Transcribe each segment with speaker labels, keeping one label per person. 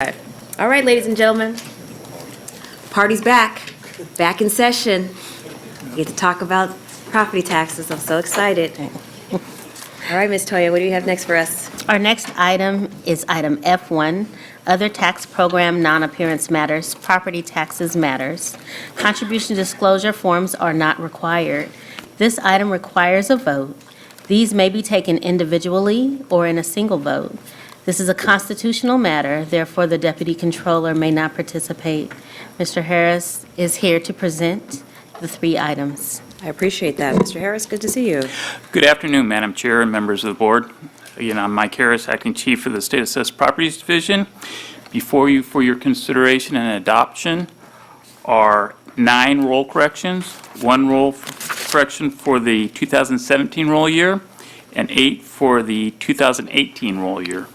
Speaker 1: All right, ladies and gentlemen, party's back in session. We get to talk about property taxes. I'm so excited. All right, Ms. Toya, what do you have next for us?
Speaker 2: Our next item is item F1, Other Tax Program Non-Appearance Matters, Property Taxes Matters. Contribution disclosure forms are not required. This item requires a vote. These may be taken individually or in a single vote. This is a constitutional matter, therefore the Deputy Controller may not participate. Mr. Harris is here to present the three items.
Speaker 1: I appreciate that. Mr. Harris, good to see you.
Speaker 3: Good afternoon, Madam Chair and members of the board. Again, I'm Mike Harris, Acting Chief of the State Assessed Properties Division. Before you for your consideration and adoption are 9 roll corrections, 1 roll correction for the 2017 roll year, and 8 for the 2018 roll year.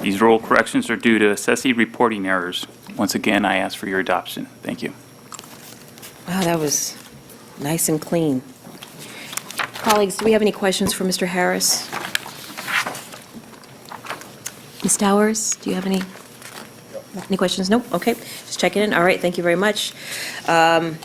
Speaker 3: These roll corrections are due to assessee reporting errors. Once again, I ask for your adoption. Thank you.
Speaker 1: Wow, that was nice and clean. Colleagues, do we have any questions for Mr. Harris? Ms. Towers, do you have any questions? Nope, okay, just checking in. All right, thank you very much. Can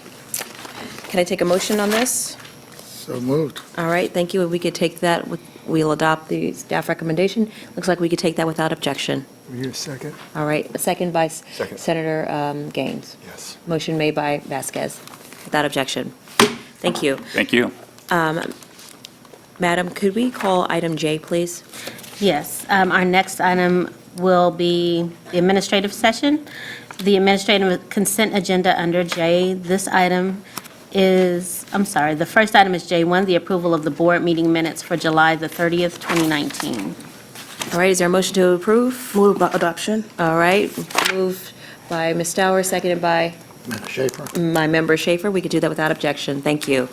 Speaker 1: I take a motion on this?
Speaker 4: So moved.
Speaker 1: All right, thank you. We could take that, we'll adopt the staff recommendation. Looks like we could take that without objection.
Speaker 4: Will you a second?
Speaker 1: All right, a second by
Speaker 4: Second.
Speaker 1: Senator Gaines.
Speaker 4: Yes.
Speaker 1: Motion made by Vasquez, without objection. Thank you.
Speaker 3: Thank you.
Speaker 1: Madam, could we call item J, please?
Speaker 2: Yes, our next item will be the administrative session. The administrative consent agenda under J. This item is, the first item is J1, the approval of the board meeting minutes for July the 30th, 2019.
Speaker 1: All right, is there a motion to approve?
Speaker 5: Move by adoption.
Speaker 1: All right, moved by Ms. Stowers, seconded by
Speaker 4: Ms. Schaefer?
Speaker 1: my member Schaefer. We could do that without objection. Thank you.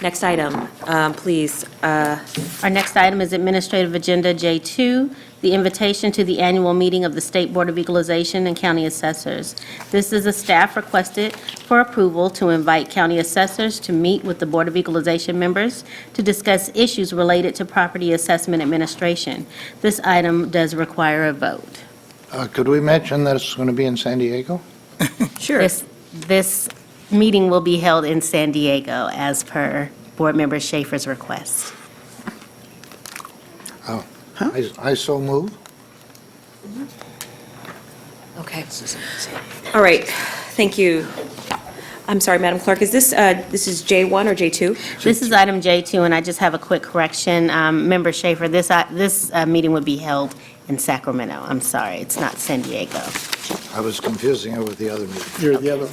Speaker 1: Next item, please.
Speaker 2: Our next item is Administrative Agenda J2, the invitation to the annual meeting of the State Board of Equalization and County Assessors. This is a staff requested for approval to invite county assessors to meet with the Board of Equalization members to discuss issues related to property assessment administration. This item does require a vote.
Speaker 4: Could we mention that it's going to be in San Diego?
Speaker 1: Sure.
Speaker 2: This meeting will be held in San Diego as per Board Member Schaefer's request.
Speaker 4: Oh, I so move.
Speaker 1: Okay. All right, thank you. I'm sorry, Madam Clerk, is this is J1 or J2?
Speaker 2: This is item J2, and I just have a quick correction. Member Schaefer, this meeting would be held in Sacramento. I'm sorry, it's not San Diego.
Speaker 4: I was confusing it with the other meeting.
Speaker 5: You're the other.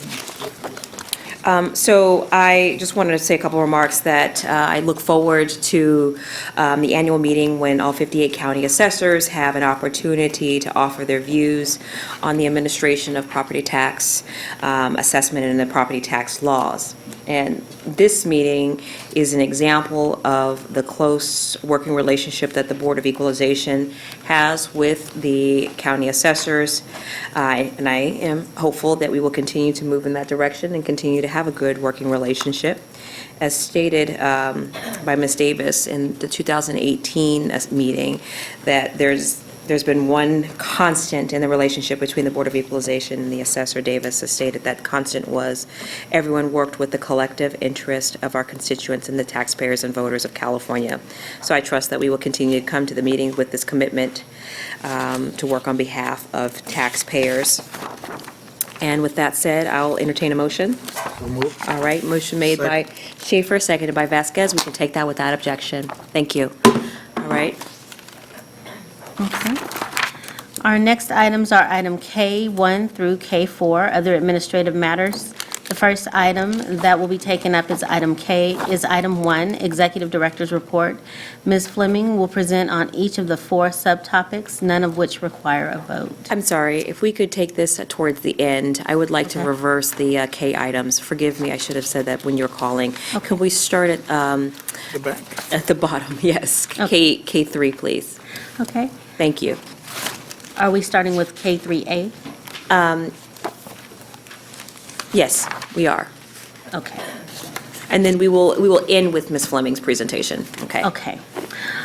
Speaker 1: So I just wanted to say a couple remarks that I look forward to the annual meeting when all 58 county assessors have an opportunity to offer their views on the administration of property tax assessment and the property tax laws. And this meeting is an example of the close working relationship that the Board of Equalization has with the county assessors. And I am hopeful that we will continue to move in that direction and continue to have a good working relationship. As stated by Ms. Davis in the 2018 meeting, that there's been one constant in the relationship between the Board of Equalization and the assessor. Davis has stated that constant was everyone worked with the collective interest of our constituents and the taxpayers and voters of California. So I trust that we will continue to come to the meetings with this commitment to work on behalf of taxpayers. And with that said, I'll entertain a motion.
Speaker 4: So moved.
Speaker 1: All right, motion made by Schaefer, seconded by Vasquez. We can take that without objection. Thank you. All right.
Speaker 2: Okay. Our next items are item K1 through K4, other administrative matters. The first item that will be taken up is item item 1, Executive Director's Report. Ms. Fleming will present on each of the 4 subtopics, none of which require a vote.
Speaker 1: I'm sorry, if we could take this towards the end, I would like to reverse the K items. Forgive me, I should have said that when you're calling.
Speaker 2: Okay.
Speaker 1: Could we start at
Speaker 4: The back.
Speaker 1: the bottom? Yes.
Speaker 2: Okay.
Speaker 1: K3, please.
Speaker 2: Okay.
Speaker 1: Thank you.
Speaker 2: Are we starting with K3A?
Speaker 1: Yes, we are.
Speaker 2: Okay.
Speaker 1: And then we will end with Ms. Fleming's presentation. Okay.
Speaker 2: Okay.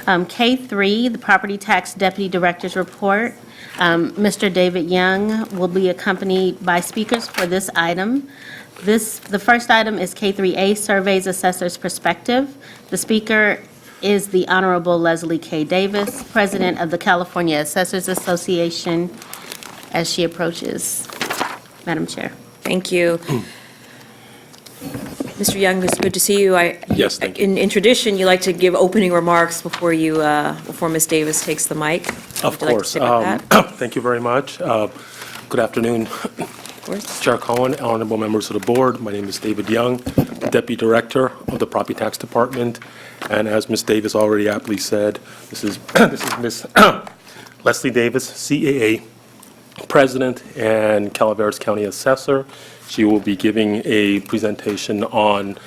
Speaker 2: K3, the Property Tax Deputy Director's Report. Mr. David Young will be accompanied by speakers for this item. The first item is K3A, Surveys Assessor's Perspective. The speaker is the Honorable Leslie K. Davis, President of the California Assessors Association, as she approaches. Madam Chair.
Speaker 1: Thank you. Mr. Young, it's good to see you.
Speaker 5: Yes, thank you.
Speaker 1: In tradition, you like to give opening remarks before Ms. Davis takes the mic.
Speaker 5: Of
Speaker 1: Would you like to
Speaker 5: course.
Speaker 1: stick with that?
Speaker 5: Thank you very much. Good afternoon,
Speaker 1: Of course.
Speaker 5: Chair Cohen, honorable members of the board. My name is David Young, Deputy Director of the Property Tax Department. And as Ms. Davis already aptly said, this is Ms. Leslie Davis, CAA President and Calaveras County Assessor. She will be giving a presentation on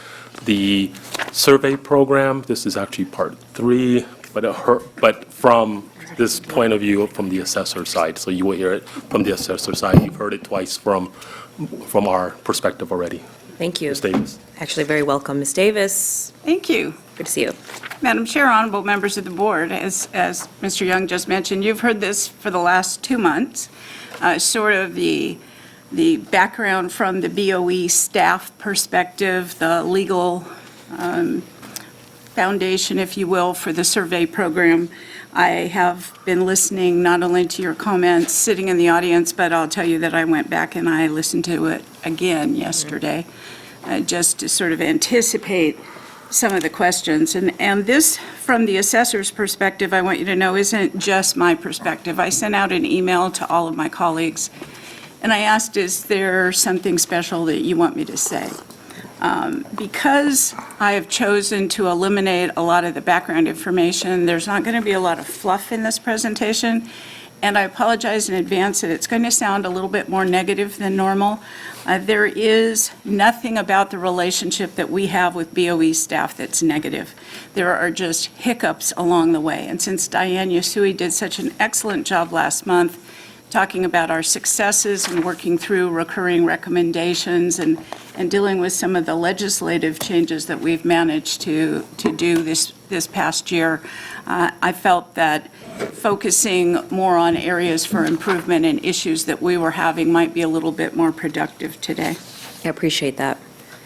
Speaker 5: the survey program. This is actually part 3, but from this point of view from the assessor side. So you will hear it from the assessor side. You've heard it twice from our perspective already.
Speaker 1: Thank you.
Speaker 5: Ms. Davis.
Speaker 1: Actually, very welcome, Ms. Davis.
Speaker 6: Thank you.
Speaker 1: Good to see you.
Speaker 6: Madam Chair, honorable members of the board, as Mr. Young just mentioned, you've heard this for the last 2 months, sort of the background from the BOE staff perspective, the legal foundation, if you will, for the survey program. I have been listening not only to your comments sitting in the audience, but I'll tell you that I went back and I listened to it again yesterday, just to sort of anticipate some of the questions. And this, from the assessor's perspective, I want you to know, isn't just my perspective. I sent out an email to all of my colleagues, and I asked, is there something special that you want me to say? Because I have chosen to eliminate a lot of the background information, there's not going to be a lot of fluff in this presentation, and I apologize in advance that it's going to sound a little bit more negative than normal. There is nothing about the relationship that we have with BOE staff that's negative. There are just hiccups along the way, and since Diane Yasui did such an excellent job last month talking about our successes and working through recurring recommendations and dealing with some of the legislative changes that we've managed to do this past year, I felt that focusing more on areas for improvement and issues that we were having might be a little bit more productive today.
Speaker 1: I appreciate that.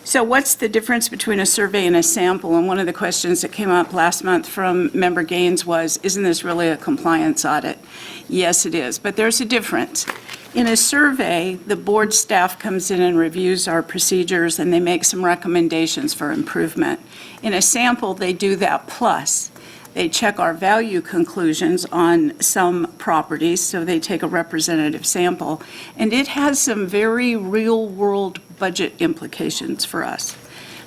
Speaker 6: So what's the difference between a survey and a sample? And one of the questions that came up last month from Member Gaines was, isn't this really a compliance audit? Yes, it is, but there's a difference. In a survey, the board staff comes in and reviews our procedures, and they make some recommendations for improvement. In a sample, they do that plus. They check our value conclusions on some properties, so they take a representative sample, and it has some very real-world budget implications for us.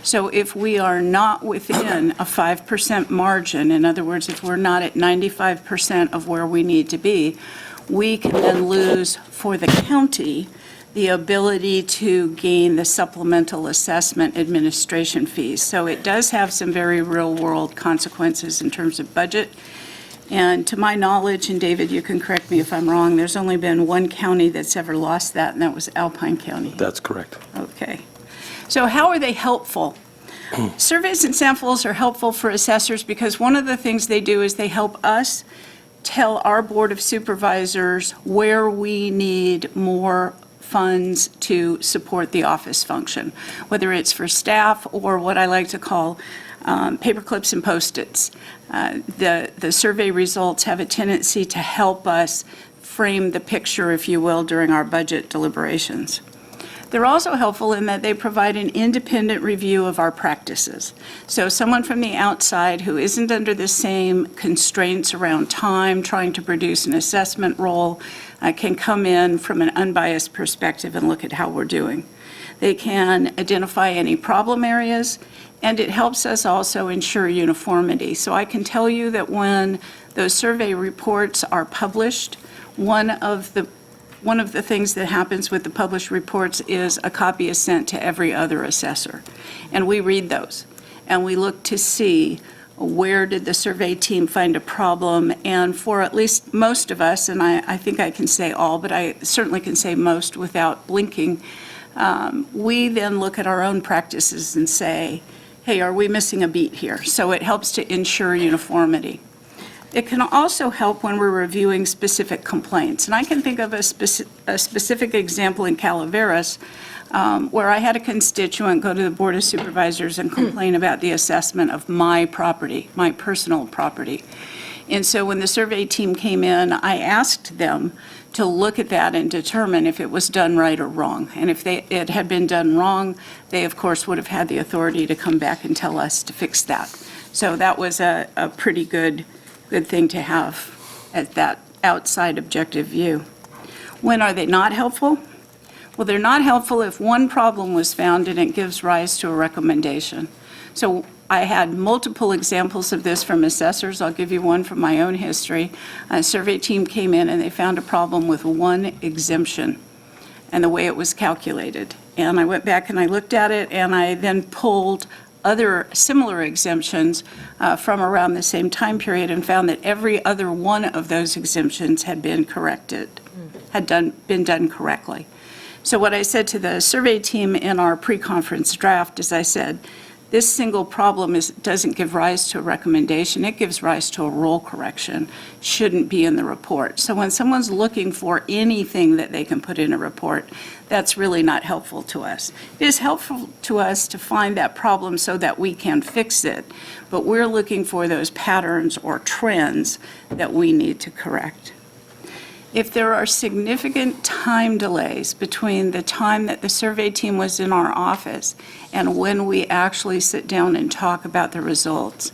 Speaker 6: So if we are not within a 5% margin, in other words, if we're not at 95% of where we need to be, we can then lose for the county the ability to gain the supplemental assessment administration fees. So it does have some very real-world consequences in terms of budget. And to my knowledge, and David, you can correct me if I'm wrong, there's only been one county that's ever lost that, and that was Alpine County.
Speaker 5: That's correct.
Speaker 6: Okay. So how are they helpful? Surveys and samples are helpful for assessors because one of the things they do is they help us tell our Board of Supervisors where we need more funds to support the office function, whether it's for staff or what I like to call paper clips and Post-its. The survey results have a tendency to help us frame the picture, if you will, during our budget deliberations. They're also helpful in that they provide an independent review of our practices. So someone from the outside who isn't under the same constraints around time, trying to produce an assessment role, can come in from an unbiased perspective and look at how we're doing. They can identify any problem areas, and it helps us also ensure uniformity. So I can tell you that when those survey reports are published, one of the things that happens with the published reports is a copy is sent to every other assessor. And we read those, and we look to see where did the survey team find a problem, and for at least most of us, and I think I can say all, but I certainly can say most without blinking, we then look at our own practices and say, hey, are we missing a beat here? So it helps to ensure uniformity. It can also help when we're reviewing specific complaints. And I can think of a specific example in Calaveras where I had a constituent go to the Board of Supervisors and complain about the assessment of my property, my personal property. And so when the survey team came in, I asked them to look at that and determine if it was done right or wrong. And if it had been done wrong, they, of course, would have had the authority to come back and tell us to fix that. So that was a pretty good thing to have at that outside objective view. When are they not helpful? Well, they're not helpful if one problem was found and it gives rise to a recommendation. So I had multiple examples of this from assessors. I'll give you one from my own history. A survey team came in and they found a problem with one exemption and the way it was calculated. And I went back and I looked at it, and I then pulled other similar exemptions from around the same time period and found that every other one of those exemptions had been corrected, been done correctly. So what I said to the survey team in our pre-conference draft is I said, this single problem doesn't give rise to a recommendation, it gives rise to a role correction, shouldn't be in the report. So when someone's looking for anything that they can put in a report, that's really not helpful to us. It is helpful to us to find that problem so that we can fix it, but we're looking for those patterns or trends that we need to correct. If there are significant time delays between the time that the survey team was in our office and when we actually sit down and talk about the results,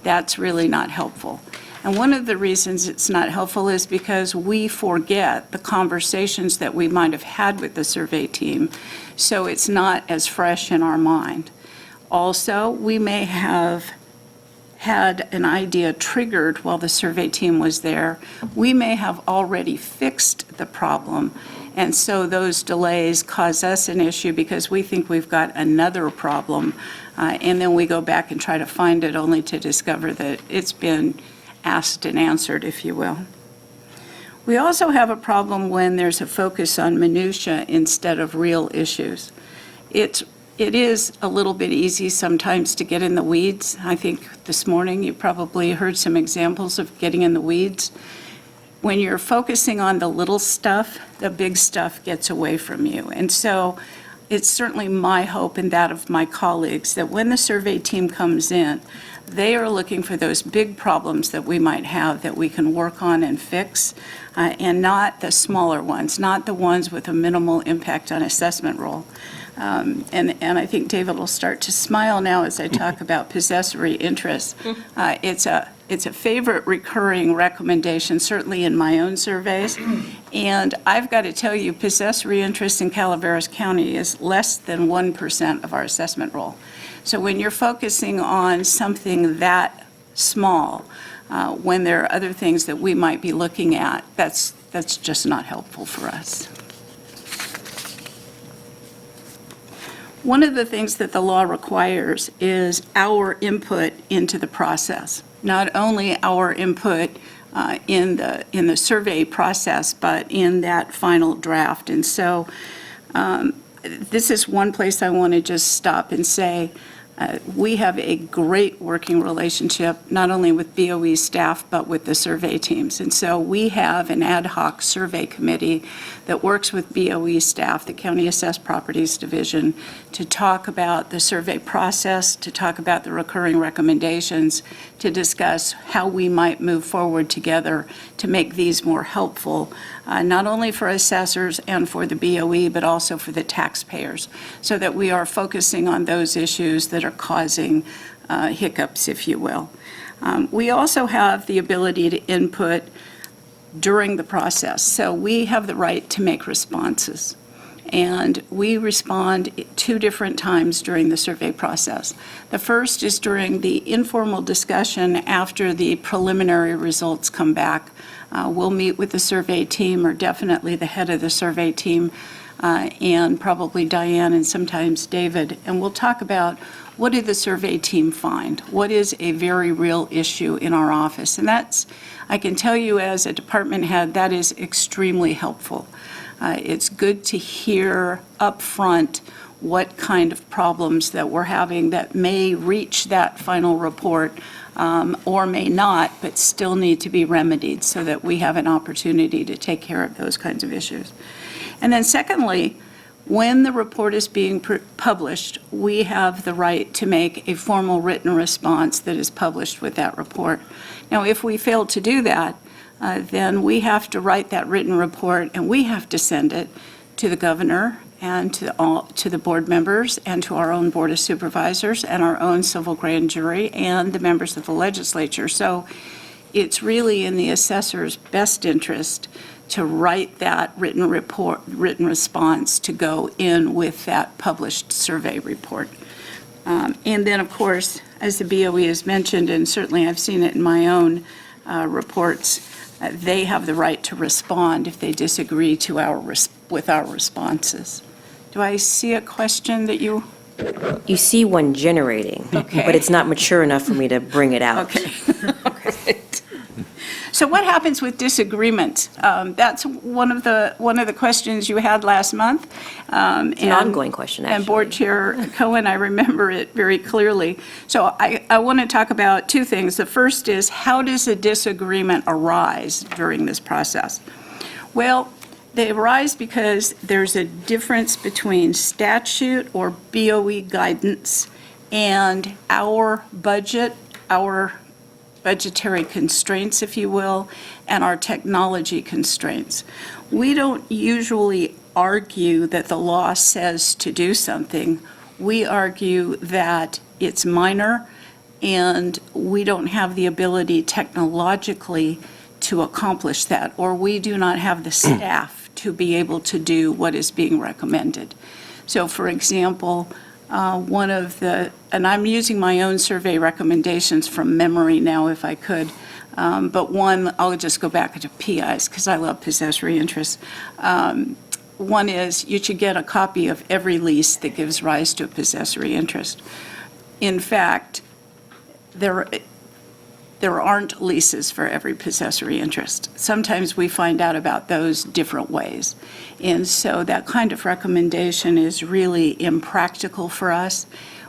Speaker 6: that's really not helpful. And one of the reasons it's not helpful is because we forget the conversations that we might have had with the survey team, so it's not as fresh in our mind. Also, we may have had an idea triggered while the survey team was there. We may have already fixed the problem, and so those delays cause us an issue because we think we've got another problem, and then we go back and try to find it only to discover that it's been asked and answered, if you will. We also have a problem when there's a focus on minutia instead of real issues. It is a little bit easy sometimes to get in the weeds. I think this morning you probably heard some examples of getting in the weeds. When you're focusing on the little stuff, the big stuff gets away from you. And so it's certainly my hope and that of my colleagues that when the survey team comes in, they are looking for those big problems that we might have that we can work on and fix, and not the smaller ones, not the ones with a minimal impact on assessment role. And I think David will start to smile now as I talk about possessory interest. It's a favorite recurring recommendation, certainly in my own surveys. And I've got to tell you, possessory interest in Calaveras County is less than 1% of our assessment role. So when you're focusing on something that small, when there are other things that we might be looking at, that's just not helpful for us. One of the things that the law requires is our input into the process. Not only our input in the survey process, but in that final draft. And so this is one place I want to just stop and say, we have a great working relationship, not only with BOE staff, but with the survey teams. And so we have an ad hoc survey committee that works with BOE staff, the County Assessed Properties Division, to talk about the survey process, to talk about the recurring recommendations, to discuss how we might move forward together to make these more helpful, not only for assessors and for the BOE, but also for the taxpayers, so that we are focusing on those issues that are causing hiccups, if you will. We also have the ability to input during the process. So we have the right to make responses. And we respond 2 different times during the survey process. The first is during the informal discussion after the preliminary results come back. We'll meet with the survey team, or definitely the head of the survey team, and probably Diane and sometimes David, and we'll talk about what did the survey team find? What is a very real issue in our office? And that's, I can tell you as a department head, that is extremely helpful. It's good to hear up front what kind of problems that we're having that may reach that final report or may not, but still need to be remedied so that we have an opportunity to take care of those kinds of issues. And then secondly, when the report is being published, we have the right to make a formal written response that is published with that report. Now, if we fail to do that, then we have to write that written report and we have to send it to the governor and to the board members and to our own board of supervisors and our own civil grand jury and the members of the legislature. So it's really in the assessor's best interest to write that written response to go in with that published survey report. And then, of course, as the BOE has mentioned, and certainly I've seen it in my own reports, they have the right to respond if they disagree with our responses. Do I see a question that you?
Speaker 1: You see one generating,
Speaker 6: Okay.
Speaker 1: but it's not mature enough for me to bring it out.
Speaker 6: Okay. All right. So what happens with disagreement? That's one of the questions you had last month.
Speaker 1: It's an ongoing question, actually.
Speaker 6: And Board Chair Cohen, I remember it very clearly. So I want to talk about two things. The first is, how does a disagreement arise during this process? Well, they arise because there's a difference between statute or BOE guidance and our budget, our budgetary constraints, if you will, and our technology constraints. We don't usually argue that the law says to do something. We argue that it's minor and we don't have the ability technologically to accomplish that, or we do not have the staff to be able to do what is being recommended. So, for example, one of the, and I'm using my own survey recommendations from memory now if I could, but one, I'll just go back to PIs because I love possessory interest. One is you should get a copy of every lease that gives rise to a possessory interest. In fact, there aren't leases for every possessory interest. Sometimes we find out about those different ways. And so that kind of recommendation is really impractical for us.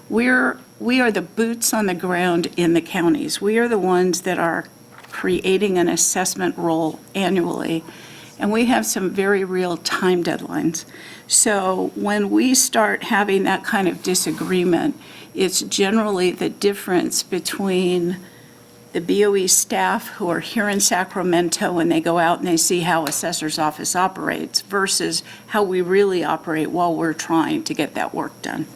Speaker 6: We are the boots on the ground in the counties. We are the ones that are creating an assessment role annually, and we have some very real time deadlines. So when we start having that kind of disagreement, it's generally the difference between the BOE staff who are here in Sacramento and they go out and they see how assessor's office operates versus how we really operate while we're trying to get that work done.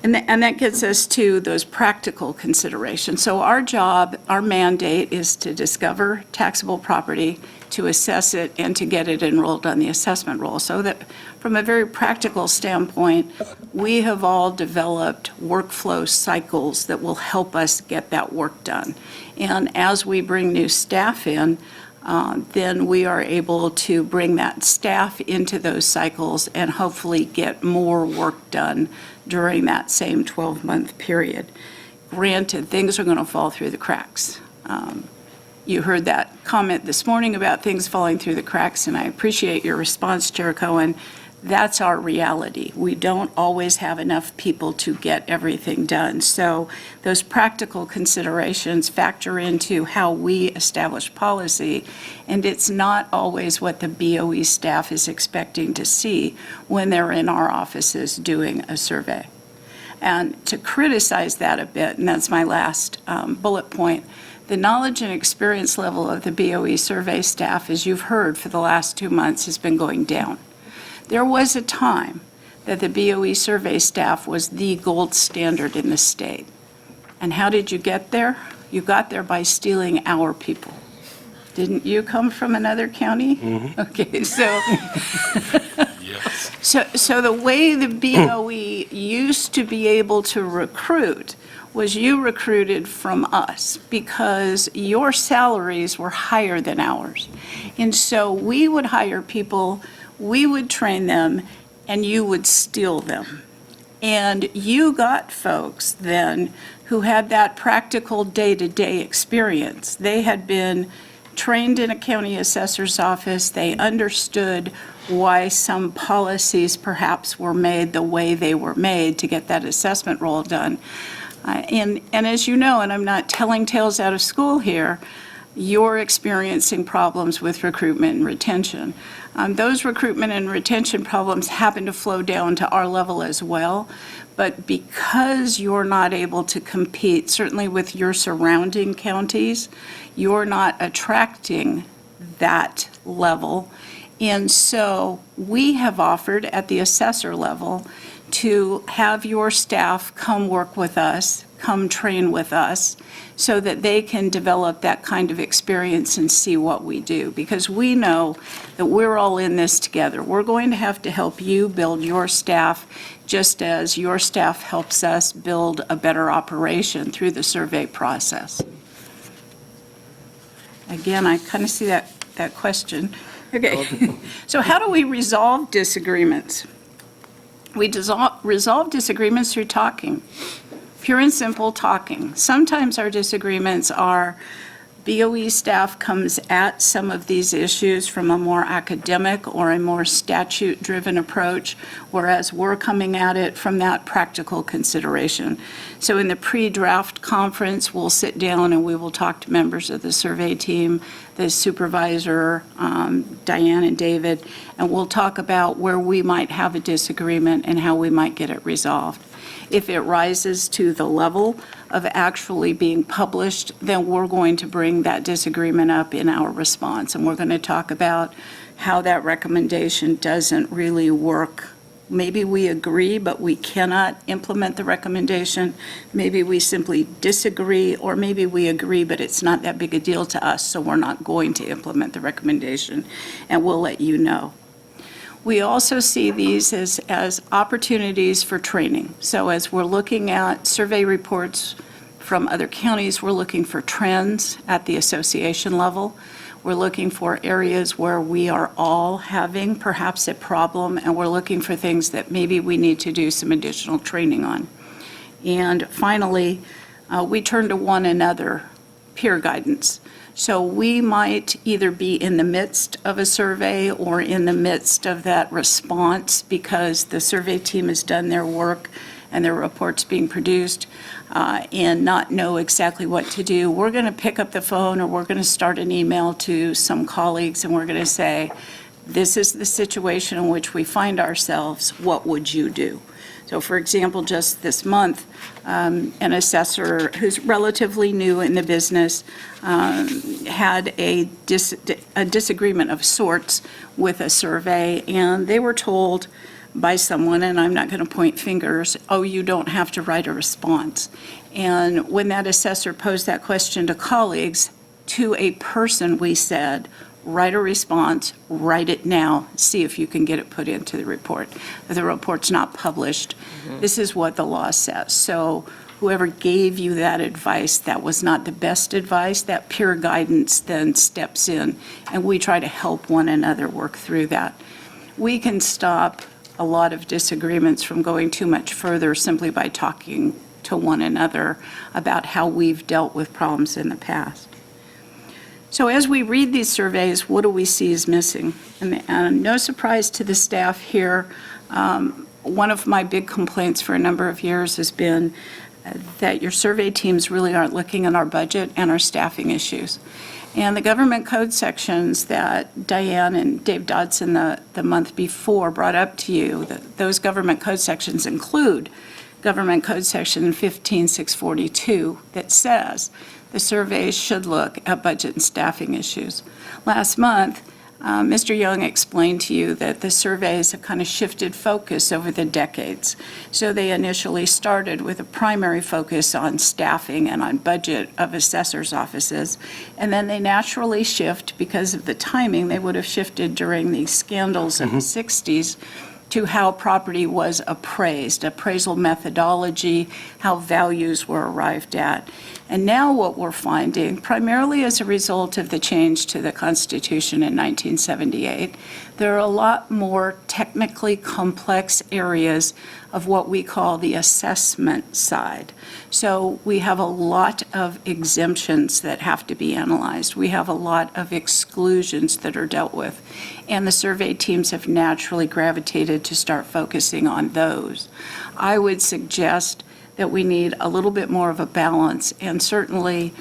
Speaker 6: And that gets us to those practical considerations. So our job, our mandate is to discover taxable property, to assess it, and to get it enrolled on the assessment roll. So that from a very practical standpoint, we have all developed workflow cycles that will help us get that work done. And as we bring new staff in, then we are able to bring that staff into those cycles and hopefully get more work done during that same 12-month period. Granted, things are going to fall through the cracks. You heard that comment this morning about things falling through the cracks, and I appreciate your response, Chair Cohen. That's our reality. We don't always have enough people to get everything done. So those practical considerations factor into how we establish policy, and it's not always what the BOE staff is expecting to see when they're in our offices doing a survey. And to criticize that a bit, and that's my last bullet point, the knowledge and experience level of the BOE survey staff, as you've heard for the last 2 months, has been going down. There was a time that the BOE survey staff was the gold standard in the state. And how did you get there? You got there by stealing our people. Didn't you come from another county? Mm-hmm. Okay, so,
Speaker 5: Yes.
Speaker 6: so the way the BOE used to be able to recruit was you recruited from us because your salaries were higher than ours. And so we would hire people, we would train them, and you would steal them. And you got folks then who had that practical day-to-day experience. They had been trained in a county assessor's office. They understood why some policies perhaps were made the way they were made to get that assessment role done. And as you know, and I'm not telling tales out of school here, you're experiencing problems with recruitment and retention. Those recruitment and retention problems happen to flow down to our level as well, but because you're not able to compete, certainly with your surrounding counties, you're not attracting that level. And so we have offered at the assessor level to have your staff come work with us, come train with us, so that they can develop that kind of experience and see what we do. Because we know that we're all in this together. We're going to have to help you build your staff, just as your staff helps us build a better operation through the survey process. Again, I kind of see that question. Okay, so how do we resolve disagreements? We resolve disagreements through talking, pure and simple talking. Sometimes our disagreements are BOE staff comes at some of these issues from a more academic or a more statute-driven approach, whereas we're coming at it from that practical consideration. So in the pre-draft conference, we'll sit down and we will talk to members of the survey team, the supervisor, Diane and David, and we'll talk about where we might have a disagreement and how we might get it resolved. If it rises to the level of actually being published, then we're going to bring that disagreement up in our response. And we're going to talk about how that recommendation doesn't really work. Maybe we agree, but we cannot implement the recommendation. Maybe we simply disagree, or maybe we agree, but it's not that big a deal to us, so we're not going to implement the recommendation, and we'll let you know. We also see these as opportunities for training. So as we're looking at survey reports from other counties, we're looking for trends at the association level. We're looking for areas where we are all having perhaps a problem, and we're looking for things that maybe we need to do some additional training on. And finally, we turn to one another, peer guidance. So we might either be in the midst of a survey or in the midst of that response because the survey team has done their work and their report's being produced and not know exactly what to do. We're going to pick up the phone or we're going to start an email to some colleagues and we're going to say, this is the situation in which we find ourselves. What would you do? So for example, just this month, an assessor who's relatively new in the business had a disagreement of sorts with a survey, and they were told by someone, and I'm not going to point fingers, oh, you don't have to write a response. And when that assessor posed that question to colleagues, to a person we said, write a response, write it now, see if you can get it put into the report. If the report's not published, this is what the law says. So whoever gave you that advice, that was not the best advice, that peer guidance then steps in, and we try to help one another work through that. We can stop a lot of disagreements from going too much further simply by talking to one another about how we've dealt with problems in the past. So as we read these surveys, what do we see is missing? And no surprise to the staff here, one of my big complaints for a number of years has been that your survey teams really aren't looking at our budget and our staffing issues. And the government code sections that Diane and Dave Dodson the month before brought up to you, those government code sections include Government Code Section 15642 that says the surveys should look at budget and staffing issues. Last month, Mr. Young explained to you that the surveys have kind of shifted focus over the decades. So they initially started with a primary focus on staffing and on budget of assessors' offices, and then they naturally shift because of the timing. They would have shifted during the scandals of the 60s to how property was appraised, appraisal methodology, how values were arrived at. And now what we're finding, primarily as a result of the change to the Constitution in 1978, There are a lot more technically complex areas of what we call the assessment side. So we have a lot of exemptions that have to be analyzed. We have a lot of exclusions that are dealt with. And the survey teams have naturally gravitated to start focusing on those. I would suggest that we need a little bit more of a balance. And certainly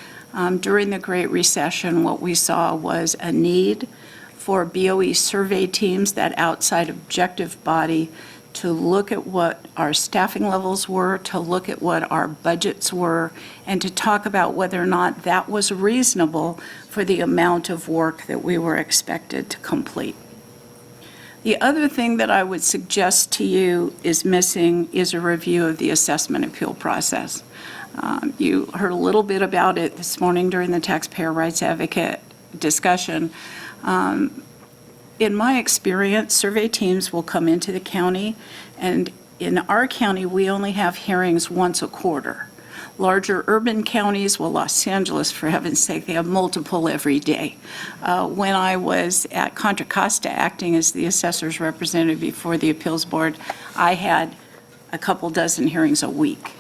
Speaker 6: during the Great Recession, what we saw was a need for BOE survey teams, that outside objective body, to look at what our staffing levels were, to look at what our budgets were, and to talk about whether or not that was reasonable for the amount of work that we were expected to complete. The other thing that I would suggest to you is missing is a review of the assessment appeal process. You heard a little bit about it this morning during the Taxpayer Rights Advocate discussion. In my experience, survey teams will come into the county, and in our county, we only have hearings once a quarter. Larger urban counties, well, Los Angeles, for heaven's sake, they have multiple every day. When I was at Contra Costa acting as the assessor's representative before the appeals board, I had a couple dozen hearings a week.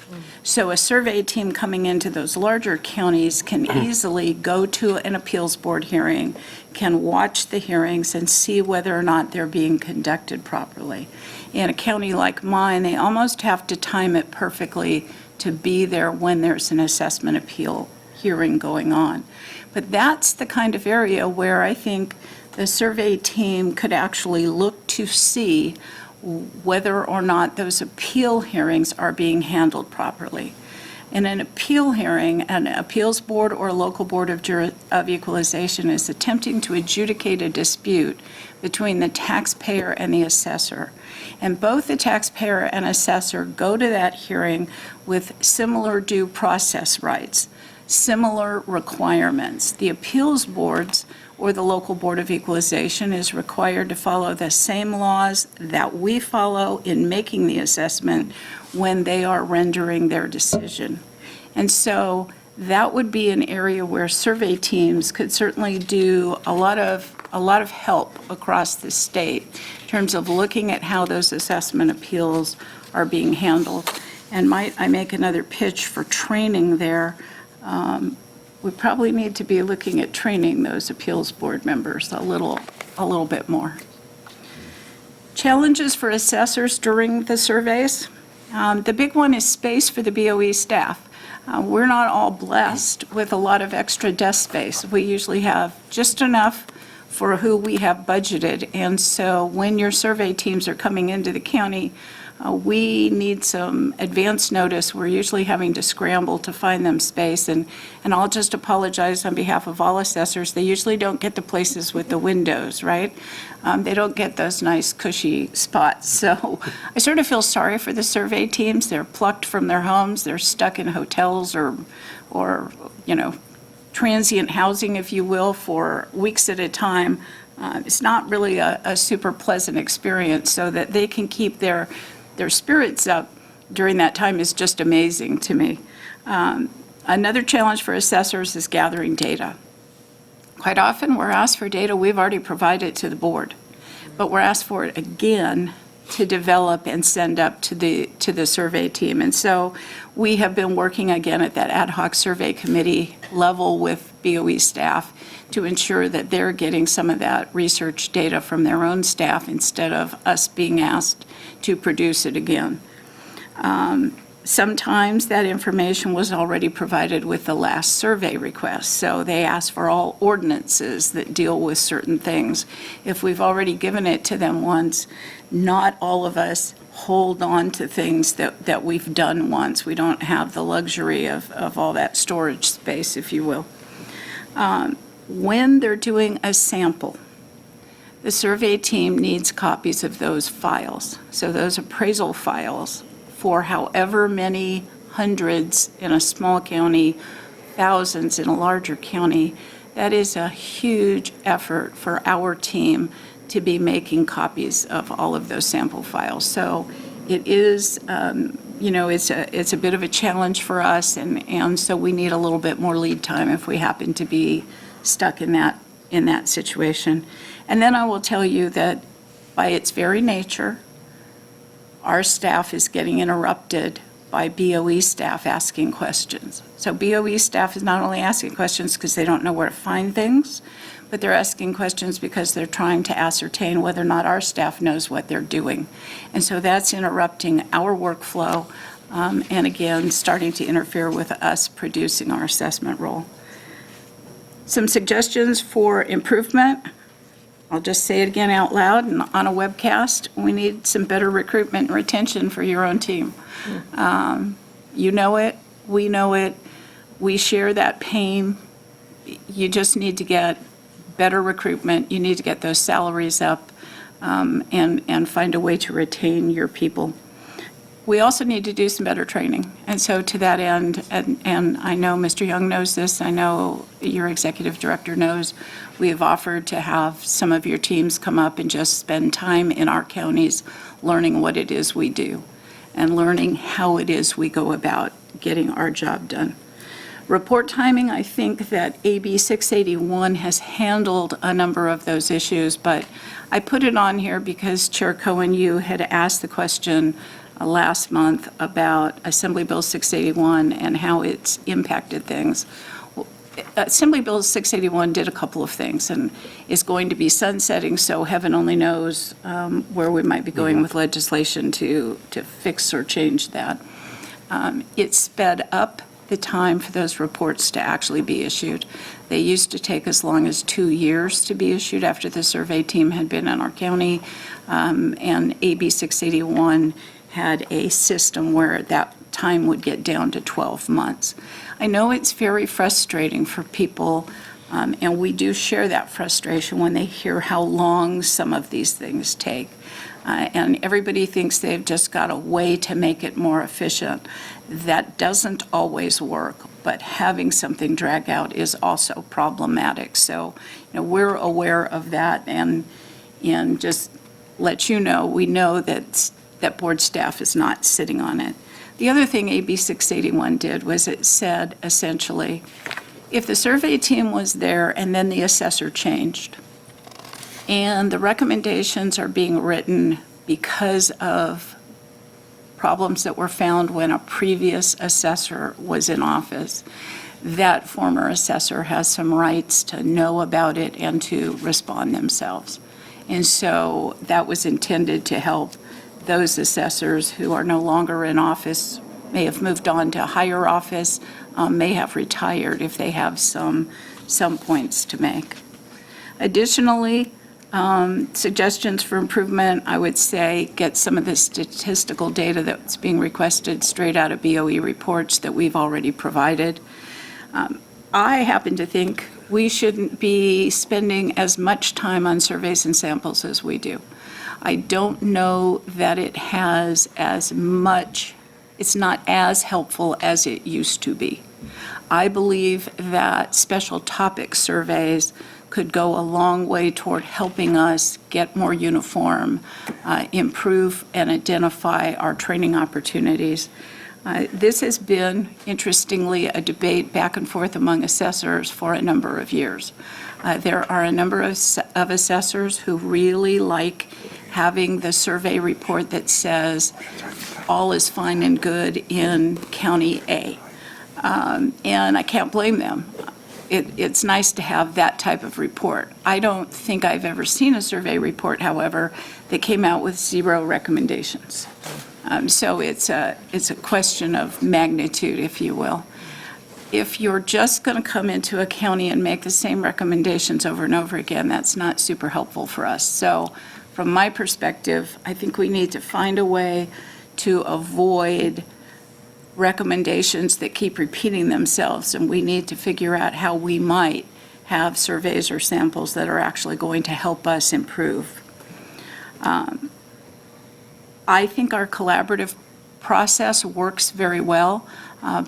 Speaker 6: So a survey team coming into those larger counties can easily go to an appeals board hearing, can watch the hearings and see whether or not they're being conducted properly. In a county like mine, they almost have to time it perfectly to be there when there's an assessment appeal hearing going on. But that's the kind of area where I think the survey team could actually look to see whether or not those appeal hearings are being handled properly. In an appeal hearing, an appeals board or local board of equalization is attempting to adjudicate a dispute between the taxpayer and the assessor. And both the taxpayer and assessor go to that hearing with similar due process rights, similar requirements. The appeals boards or the local board of equalization is required to follow the same laws that we follow in making the assessment when they are rendering their decision. And so that would be an area where survey teams could certainly do a lot of help across the state in terms of looking at how those assessment appeals are being handled. And might I make another pitch for training there? We probably need to be looking at training those appeals board members a little bit more. Challenges for assessors during the surveys. The big one is space for the BOE staff. We're not all blessed with a lot of extra desk space. We usually have just enough for who we have budgeted. And so when your survey teams are coming into the county, we need some advance notice. We're usually having to scramble to find them space. And I'll just apologize on behalf of all assessors. They usually don't get the places with the windows, right? They don't get those nice cushy spots. So I sort of feel sorry for the survey teams. They're plucked from their homes. They're stuck in hotels or transient housing, if you will, for weeks at a time. It's not really a super pleasant experience, so that they can keep their spirits up during that time is just amazing to me. Another challenge for assessors is gathering data. Quite often, we're asked for data we've already provided to the board, but we're asked for it again to develop and send up to the survey team. And so we have been working again at that ad hoc survey committee level with BOE staff to ensure that they're getting some of that research data from their own staff instead of us being asked to produce it again. Sometimes that information was already provided with the last survey request, so they ask for all ordinances that deal with certain things. If we've already given it to them once, not all of us hold on to things that we've done once. We don't have the luxury of all that storage space, if you will. When they're doing a sample, the survey team needs copies of those files. So those appraisal files for however many hundreds in a small county, thousands in a larger county, that is a huge effort for our team to be making copies of all of those sample files. So it is, it's a bit of a challenge for us, and so we need a little bit more lead time if we happen to be stuck in that situation. And then I will tell you that by its very nature, our staff is getting interrupted by BOE staff asking questions. So BOE staff is not only asking questions because they don't know where to find things, but they're asking questions because they're trying to ascertain whether or not our staff knows what they're doing. And so that's interrupting our workflow, and again, starting to interfere with us producing our assessment role. Some suggestions for improvement. I'll just say it again out loud and on a webcast. We need some better recruitment and retention for your own team. You know it, we know it, we share that pain. You just need to get better recruitment. You need to get those salaries up, and find a way to retain your people. We also need to do some better training. And so to that end, and I know Mr. Young knows this, I know your executive director knows, we have offered to have some of your teams come up and just spend time in our counties learning what it is we do and learning how it is we go about getting our job done. Report timing, I think that AB 681 has handled a number of those issues, but I put it on here because Chair Cohen, you had asked the question last month about Assembly Bill 681 and how it's impacted things. Assembly Bill 681 did a couple of things and is going to be sunsetting, so heaven only knows where we might be going with legislation to fix or change that. It sped up the time for those reports to actually be issued. They used to take as long as 2 years to be issued after the survey team had been in our county, and AB 681 had a system where that time would get down to 12 months. I know it's very frustrating for people, and we do share that frustration when they hear how long some of these things take. And everybody thinks they've just got a way to make it more efficient. That doesn't always work, but having something drag out is also problematic. So, we're aware of that, and just let you know, we know that board staff is not sitting on it. The other thing AB 681 did was it said, essentially, if the survey team was there and then the assessor changed, and the recommendations are being written because of problems that were found when a previous assessor was in office, that former assessor has some rights to know about it and to respond themselves. And so that was intended to help those assessors who are no longer in office, may have moved on to higher office, may have retired if they have some points to make. Additionally, suggestions for improvement, I would say get some of the statistical data that's being requested straight out of BOE reports that we've already provided. I happen to think we shouldn't be spending as much time on surveys and samples as we do. I don't know that it has as much, it's not as helpful as it used to be. I believe that special topic surveys could go a long way toward helping us get more uniform, improve and identify our training opportunities. This has been, interestingly, a debate back and forth among assessors for a number of years. There are a number of assessors who really like having the survey report that says all is fine and good in County A. And I can't blame them. It's nice to have that type of report. I don't think I've ever seen a survey report, however, that came out with 0 recommendations. So it's a question of magnitude, if you will. If you're just going to come into a county and make the same recommendations over and over again, that's not super helpful for us. So from my perspective, I think we need to find a way to avoid recommendations that keep repeating themselves, and we need to figure out how we might have surveys or samples that are actually going to help us improve. I think our collaborative process works very well,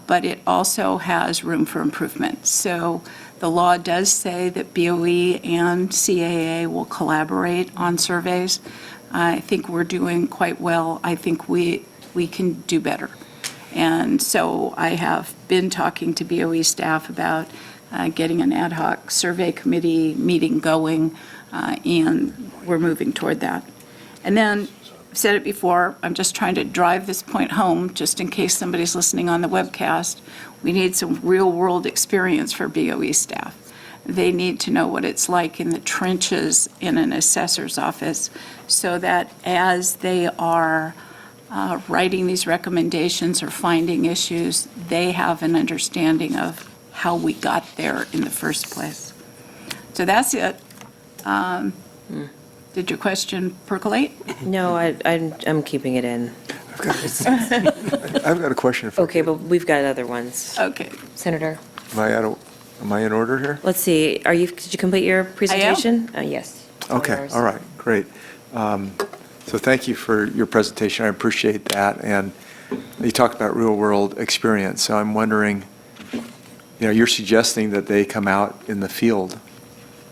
Speaker 6: but it also has room for improvement. So the law does say that BOE and CAA will collaborate on surveys. I think we're doing quite well. I think we can do better. And so I have been talking to BOE staff about getting an ad hoc survey committee meeting going and we're moving toward that. And then, I've said it before, I'm just trying to drive this point home, just in case somebody's listening on the webcast. We need some real-world experience for BOE staff. They need to know what it's like in the trenches in an assessor's office, so that as they are writing these recommendations or finding issues, they have an understanding of how we got there in the first place. So that's it. Did your question percolate?
Speaker 1: No, I'm keeping it in.
Speaker 7: I've got a question. If I
Speaker 1: Okay,
Speaker 7: could.
Speaker 1: but we've got other ones.
Speaker 6: Okay.
Speaker 1: Senator,
Speaker 7: Am I in order here?
Speaker 1: let's see, did you complete your presentation? Yes. It's all
Speaker 7: Okay,
Speaker 1: yours.
Speaker 7: all right, great. So thank you for your presentation, I appreciate that. And you talked about real-world experience, so I'm wondering, you're suggesting that they come out in the field,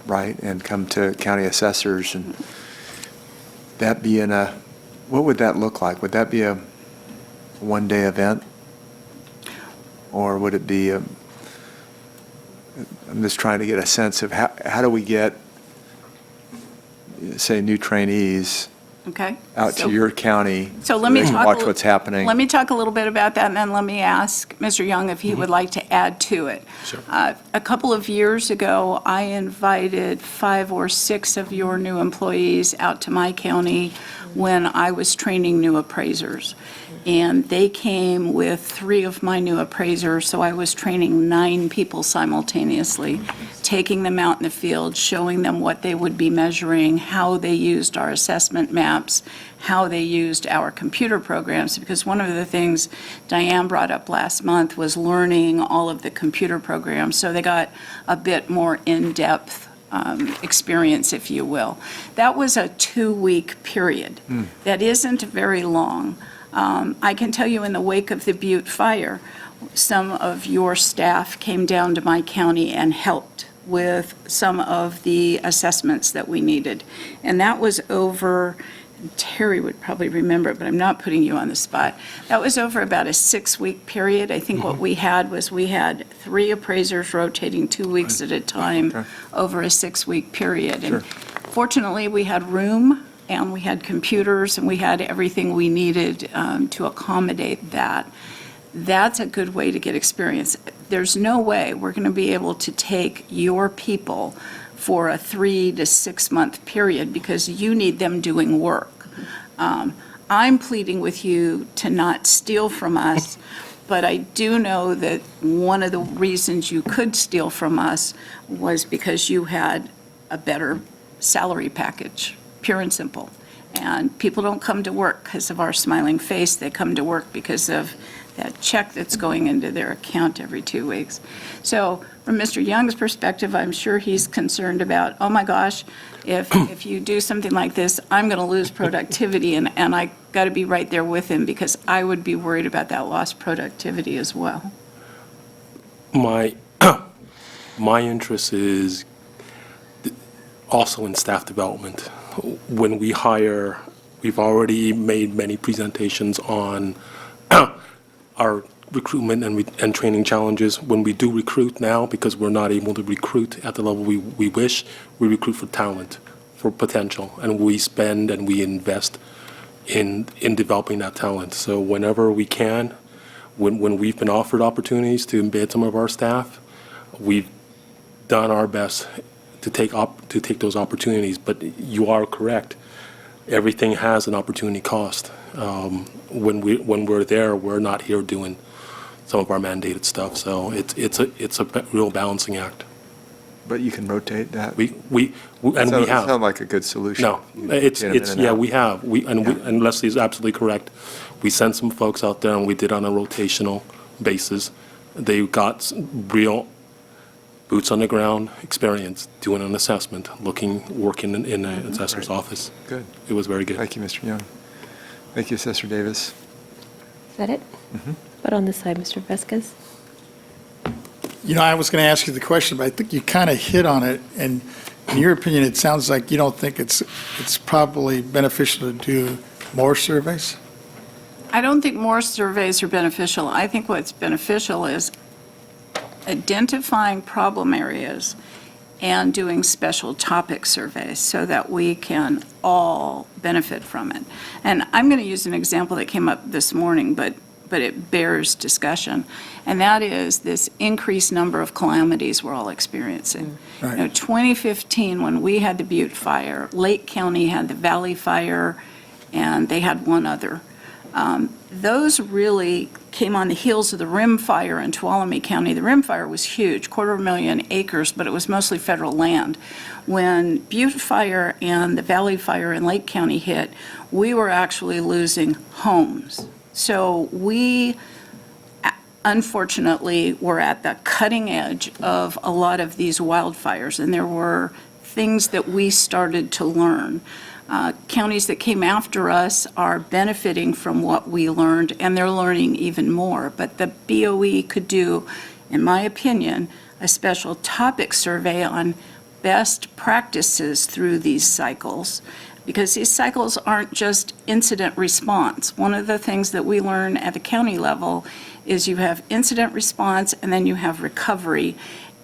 Speaker 7: right, and come to county assessors, and that be what would that look like? Would that be a one-day event? Or would it be I'm just trying to get a sense of how do we get, say, new trainees
Speaker 6: Okay.
Speaker 7: out
Speaker 6: So-
Speaker 7: to your county?
Speaker 6: So let me
Speaker 7: they can
Speaker 6: talk.
Speaker 7: Watch what's happening.
Speaker 6: Let me talk a little bit about that, and then let me ask Mr. Young if he would like to add to it.
Speaker 5: Sure.
Speaker 6: A couple of years ago, I invited 5 or 6 of your new employees out to my county when I was training new appraisers. And they came with 3 of my new appraisers, so I was training 9 people simultaneously, taking them out in the field, showing them what they would be measuring, how they used our assessment maps, how they used our computer programs, because one of the things Diane brought up last month was learning all of the computer programs, so they got a bit more in-depth experience, if you will. That was a 2-week period. That isn't very long. I can tell you, in the wake of the Butte fire, some of your staff came down to my county and helped with some of the assessments that we needed. And that was over, Terry would probably remember it, but I'm not putting you on the spot. That was over about a 6-week period. I think what we had 3 appraisers rotating 2 weeks at a time
Speaker 7: Okay.
Speaker 6: over a 6-week period.
Speaker 7: Sure.
Speaker 6: And fortunately, we had room, and we had computers, and we had everything we needed to accommodate that. That's a good way to get experience. There's no way we're going to be able to take your people for a 3 to 6 month period, because you need them doing work. I'm pleading with you to not steal from us, but I do know that one of the reasons you could steal from us was because you had a better salary package, pure and simple. And people don't come to work because of our smiling face. They come to work because of that check that's going into their account every 2 weeks. So from Mr. Young's perspective, I'm sure he's concerned about, oh my gosh, if you do something like this, I'm going to lose productivity, and I got to be right there with him, because I would be worried about that lost productivity as well.
Speaker 5: My interest is also in staff development. When we hire, we've already made many presentations on our recruitment and training challenges. When we do recruit now, because we're not able to recruit at the level we wish, we recruit for talent, for potential, and we spend and we invest in developing that talent. So whenever we can, when we've been offered opportunities to embed some of our staff, we've done our best to take those opportunities. But you are correct. Everything has an opportunity cost. When we're there, we're not here doing some of our mandated stuff. So it's a real balancing act.
Speaker 7: But you can rotate that?
Speaker 5: We have.
Speaker 7: Sound like a good solution.
Speaker 5: No,
Speaker 7: You
Speaker 5: it's,
Speaker 7: get 'em in and
Speaker 5: yeah,
Speaker 7: out.
Speaker 5: we have. And Leslie is absolutely correct. We sent some folks out there, and we did on a rotational basis. They got real boots on the ground experience doing an assessment, working in an assessor's office.
Speaker 7: Good.
Speaker 5: It was very good.
Speaker 7: Thank you, Mr. Young. Thank you, Assessor Davis.
Speaker 1: Is that it? But on this side, Mr. Vasquez?
Speaker 4: I was going to ask you the question, but I think you kind of hit on it. And in your opinion, it sounds like you don't think it's probably beneficial to do more surveys?
Speaker 6: I don't think more surveys are beneficial. I think what's beneficial is identifying problem areas and doing special topic surveys so that we can all benefit from it. And I'm going to use an example that came up this morning, but it bears discussion, and that is this increased number of calamities we're all experiencing.
Speaker 4: Right.
Speaker 6: You know, 2015, when we had the Butte fire, Lake County had the Valley fire, and they had one other. Those really came on the heels of the Rim Fire in Tuolumne County. The Rim Fire was huge, 250,000 acres, but it was mostly federal land. When Butte Fire and the Valley Fire in Lake County hit, we were actually losing homes. So we, unfortunately, were at the cutting edge of a lot of these wildfires, and there were things that we started to learn. Counties that came after us are benefiting from what we learned, and they're learning even more. But the BOE could do, in my opinion, a special topic survey on best practices through these cycles, because these cycles aren't just incident response. One of the things that we learn at the county level is you have incident response, and then you have recovery,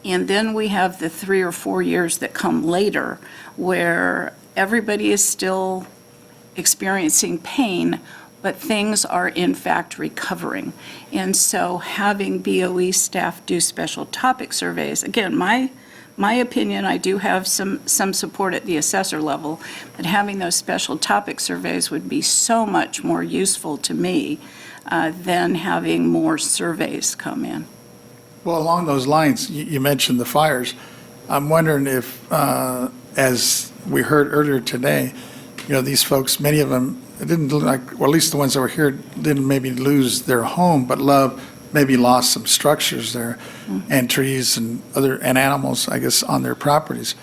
Speaker 6: and then we have the 3 or 4 years that come later where everybody is still experiencing pain, but things are in fact recovering. And so having BOE staff do special topic surveys, again, my opinion, I do have some support at the assessor level, but having those special topic surveys would be so much more useful to me than having more surveys come in.
Speaker 4: Well, along those lines, you mentioned the fires. I'm wondering if, as we heard earlier today, these folks, many of them didn't, like, or at least the ones that were here, didn't maybe lose their home, but maybe lost some structures there and trees and animals, I guess, on their properties.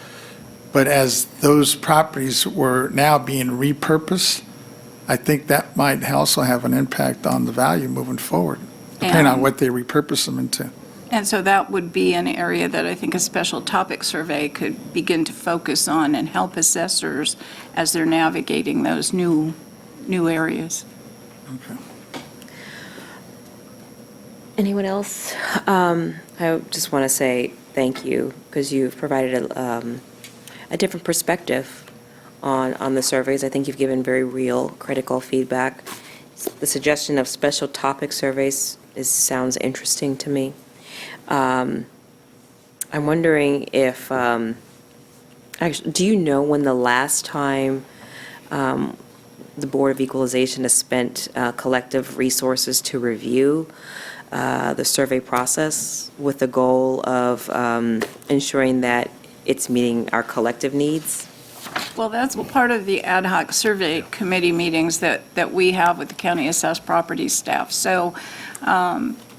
Speaker 4: But as those properties were now being repurposed, I think that might also have an impact on the value moving forward, depending on what they repurpose them into.
Speaker 6: And so that would be an area that I think a special topic survey could begin to focus on and help assessors as they're navigating those new areas.
Speaker 4: Okay.
Speaker 1: Anyone else? I just want to say thank you, because you've provided a different perspective on the surveys. I think you've given very real, critical feedback. The suggestion of special topic surveys sounds interesting to me. I'm wondering if, actually, do you know when the last time the Board of Equalization has spent collective resources to review the survey process with the goal of ensuring that it's meeting our collective needs?
Speaker 6: Well, that's part of the ad hoc survey committee meetings that we have with the county assessed property staff. So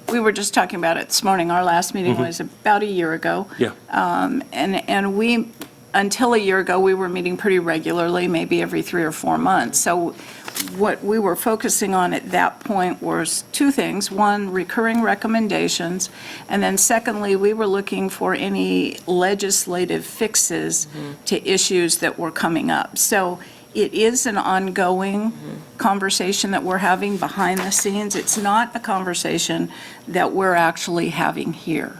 Speaker 6: we were just talking about it this morning. Our last meeting was about a year ago.
Speaker 5: Yeah.
Speaker 6: And we, until a year ago, we were meeting pretty regularly, maybe every 3 or 4 months. So what we were focusing on at that point was 2 things. One, recurring recommendations. And then secondly, we were looking for any legislative fixes to issues that were coming up. So it is an ongoing conversation that we're having behind the scenes. It's not a conversation that we're actually having here.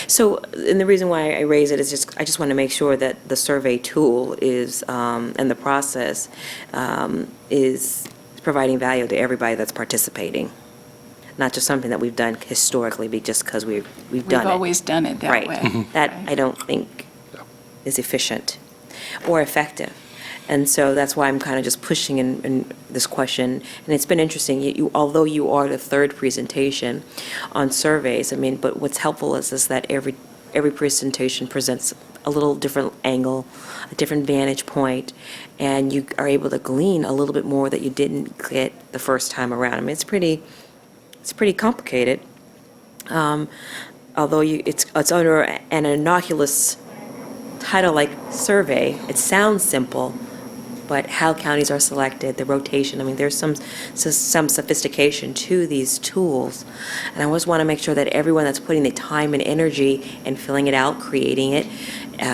Speaker 1: So, and the reason why I raise it is I just want to make sure that the survey tool is, and the process is providing value to everybody that's participating, not just something that we've done historically, just because we've done it.
Speaker 6: We've always done it that
Speaker 1: Right.
Speaker 6: way.
Speaker 1: That
Speaker 6: Right.
Speaker 1: I don't think is efficient or effective. And so that's why I'm kind of just pushing in this question. And it's been interesting, although you are the third presentation on surveys, but what's helpful is that every presentation presents a little different angle, a different vantage point, and you are able to glean a little bit more that you didn't get the first time around. It's pretty complicated. Although it's under an innocuous title like survey, it sounds simple, but how counties are selected, the rotation, there's some sophistication to these tools. And I always want to make sure that everyone that's putting the time and energy in filling it out, creating it,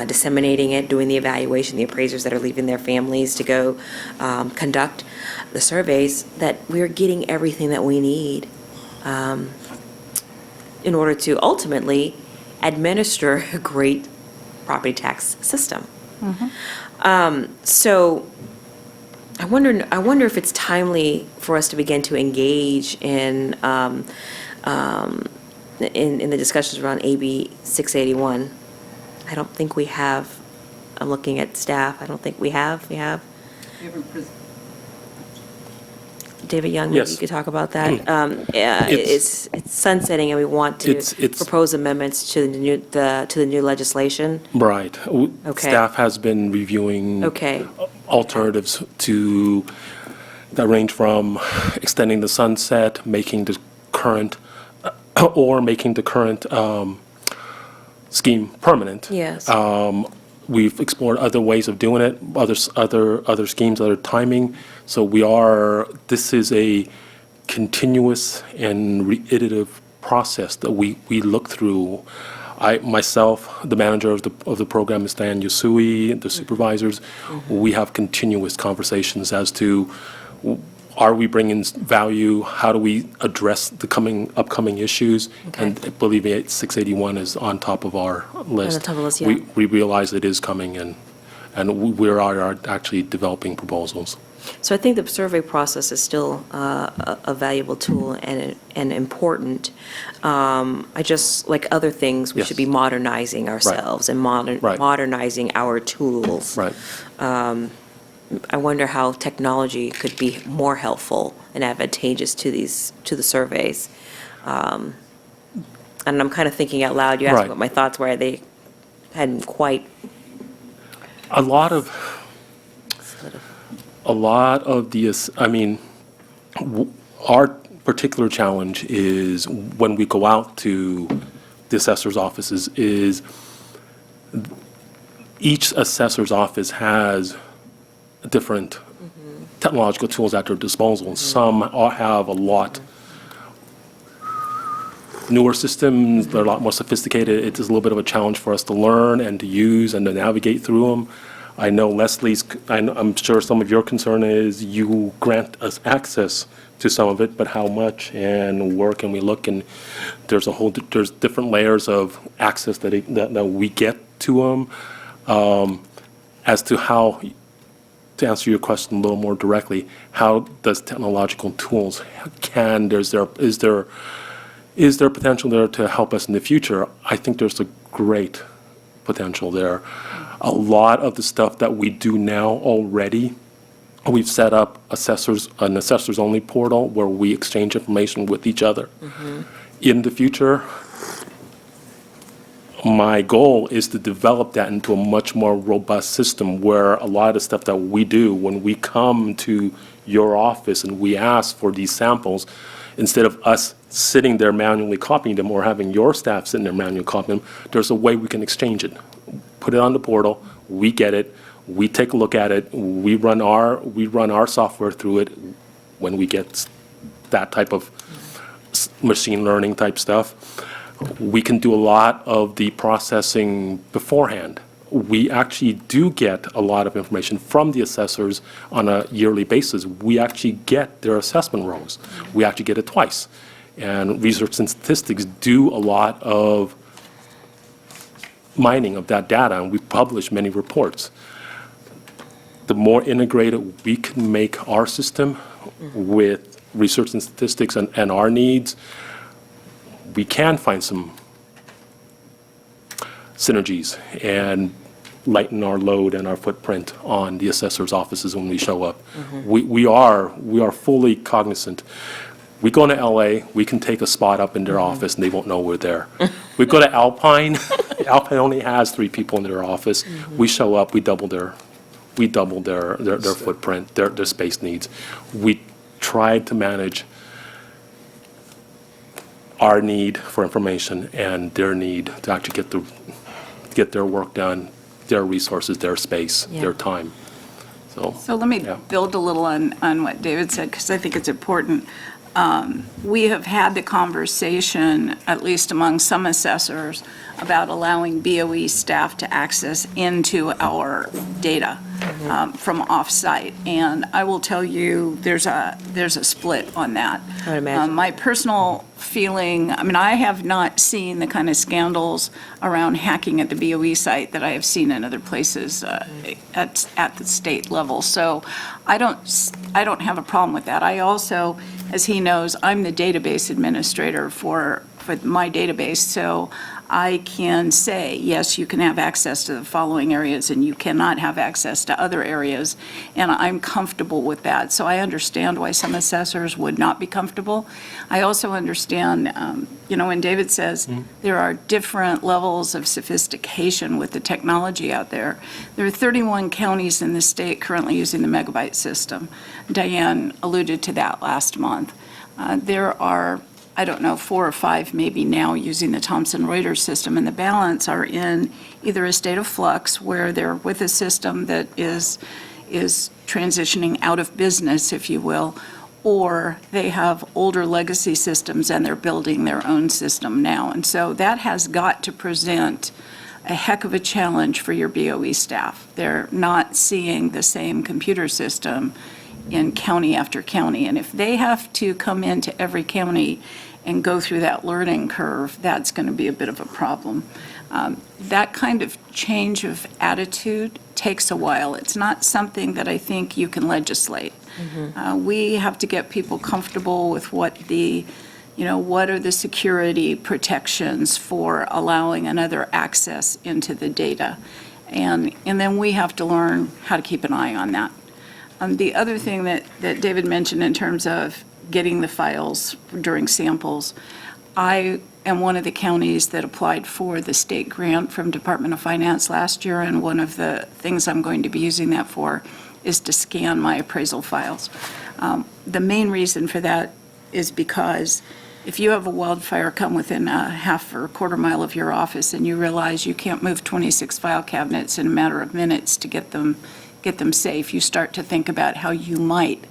Speaker 1: disseminating it, doing the evaluation, the appraisers that are leaving their families to go conduct the surveys, that we're getting everything that we need in order to ultimately administer great property tax system. So I wonder if it's timely for us to begin to engage in the discussions around AB 681. I don't think we have. I'm looking at staff. I don't think we have. We have. David Young, maybe
Speaker 5: Yes.
Speaker 1: you could talk about that. It's sunsetting, and we want to
Speaker 5: It's-
Speaker 1: propose amendments to the new legislation.
Speaker 5: Right.
Speaker 1: Okay.
Speaker 5: Staff has been reviewing
Speaker 1: Okay.
Speaker 5: alternatives to, that range from extending the sunset, making the current, or making the current scheme permanent.
Speaker 1: Yes.
Speaker 5: We've explored other ways of doing it, other schemes, other timing. So this is a continuous and reiterative process that we look through. Myself, the manager of the program is Diane Yusui, the supervisors. We have continuous conversations as to, are we bringing value? How do we address the upcoming issues?
Speaker 1: Okay.
Speaker 5: And believe me, 681 is on top of our list.
Speaker 1: top of the list, yeah.
Speaker 5: We realize it is coming, and we are actually developing proposals.
Speaker 1: So I think the survey process is still a valuable tool and important. I just, like other things, we
Speaker 5: Yes.
Speaker 1: should be modernizing ourselves and
Speaker 5: Right.
Speaker 1: modernizing our tools.
Speaker 5: Right.
Speaker 1: I wonder how technology could be more helpful and advantageous to the surveys. And I'm kind of thinking out loud. You asked me
Speaker 5: Right.
Speaker 1: what my thoughts were. They hadn't quite.
Speaker 5: A lot of our particular challenge is when we go out to the assessor's offices is each assessor's office has different technological tools at their disposal. Some have a lot newer systems, they're a lot more sophisticated. It is a little bit of a challenge for us to learn and to use and to navigate through them. I know I'm sure some of your concern is you grant us access to some of it, but how much and where can we look? And there's different layers of access that we get to them. As to how, to answer your question a little more directly, how does technological tools, is there potential there to help us in the future? I think there's a great potential there. A lot of the stuff that we do now already, we've set up an assessors-only portal where we exchange information with each other. In the future, my goal is to develop that into a much more robust system where a lot of the stuff that we do when we come to your office and we ask for these samples, instead of us sitting there manually copying them or having your staff sitting there manually copying them, there's a way we can exchange it. Put it on the portal, we get it, we take a look at it, we run our software through it when we get that type of machine learning type stuff. We can do a lot of the processing beforehand. We actually do get a lot of information from the assessors on a yearly basis. We actually get their assessment rolls. We actually get it twice. And Research and Statistics do a lot of mining of that data, and we publish many reports. The more integrated we can make our system with Research and Statistics and our needs, we can find some synergies and lighten our load and our footprint on the assessor's offices when we show up. We are fully cognizant. We go to LA, we can take a spot up in their office and they won't know we're there. We go to Alpine, Alpine only has 3 people in their office. We show up, we double their footprint, their space needs. We try to manage our need for information and their need to actually get their work done, their resources, their space,
Speaker 1: Yeah.
Speaker 5: their time.
Speaker 6: So let me
Speaker 5: Yeah.
Speaker 6: build a little on what David said, because I think it's important. We have had the conversation, at least among some assessors, about allowing BOE staff to access into our data. from off-site. And I will tell you, there's a split on that.
Speaker 1: I would imagine.
Speaker 6: My personal feeling, I mean, I have not seen the kind of scandals around hacking at the BOE site that I have seen in other places at the state level. So I don't have a problem with that. I also, as he knows, I'm the database administrator for my database, so I can say, yes, you can have access to the following areas, and you cannot have access to other areas, and I'm comfortable with that. So I understand why some assessors would not be comfortable. I also understand, when David says there are different levels of sophistication with the technology out there. There are 31 counties in the state currently using the megabyte system. Diane alluded to that last month. There are, I don't know, 4 or 5 maybe now using the Thomson Reuters system, and the balance are in either a state of flux where they're with a system that is transitioning out of business, if you will, or they have older legacy systems and they're building their own system now. And so that has got to present a heck of a challenge for your BOE staff. They're not seeing the same computer system in county after county. And if they have to come into every county and go through that learning curve, that's going to be a bit of a problem. That kind of change of attitude takes a while. It's not something that I think you can legislate. We have to get people comfortable with what are the security protections for allowing another access into the data. And then we have to learn how to keep an eye on that. The other thing that David mentioned in terms of getting the files during samples, I am one of the counties that applied for the state grant from Department of Finance last year, and one of the things I'm going to be using that for is to scan my appraisal files. The main reason for that is because if you have a wildfire come within a half or a quarter mile of your office and you realize you can't move 26 file cabinets in a matter of minutes to get them safe, you start to think about how you might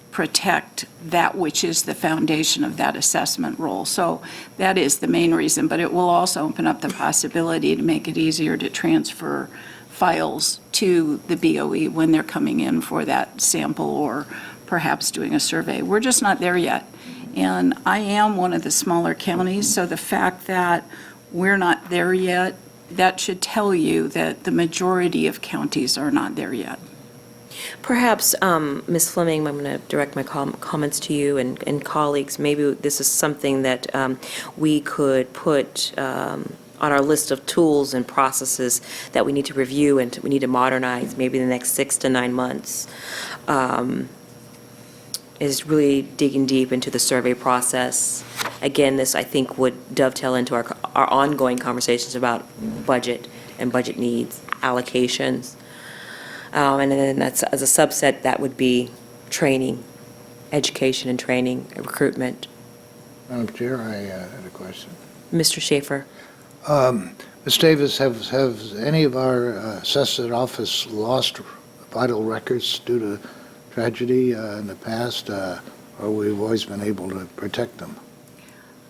Speaker 6: protect that which is the foundation of that assessment role. So that is the main reason, but it will also open up the possibility to make it easier to transfer files to the BOE when they're coming in for that sample or perhaps doing a survey. We're just not there yet. And I am one of the smaller counties, so the fact that we're not there yet, that should tell you that the majority of counties are not there yet.
Speaker 1: Perhaps, Ms. Fleming, I'm going to direct my comments to you and colleagues. Maybe this is something that we could put on our list of tools and processes that we need to review and we need to modernize maybe in the next 6 to 9 months, is really digging deep into the survey process. Again, this, I think, would dovetail into our ongoing conversations about budget and budget needs, allocations. And then that's, as a subset, that would be training, education and training, recruitment.
Speaker 8: Madam Chair, I had a question.
Speaker 1: Mr. Schaefer?
Speaker 8: Ms. Davis, have any of our assessor office lost vital records due to tragedy in the past, or we've always been able to protect them?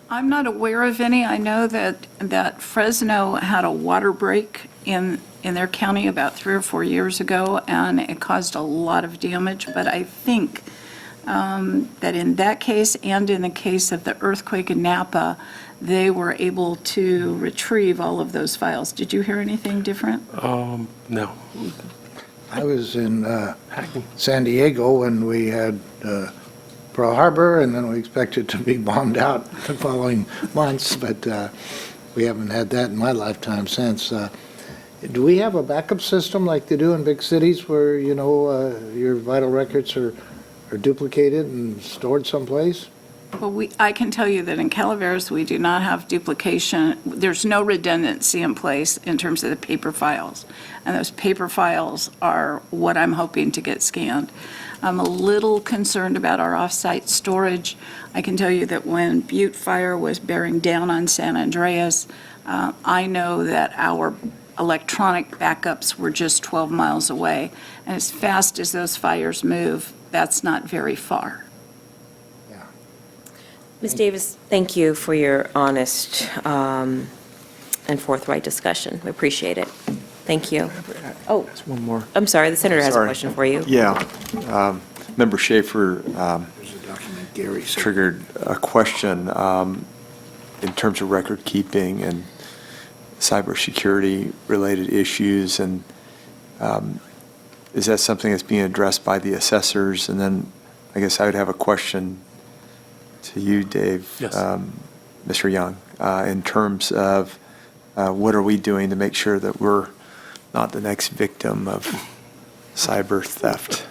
Speaker 6: I'm not aware of any. I know that Fresno had a water break in their county about 3 or 4 years ago, and it caused a lot of damage. But I think that in that case and in the case of the earthquake in Napa, they were able to retrieve all of those files. Did you hear anything different?
Speaker 5: No.
Speaker 8: I was in San Diego when we had Pearl Harbor, and then we expected to be bombed out the following months, but we haven't had that in my lifetime since. Do we have a backup system like they do in big cities where, your vital records are duplicated and stored someplace?
Speaker 6: Well, I can tell you that in Calaveras, we do not have duplication. There's no redundancy in place in terms of the paper files. And those paper files are what I'm hoping to get scanned. I'm a little concerned about our off-site storage. I can tell you that when Butte Fire was bearing down on San Andreas, I know that our electronic backups were just 12 miles away. And as fast as those fires move, that's not very far.
Speaker 1: Ms. Davis, thank you for your honest and forthright discussion. We appreciate it. Thank you. Oh,
Speaker 7: One more.
Speaker 1: I'm sorry, the senator has a
Speaker 7: Sorry.
Speaker 1: question for you.
Speaker 7: Yeah. Member Schaefer
Speaker 8: There's a document Gary sent.
Speaker 7: triggered a question in terms of record keeping and cybersecurity related issues, and is that something that's being addressed by the assessors? And then I guess I would have a question to you, Dave.
Speaker 5: Yes.
Speaker 7: Mr. Young, in terms of what are we doing to make sure that we're not the next victim of cyber theft?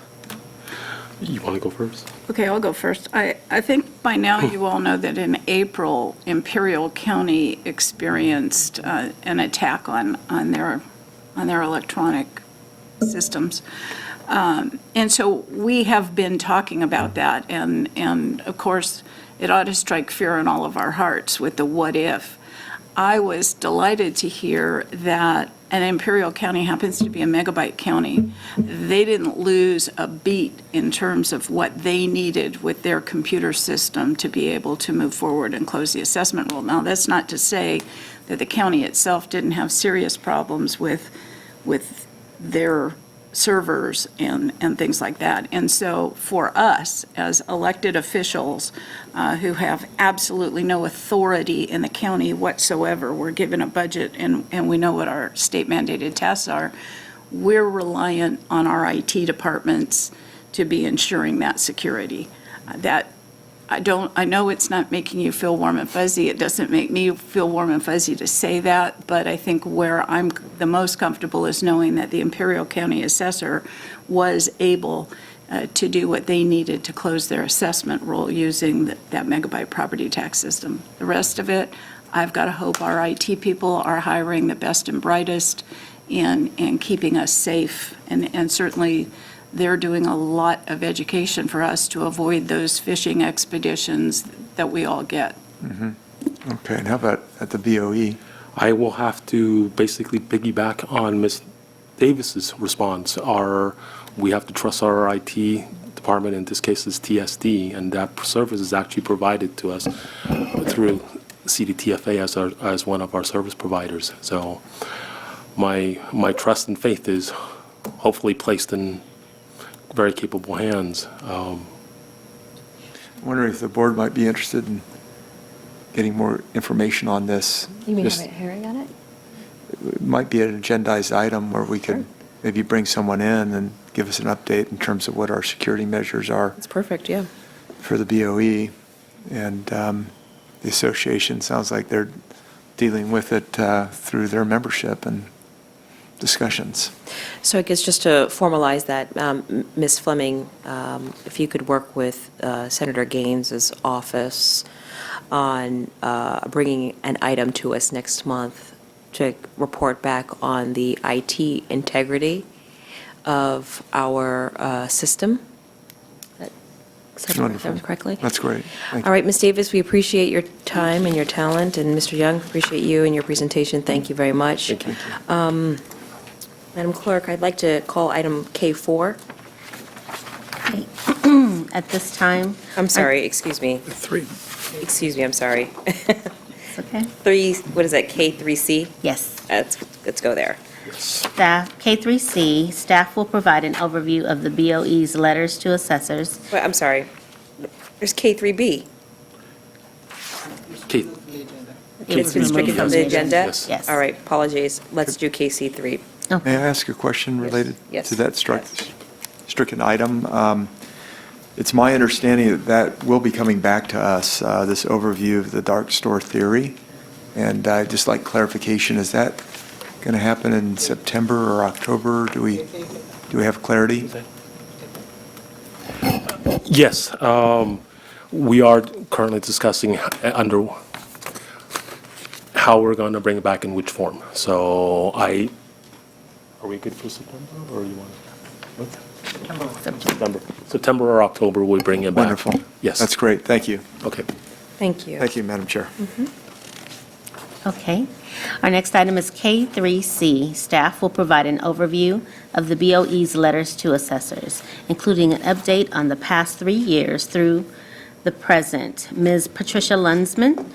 Speaker 5: You want to go first?
Speaker 6: Okay, I'll go first. I think by now you all know that in April, Imperial County experienced an attack on their electronic systems. And so we have been talking about that, and of course, it ought to strike fear in all of our hearts with the what if. I was delighted to hear that, and Imperial County happens to be a megabyte county, they didn't lose a beat in terms of what they needed with their computer system to be able to move forward and close the assessment roll. Now, that's not to say that the county itself didn't have serious problems with their servers and things like that. And so for us, as elected officials who have absolutely no authority in the county whatsoever, we're given a budget and we know what our state mandated tasks are, we're reliant on our IT departments to be ensuring that security. I know it's not making you feel warm and fuzzy. It doesn't make me feel warm and fuzzy to say that, but I think where I'm the most comfortable is knowing that the Imperial County assessor was able to do what they needed to close their assessment roll using that megabyte property tax system. The rest of it, I've got to hope our IT people are hiring the best and brightest and keeping us safe, and certainly they're doing a lot of education for us to avoid those phishing expeditions that we all get.
Speaker 7: Okay, and how about at the BOE?
Speaker 5: I will have to basically piggyback on Ms. Davis's response. We have to trust our IT department, in this case is TSD, and that service is actually provided to us through CDTFA as one of our service providers. So my trust and faith is hopefully placed in very capable hands.
Speaker 7: I'm wondering if the board might be interested in getting more information on this.
Speaker 1: You mean
Speaker 7: Just-
Speaker 1: have a hearing on it?
Speaker 7: It might be an agendized item where we could maybe bring someone in and give us an update in terms of what our security measures are
Speaker 1: That's perfect, yeah.
Speaker 7: for the BOE. And the association sounds like they're dealing with it through their membership and discussions.
Speaker 1: So I guess just to formalize that, Ms. Fleming, if you could work with Senator Gaines's office on bringing an item to us next month to report back on the IT integrity of our system.
Speaker 7: Wonderful.
Speaker 1: Correctly?
Speaker 7: That's great. Thank you.
Speaker 1: All right, Ms. Davis, we appreciate your time and your talent, and Mr. Young, appreciate you and your presentation. Thank you very much.
Speaker 5: Thank you.
Speaker 1: Madam Clerk, I'd like to call item K4.
Speaker 2: At this time,
Speaker 1: I'm sorry, excuse me.
Speaker 4: 3.
Speaker 1: Excuse me, I'm sorry.
Speaker 2: it's okay?
Speaker 1: 3, what is that, K3C?
Speaker 2: Yes.
Speaker 1: Let's go there.
Speaker 2: Staff, K3C, staff will provide an overview of the BOE's letters to assessors.
Speaker 1: Wait, I'm sorry. There's K3B.
Speaker 5: Kate,
Speaker 1: It's been stricken from the agenda?
Speaker 5: Yes.
Speaker 2: Yes.
Speaker 1: All right, apologies. Let's do KC3.
Speaker 7: May I ask a question related
Speaker 1: Yes.
Speaker 7: to that stricken item? It's my understanding that that will be coming back to us, this overview of the dark store theory. And I'd just like clarification, is that going to happen in September or October? Do we have clarity?
Speaker 5: yes, we are currently discussing under how we're going to bring it back in which form. So are we good for September, or you want to? September or October, we bring it back.
Speaker 7: Wonderful.
Speaker 5: Yes.
Speaker 7: That's great. Thank you.
Speaker 5: Okay.
Speaker 1: Thank you.
Speaker 7: Thank you, Madam Chair.
Speaker 2: Okay. Our next item is K3C. Staff will provide an overview of the BOE's letters to assessors, including an update on the past 3 years through the present. Ms. Patricia Lunsman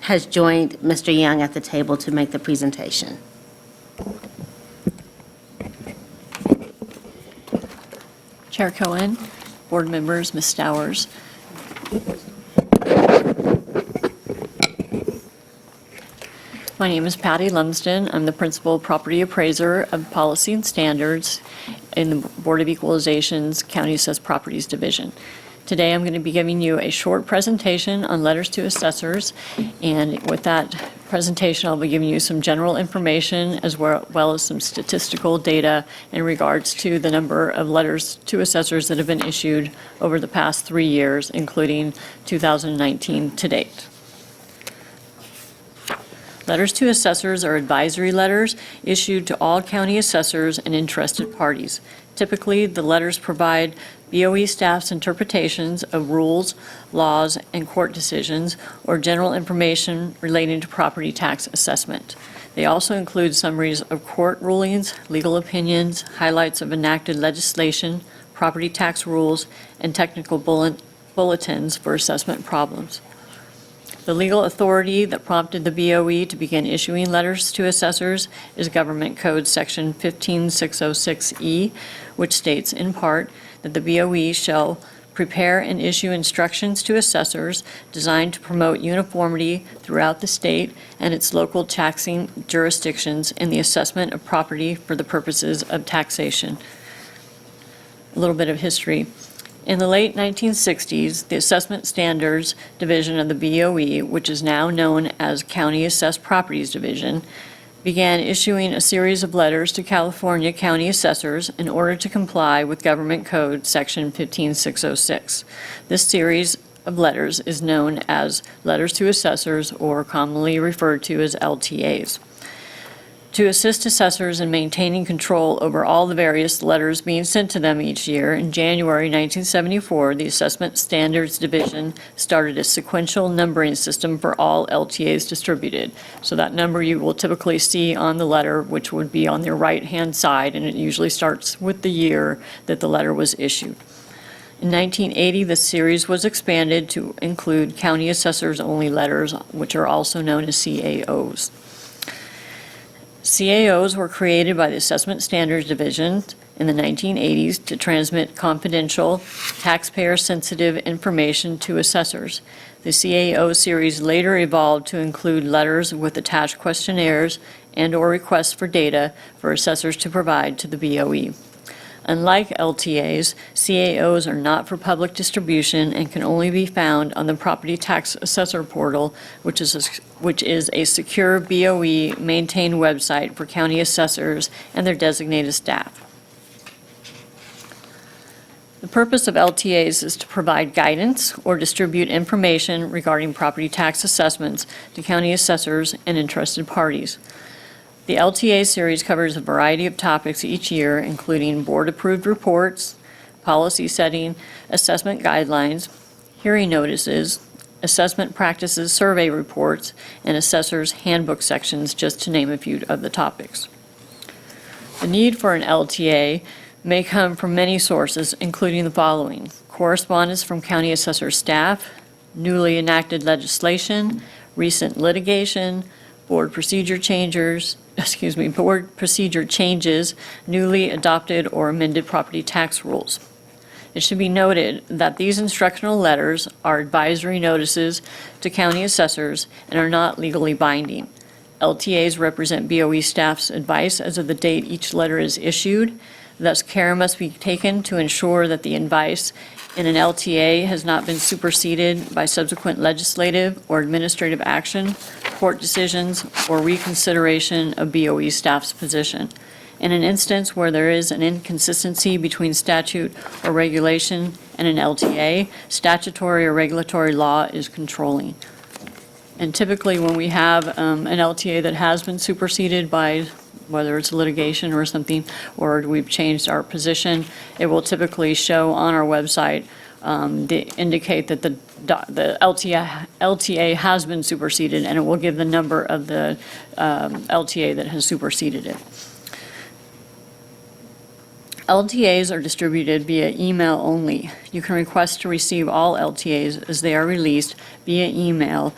Speaker 2: has joined Mr. Young at the table to make the presentation.
Speaker 9: Chair Cohen, board members, Ms. Stowers. My name is Patty Lumsden. I'm the principal property appraiser of policy and standards in the Board of Equalization's County Assessed Properties Division. Today, I'm going to be giving you a short presentation on letters to assessors, and with that presentation, I'll be giving you some general information as well as some statistical data in regards to the number of letters to assessors that have been issued over the past 3 years, including 2019 to date. Letters to assessors are advisory letters issued to all county assessors and interested parties. Typically, the letters provide BOE staff's interpretations of rules, laws, and court decisions, or general information relating to property tax assessment. They also include summaries of court rulings, legal opinions, highlights of enacted legislation, property tax rules, and technical bulletins for assessment problems. The legal authority that prompted the BOE to begin issuing letters to assessors is Government Code Section 15606E, which states in part that the BOE shall prepare and issue instructions to assessors designed to promote uniformity throughout the state and its local taxing jurisdictions in the assessment of property for the purposes of taxation. A little bit of history. In the late 1960s, the Assessment Standards Division of the BOE, which is now known as County Assessed Properties Division, began issuing a series of letters to California county assessors in order to comply with Government Code Section 15606. This series of letters is known as Letters to Assessors, or commonly referred to as LTAs. To assist assessors in maintaining control over all the various letters being sent to them each year, in January 1974, the Assessment Standards Division started a sequential numbering system for all LTAs distributed. So that number you will typically see on the letter, which would be on the right-hand side, and it usually starts with the year that the letter was issued. In 1980, the series was expanded to include county assessors-only letters, which are also known as CAOs. CAOs were created by the Assessment Standards Division in the 1980s to transmit confidential, taxpayer-sensitive information to assessors. The CAO series later evolved to include letters with attached questionnaires and/or requests for data for assessors to provide to the BOE. Unlike LTAs, CAOs are not for public distribution and can only be found on the Property Tax Assessor Portal, which is a secure BOE-maintained website for county assessors and their designated staff. The purpose of LTAs is to provide guidance or distribute information regarding property tax assessments to county assessors and interested parties. The LTA series covers a variety of topics each year, including board-approved reports, policy setting, assessment guidelines, hearing notices, assessment practices survey reports, and assessors' handbook sections, just to name a few of the topics. The need for an LTA may come from many sources, including the following: correspondence from county assessor staff, newly enacted legislation, recent litigation, board procedure changes, newly adopted or amended property tax rules. It should be noted that these instructional letters are advisory notices to county assessors and are not legally binding. LTAs represent BOE staff's advice as of the date each letter is issued. Thus, care must be taken to ensure that the advice in an LTA has not been superseded by subsequent legislative or administrative action, court decisions, or reconsideration of BOE staff's position. In an instance where there is an inconsistency between statute or regulation and an LTA, statutory or regulatory law is controlling. And typically, when we have an LTA that has been superseded by whether it's litigation or something, or we've changed our position, it will typically show on our website indicate that the LTA has been superseded, and it will give the number of the LTA that has superseded it. LTAs are distributed via email only. You can request to receive all LTAs as they are released via email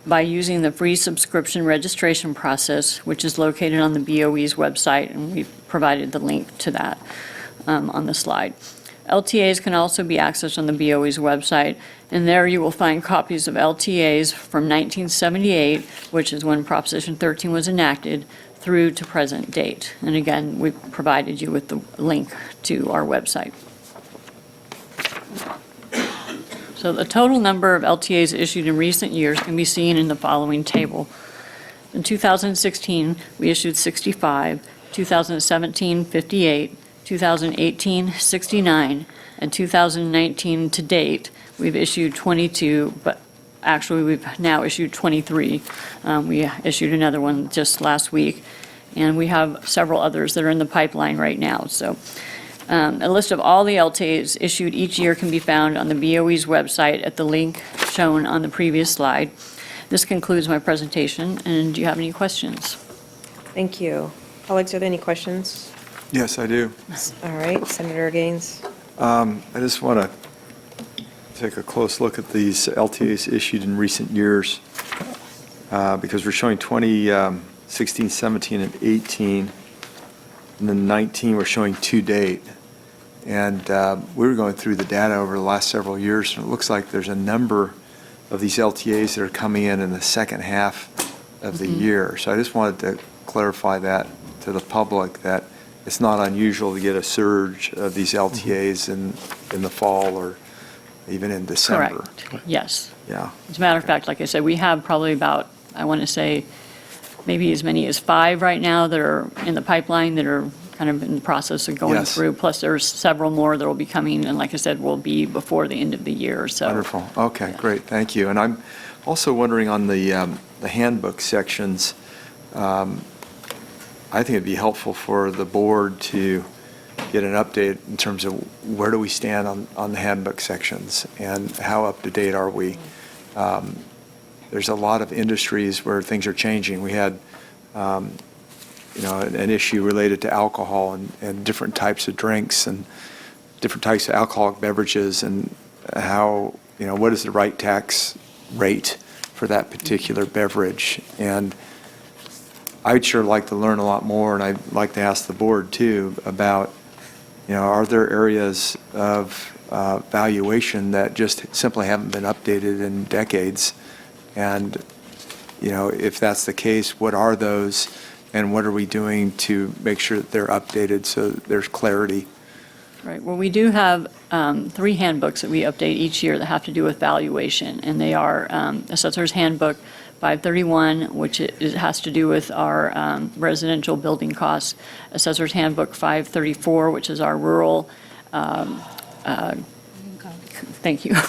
Speaker 9: by using the free subscription registration process, which is located on the BOE's website, and we've provided the link to that. on the slide. LTAs can also be accessed on the BOE's website, and there you will find copies of LTAs from 1978, which is when Proposition 13 was enacted, through to present date. And again, we provided you with the link to our website. So the total number of LTAs issued in recent years can be seen in the following table. In 2016, we issued 65, 2017, 58, 2018, 69, and 2019 to date, we've issued 22, but actually, we've now issued 23. We issued another one just last week, and we have several others that are in the pipeline right now. So a list of all the LTAs issued each year can be found on the BOE's website at the link shown on the previous slide. This concludes my presentation, and do you have any questions?
Speaker 1: Thank you. Colleagues, are there any questions?
Speaker 7: Yes, I do.
Speaker 1: All right, Senator Gaines.
Speaker 7: I just want to take a close look at these LTAs issued in recent years, because we're showing 2016, 17, and 18, and then 19, we're showing to date. And we were going through the data over the last several years, and it looks like there's a number of these LTAs that are coming in the second half of the year. So I just wanted to clarify that to the public, that it's not unusual to get a surge of these LTAs in the fall or even in December.
Speaker 9: Correct, yes.
Speaker 7: Yeah.
Speaker 9: As a matter of fact, like I said, we have probably about, I want to say, maybe as many as 5 right now that are in the pipeline that are kind of in the process of going
Speaker 7: Yes.
Speaker 9: through. Plus, there's several more that will be coming, and like I said, will be before the end of the year, so.
Speaker 7: Wonderful. Okay, great. Thank you. And I'm also wondering on the handbook sections, I think it'd be helpful for the board to get an update in terms of where do we stand on the handbook sections and how up to date are we? There's a lot of industries where things are changing. We had, an issue related to alcohol and different types of drinks and different types of alcoholic beverages and how, what is the right tax rate for that particular beverage? And I'd sure like to learn a lot more, and I'd like to ask the board too about, are there areas of valuation that just simply haven't been updated in decades? And, if that's the case, what are those, and what are we doing to make sure that they're updated so there's clarity?
Speaker 9: Right, well, we do have 3 handbooks that we update each year that have to do with valuation, and they are Assessor's Handbook 531, which it has to do with our residential building costs, Assessor's Handbook 534, which is our rural,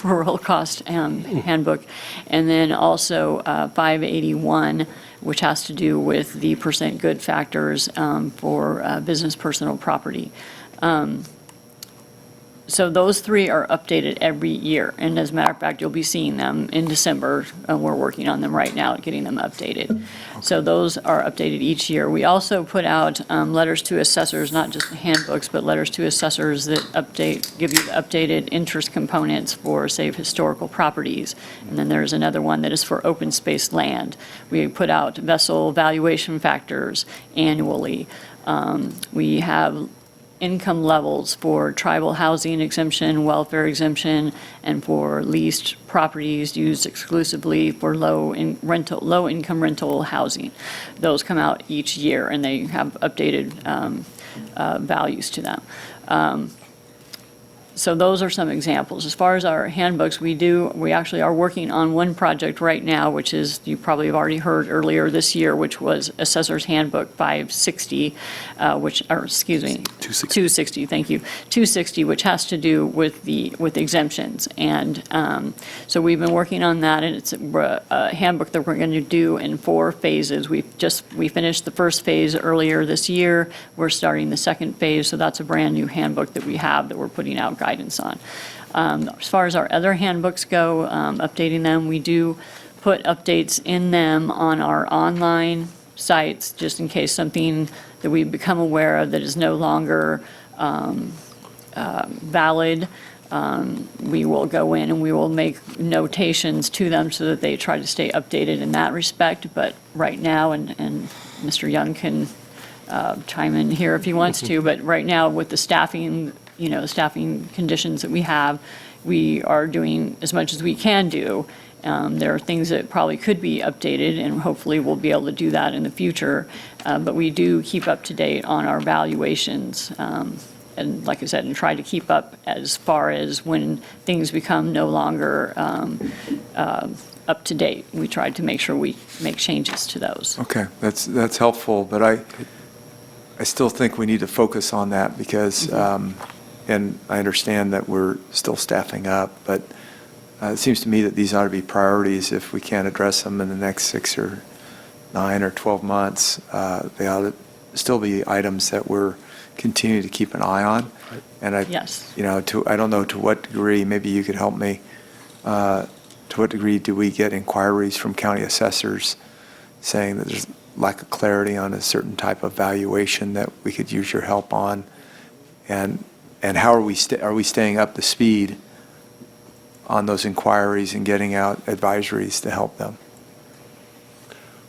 Speaker 9: rural cost handbook, and then also 581, which has to do with the percent good factors for business personal property. So those 3 are updated every year, and as a matter of fact, you'll be seeing them in December. We're working on them right now, getting them updated. So those are updated each year. We also put out letters to assessors, not just the handbooks, but letters to assessors that give you the updated interest components for, say, historical properties. And then there's another one that is for open space land. We put out vessel valuation factors annually. We have income levels for tribal housing exemption, welfare exemption, and for leased properties used exclusively for low-income rental housing. Those come out each year, and they have updated values to them. So those are some examples. As far as our handbooks, we actually are working on one project right now, which is, you probably have already heard earlier this year, which was Assessor's Handbook 560, 260, thank you, 260, which has to do with exemptions. And so we've been working on that, and it's a handbook that we're going to do in 4 phases. We finished the first phase earlier this year. We're starting the second phase, so that's a brand-new handbook that we have that we're putting out guidance on. As far as our other handbooks go, updating them, we do put updates in them on our online sites, just in case something that we've become aware of that is no longer valid. We will go in and we will make notations to them so that they try to stay updated in that respect. But right now, and Mr. Young can chime in here if he wants to, but right now with the staffing, staffing conditions that we have, we are doing as much as we can do. There are things that probably could be updated, and hopefully we'll be able to do that in the future. But we do keep up to date on our valuations. And like I said, and try to keep up as far as when things become no longer up to date. We try to make sure we make changes to those.
Speaker 7: Okay, that's helpful, but I still think we need to focus on that because, and I understand that we're still staffing up, but it seems to me that these ought to be priorities. If we can't address them in the next 6 or 9 or 12 months, they ought to still be items that we're continuing to keep an eye on. And
Speaker 9: Yes.
Speaker 7: I don't know to what degree, maybe you could help me, to what degree do we get inquiries from county assessors saying that there's lack of clarity on a certain type of valuation that we could use your help on? And how are we staying up to speed on those inquiries and getting out advisories to help them?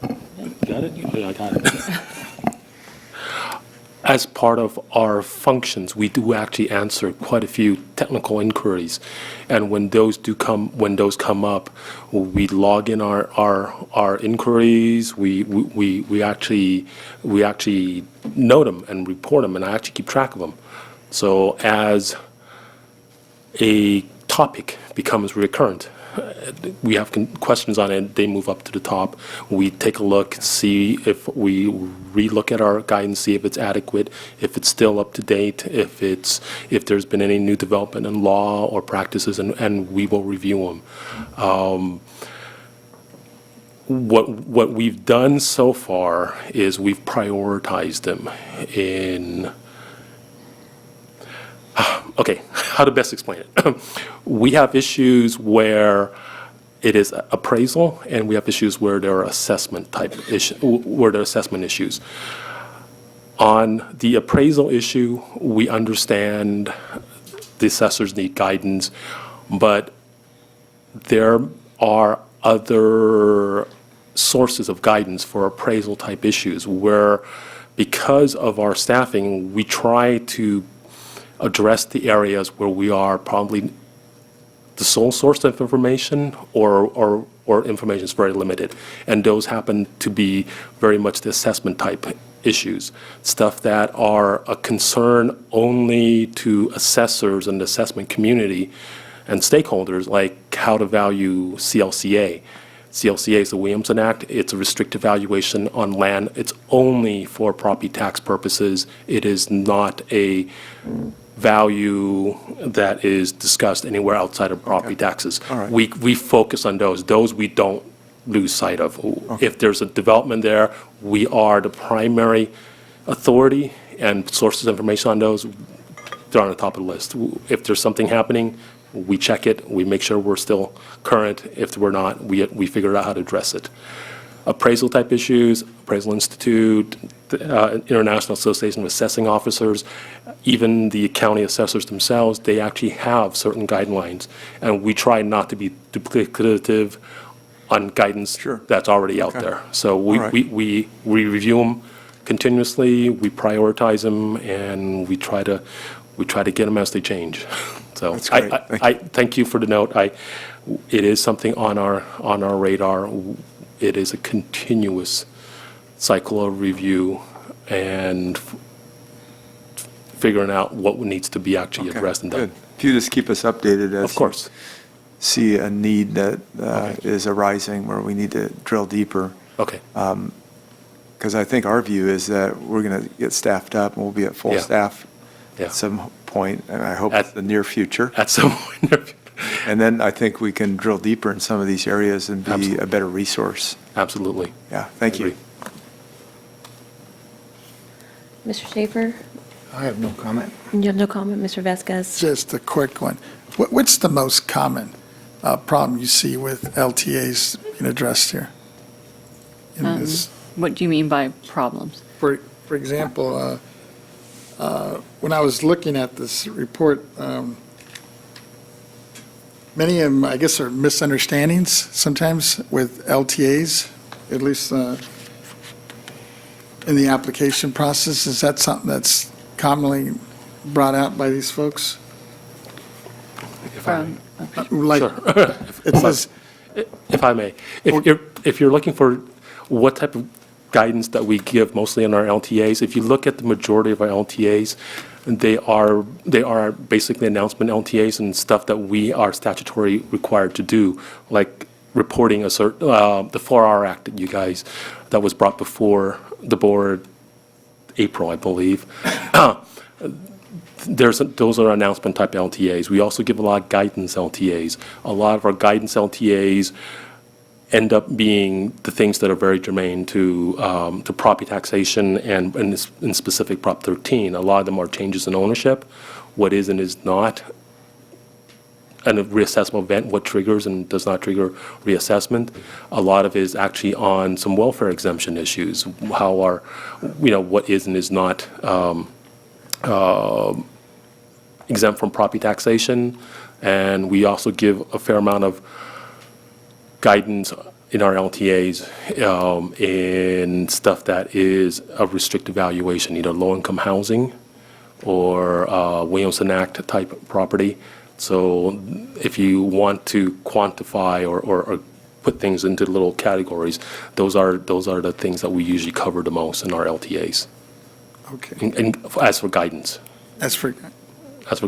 Speaker 5: Got it? Yeah, I got it. As part of our functions, we do actually answer quite a few technical inquiries, and when those come up, we log in our inquiries. We actually note them and report them, and I actually keep track of them. So as a topic becomes recurrent, we have questions on it, they move up to the top. We take a look, see if we relook at our guidance, see if it's adequate, if it's still up to date, if there's been any new development in law or practices, and we will review them. What we've done so far is we've prioritized them in. Okay, how to best explain it? We have issues where it is appraisal, and we have issues where there are assessment issues. On the appraisal issue, we understand the assessors need guidance, but there are other sources of guidance for appraisal type issues where, because of our staffing, we try to address the areas where we are probably the sole source of information or information is very limited. And those happen to be very much the assessment type issues, stuff that are a concern only to assessors and the assessment community and stakeholders, like how to value CLCA. CLCA is the Williamson Act. It's a restricted valuation on land. It's only for property tax purposes. It is not a value that is discussed anywhere outside of property taxes.
Speaker 7: All right.
Speaker 5: We focus on those. Those we don't lose sight of. If there's a development there, we are the primary authority and sources of information on those. They're on the top of the list. If there's something happening, we check it. We make sure we're still current. If we're not, we figure out how to address it. Appraisal type issues, Appraisal Institute, the International Association of Assessing Officers, even the county assessors themselves, they actually have certain guidelines. And we try not to be duplicative on guidance that's already out there. So we review them continuously, we prioritize them, and we try to get them as they change. So
Speaker 7: That's great.
Speaker 5: I thank you for the note. It is something on our radar. It is a continuous cycle of review and figuring out what needs to be actually addressed and done.
Speaker 7: Good. If you just keep us updated as
Speaker 5: Of course.
Speaker 7: you see a need that is arising where we need to drill deeper.
Speaker 5: Okay.
Speaker 7: Because I think our view is that we're going to get staffed up and we'll be at full
Speaker 5: Yeah.
Speaker 7: staff
Speaker 5: Yeah.
Speaker 7: at some point, and I hope
Speaker 5: At-
Speaker 7: it's the near future.
Speaker 5: At some point.
Speaker 7: And then I think we can drill deeper in some of these areas and be
Speaker 5: Absolutely.
Speaker 7: a better resource.
Speaker 5: Absolutely.
Speaker 7: Yeah, thank you.
Speaker 5: Agree.
Speaker 1: Mr. Schaefer,
Speaker 8: I have no comment.
Speaker 1: you have no comment, Mr. Vasquez?
Speaker 4: Just a quick one. What's the most common problem you see with LTAs being addressed here? In this?
Speaker 9: What do you mean by problems?
Speaker 4: For example, when I was looking at this report, many of them, I guess, are misunderstandings sometimes with LTAs, at least in the application process? Is that something that's commonly brought out by these folks?
Speaker 5: If I-
Speaker 4: Like,
Speaker 5: Sure.
Speaker 4: it says,
Speaker 5: If I may, if you're looking for what type of guidance that we give mostly in our LTAs, if you look at the majority of our LTAs, they are basically announcement LTAs and stuff that we are statutory required to do, like reporting the 4R Act that you guys, that was brought before the board April, I believe. Those are announcement type LTAs. We also give a lot of guidance LTAs. A lot of our guidance LTAs end up being the things that are very germane to property taxation and in specific Prop 13. A lot of them are changes in ownership, what is and is not and a reassessable event, what triggers and does not trigger reassessment. A lot of it is actually on some welfare exemption issues, how our, what is and is not exempt from property taxation. And we also give a fair amount of guidance in our LTAs in stuff that is a restricted valuation, either low-income housing or Williamson Act type property. So if you want to quantify or put things into little categories, those are the things that we usually cover the most in our LTAs.
Speaker 4: okay,
Speaker 5: And as for guidance.
Speaker 4: as for,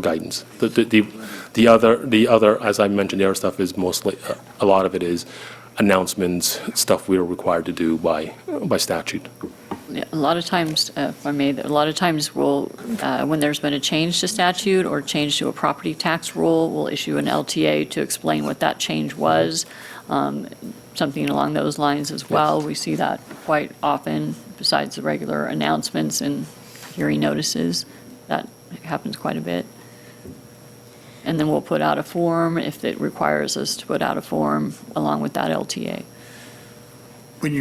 Speaker 5: Guidance. The other, as I mentioned, the other stuff is mostly, a lot of it is announcements, stuff we are required to do by statute.
Speaker 9: Yeah, a lot of times, if I may, a lot of times we'll, when there's been a change to statute or change to a property tax rule, we'll issue an LTA to explain what that change was, something along those lines as well. We see that quite often, besides the regular announcements and hearing notices. That happens quite a bit. And then we'll put out a form if it requires us to put out a form along with that LTA.
Speaker 4: when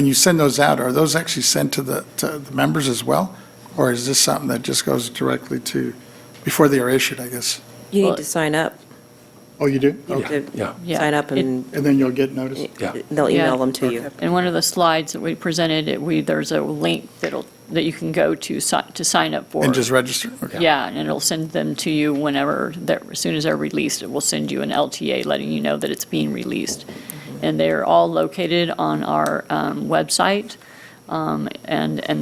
Speaker 4: you send those out, are those actually sent to the members as well? Or is this something that just goes directly to, before they are issued, I guess?
Speaker 1: You
Speaker 9: Well-
Speaker 1: need to sign up.
Speaker 4: Oh, you do?
Speaker 1: You
Speaker 4: Okay.
Speaker 1: have to
Speaker 5: Yeah.
Speaker 9: Yeah.
Speaker 1: sign up
Speaker 9: It-
Speaker 1: and
Speaker 4: And then you'll get notice?
Speaker 5: Yeah.
Speaker 1: they'll
Speaker 9: Yeah.
Speaker 1: email them to you.
Speaker 9: In one of the slides that we presented, there's a link that you can go to sign up for.
Speaker 4: And just register? Okay.
Speaker 9: Yeah, and it'll send them to you whenever, as soon as they're released, it will send you an LTA letting you know that it's being released. And they're all located on our website, and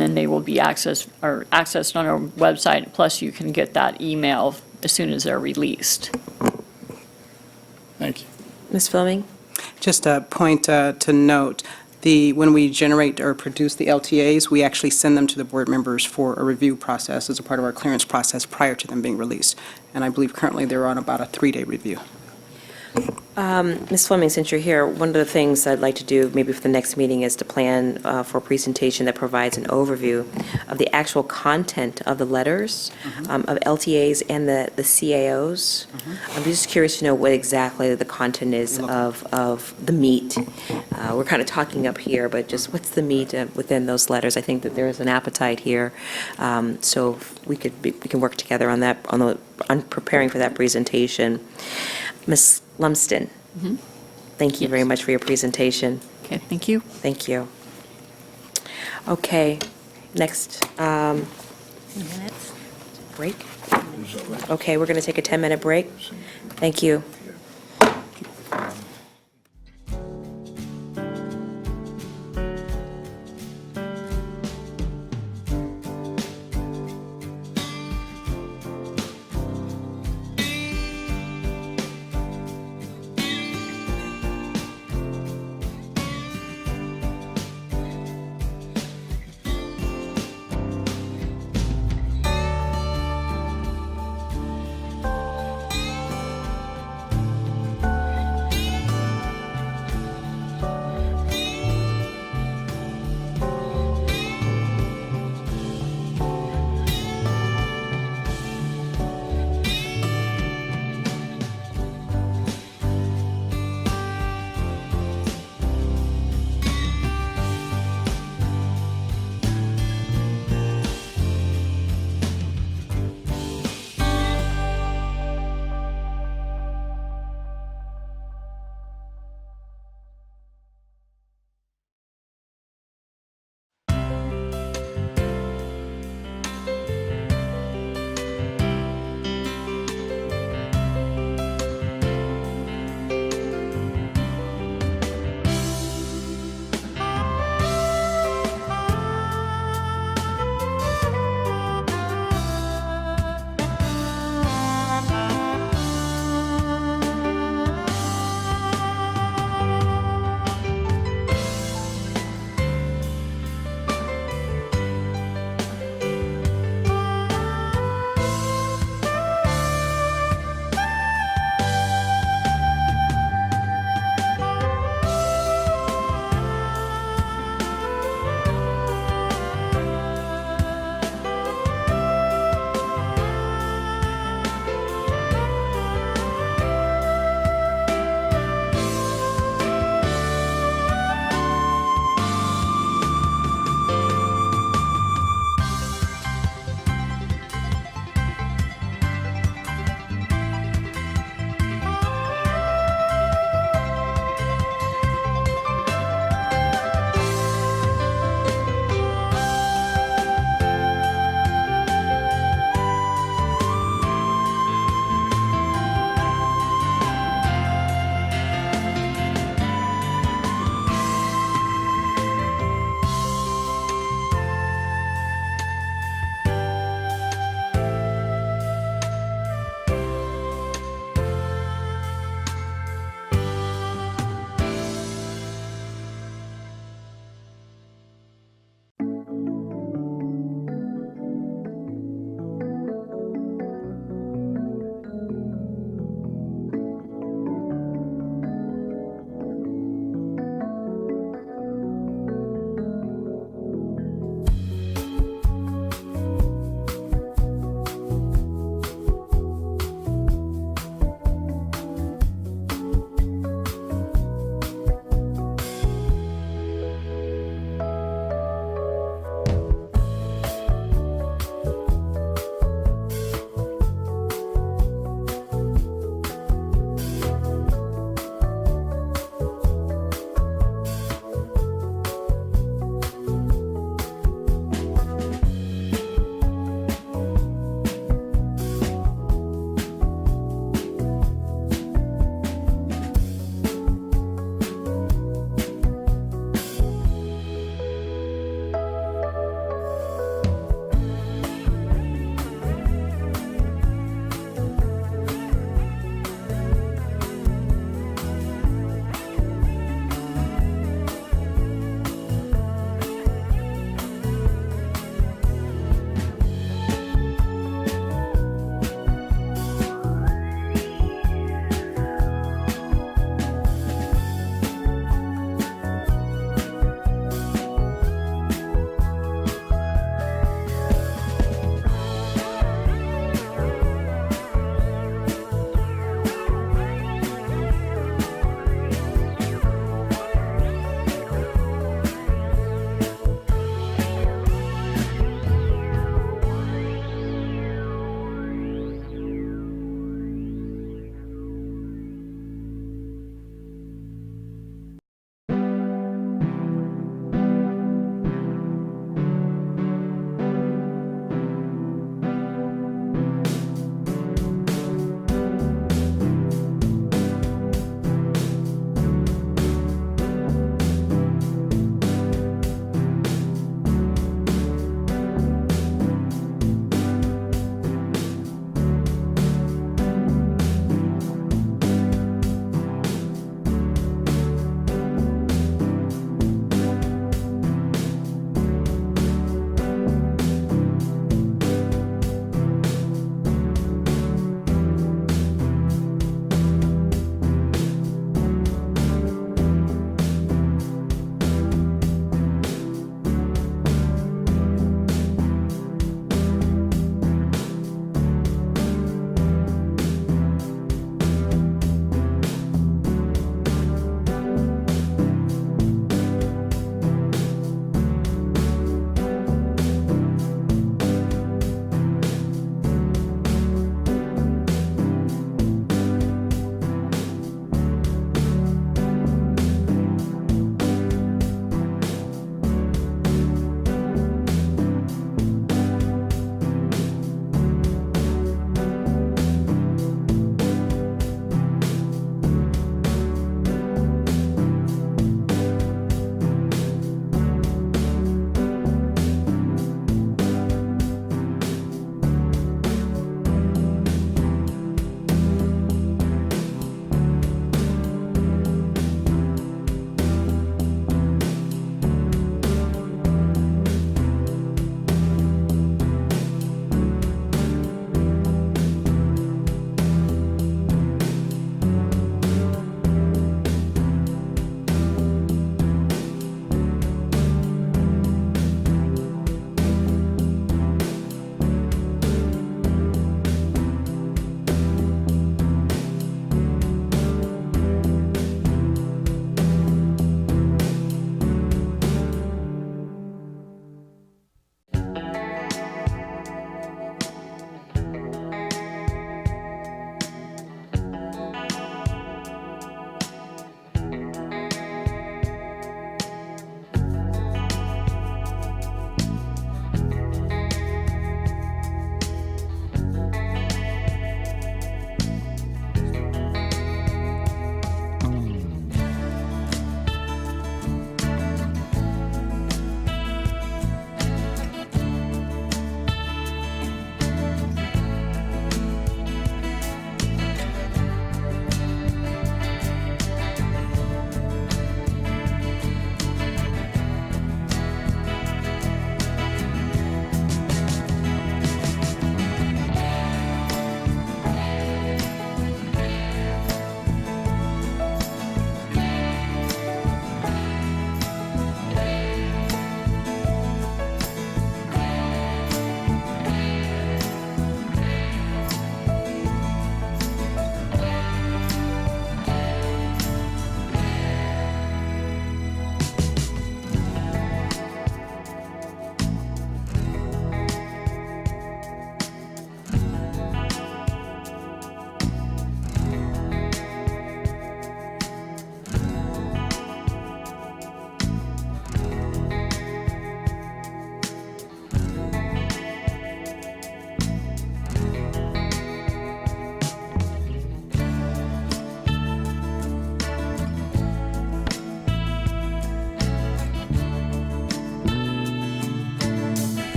Speaker 9: then they will be accessed on our website, plus you can get that email as soon as they're released.
Speaker 4: Thank you.
Speaker 1: Ms. Fleming?
Speaker 10: Just a point to note, when we generate or produce the LTAs, we actually send them to the board members for a review process as a part of our clearance process prior to them being released. And I believe currently they're on about a 3-day review.
Speaker 1: Ms. Fleming, since you're here, one of the things I'd like to do maybe for the next meeting is to plan for a presentation that provides an overview of the actual content of the letters, of LTAs and the CAOs. I'm just curious to know what exactly the content is of the meat. We're kind of talking up here, but just what's the meat within those letters? I think that there is an appetite here. So we can work together on that, on preparing for that presentation. Ms. Lumsden, thank you very
Speaker 9: Yes.
Speaker 1: much for your presentation.
Speaker 9: Okay, thank you.
Speaker 1: Thank you. Okay, next,
Speaker 2: Minutes?
Speaker 1: break? Okay, we're going to take a 10-minute break. Thank you.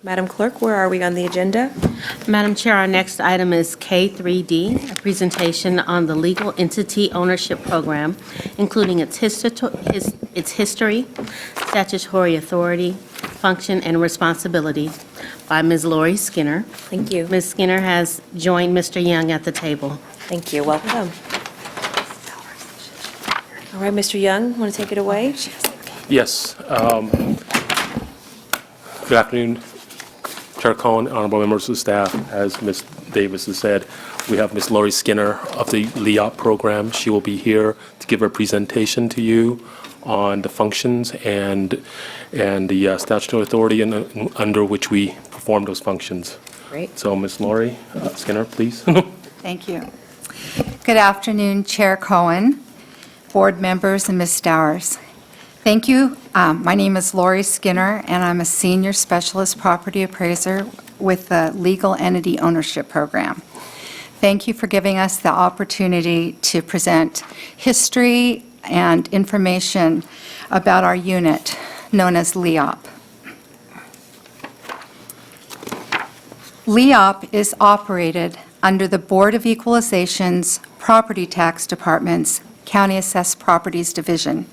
Speaker 1: Madam Clerk, where are we on the agenda?
Speaker 2: Madam Chair, our next item is K3D, a presentation on the legal entity ownership program, including its history, statutory authority, function, and responsibility, by Ms. Lori Skinner.
Speaker 1: Thank you.
Speaker 2: Ms. Skinner has joined Mr. Young at the table.
Speaker 1: Thank you. Welcome. All right, Mr. Young, want to take it away?
Speaker 5: Yes. Good afternoon, Chair Cohen, honorable members of the staff. As Ms. Davis has said, we have Ms. Lori Skinner of the LEOP program. She will be here to give a presentation to you on the functions and the statutory authority under which we perform those functions.
Speaker 1: Great.
Speaker 5: So, Ms. Lori Skinner, please.
Speaker 11: Thank you. Good afternoon, Chair Cohen, board members, and Ms. Stowers. Thank you. My name is Lori Skinner, and I'm a senior specialist property appraiser with the Legal Entity Ownership Program. Thank you for giving us the opportunity to present history and information about our unit known as LEOP. LEOP is operated under the Board of Equalization's Property Tax Department's County Assessed Properties Division.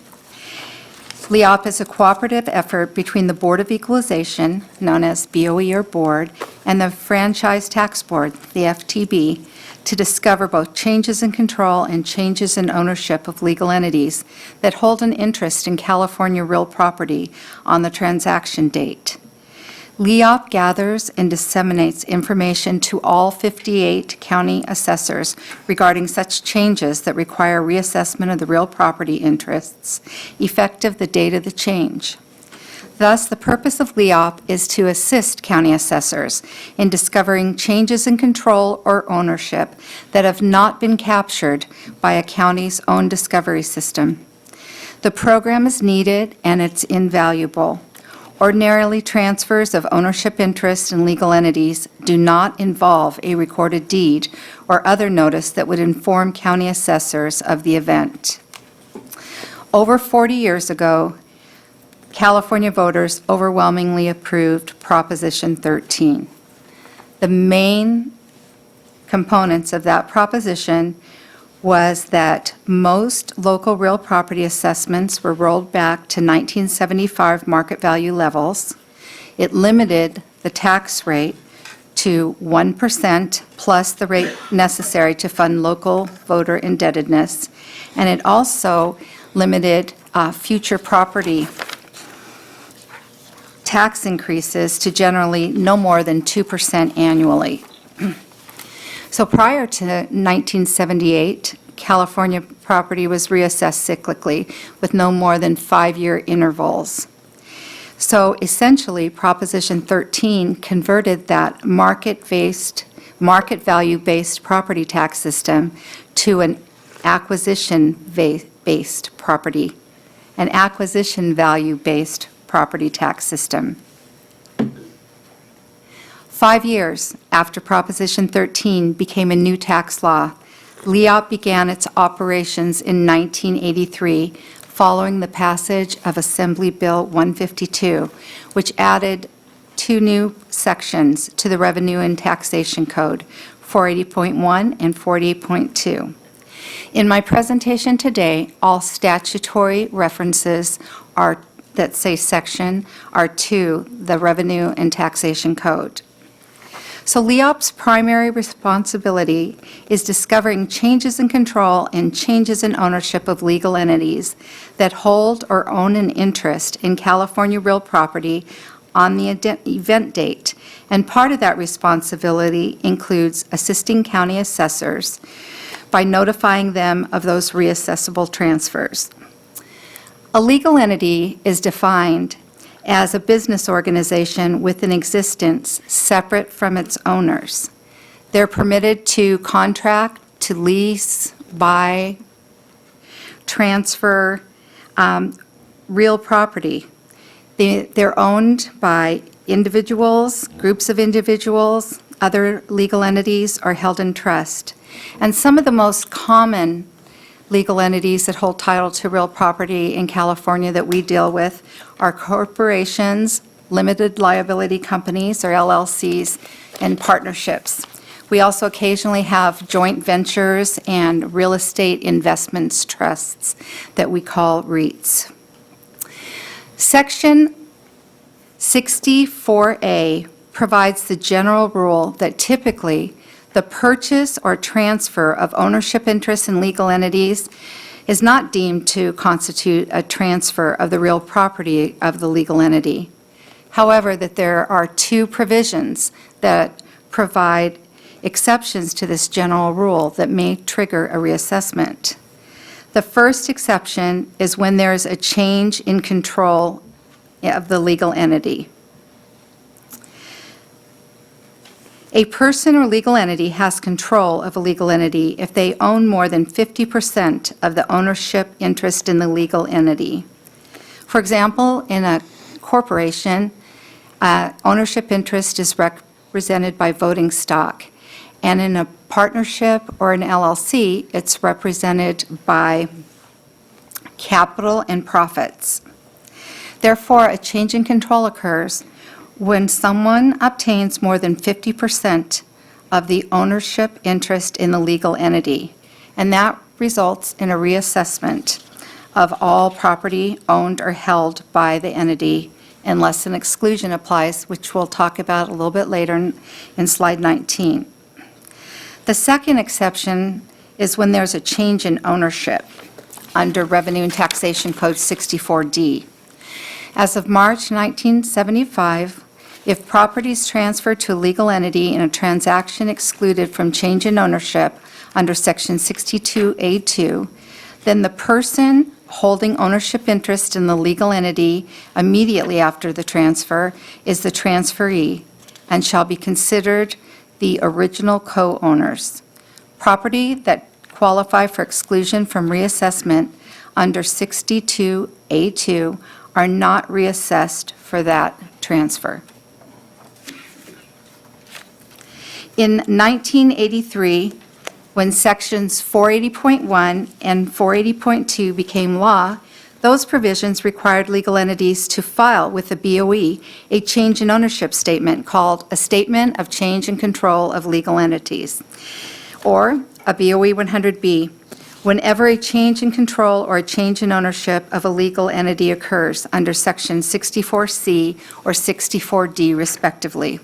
Speaker 11: LEOP is a cooperative effort between the Board of Equalization, known as BOE or Board, and the Franchise Tax Board, the FTB, to discover both changes in control and changes in ownership of legal entities that hold an interest in California real property on the transaction date. LEOP gathers and disseminates information to all 58 county assessors regarding such changes that require reassessment of the real property interests effective the date of the change. Thus, the purpose of LEOP is to assist county assessors in discovering changes in control or ownership that have not been captured by a county's own discovery system. The program is needed and it's invaluable. Ordinarily, transfers of ownership interest in legal entities do not involve a recorded deed or other notice that would inform county assessors of the event. Over 40 years ago, California voters overwhelmingly approved Proposition 13. The main components of that proposition was that most local real property assessments were rolled back to 1975 market value levels. It limited the tax rate to 1% plus the rate necessary to fund local voter indebtedness. And it also limited future property tax increases to generally no more than 2% annually. So prior to 1978, California property was reassessed cyclically with no more than 5-year intervals. So essentially, Proposition 13 converted that market value-based property tax system to an acquisition value-based property tax system. 5 years after Proposition 13 became a new tax law, LEOP began its operations in 1983 following the passage of Assembly Bill 152, which added 2 new sections to the Revenue and Taxation Code, 480.1 and 48.2. In my presentation today, all statutory references that say section are to the Revenue and Taxation Code. So LEOP's primary responsibility is discovering changes in control and changes in ownership of legal entities that hold or own an interest in California real property on the event date. And part of that responsibility includes assisting county assessors by notifying them of those reassessable transfers. A legal entity is defined as a business organization with an existence separate from its owners. They're permitted to contract, to lease, buy, transfer real property. They're owned by individuals, groups of individuals, other legal entities, or held in trust. And some of the most common legal entities that hold title to real property in California that we deal with are corporations, limited liability companies, or LLCs, and partnerships. We also occasionally have joint ventures and real estate investments trusts that we call REITs. Section 64A provides the general rule that typically the purchase or transfer of ownership interests in legal entities is not deemed to constitute a transfer of the real property of the legal entity. However, that there are two provisions that provide exceptions to this general rule that may trigger a reassessment. The first exception is when there is a change in control of the legal entity. A person or legal entity has control of a legal entity if they own more than 50% of the ownership interest in the legal entity. For example, in a corporation, ownership interest is represented by voting stock, and in a partnership or an LLC, it's represented by capital and profits. Therefore, a change in control occurs when someone obtains more than 50% of the ownership interest in the legal entity, and that results in a reassessment of all property owned or held by the entity unless an exclusion applies, which we'll talk about a little bit later in slide 19. The second exception is when there's a change in ownership under Revenue and Taxation Code 64D. As of March 1975, if property is transferred to a legal entity in a transaction excluded from change in ownership under Section 62A2, then the person holding ownership interest in the legal entity immediately after the transfer is the transferee and shall be considered the original co-owners. Property that qualify for exclusion from reassessment under 62A2 are not reassessed for that transfer. In 1983, when Sections 480.1 and 480.2 became law, those provisions required legal entities to file with the BOE a change in ownership statement called a Statement of Change in Control of Legal Entities, or a BOE 100B, whenever a change in control or a change in ownership of a legal entity occurs under Section 64C or 64D respectively.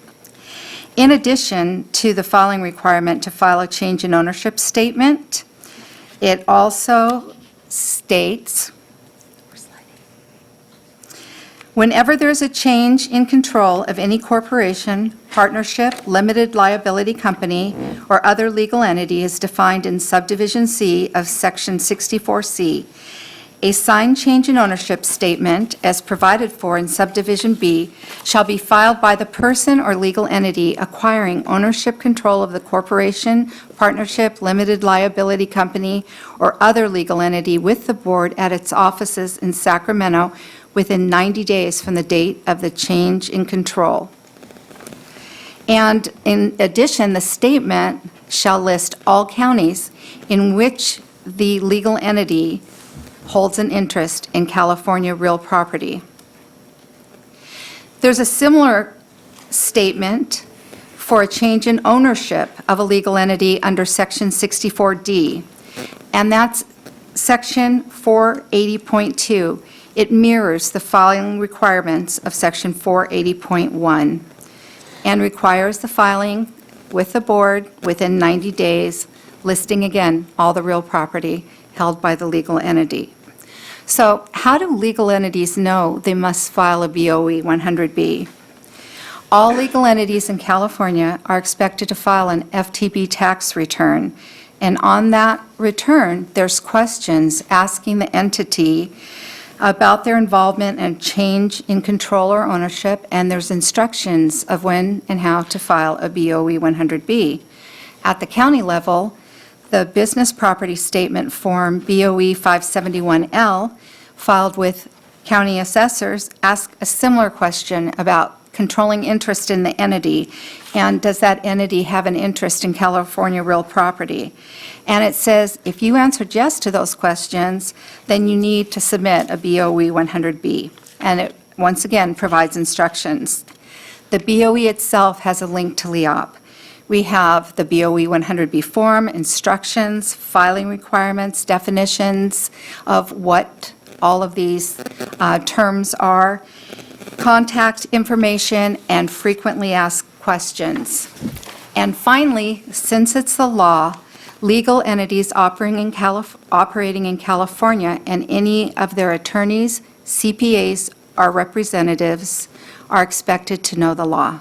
Speaker 11: In addition to the filing requirement to file a change in ownership statement, it also states, whenever there's a change in control of any corporation, partnership, limited liability company, or other legal entity as defined in subdivision C of Section 64C, a signed change in ownership statement, as provided for in subdivision B, shall be filed by the person or legal entity acquiring ownership control of the corporation, partnership, limited liability company, or other legal entity with the board at its offices in Sacramento within 90 days from the date of the change in control. And in addition, the statement shall list all counties in which the legal entity holds an interest in California real property. There's a similar statement for a change in ownership of a legal entity under Section 64D, and that's Section 480.2. It mirrors the filing requirements of Section 480.1 and requires the filing with the board within 90 days, listing again all the real property held by the legal entity. So how do legal entities know they must file a BOE 100B? All legal entities in California are expected to file an FTB tax return, and on that return, there's questions asking the entity about their involvement and change in control or ownership, and there's instructions of when and how to file a BOE 100B. At the county level, the Business Property Statement Form BOE 571L, filed with county assessors, asks a similar question about controlling interest in the entity, and does that entity have an interest in California real property? And it says, if you answered yes to those questions, then you need to submit a BOE 100B. And it once again, provides instructions. The BOE itself has a link to LEOP. We have the BOE 100B form, instructions, filing requirements, definitions of what all of these terms are, contact information, and frequently asked questions. And finally, since it's the law, legal entities operating in California and any of their attorneys, CPAs, or representatives are expected to know the law.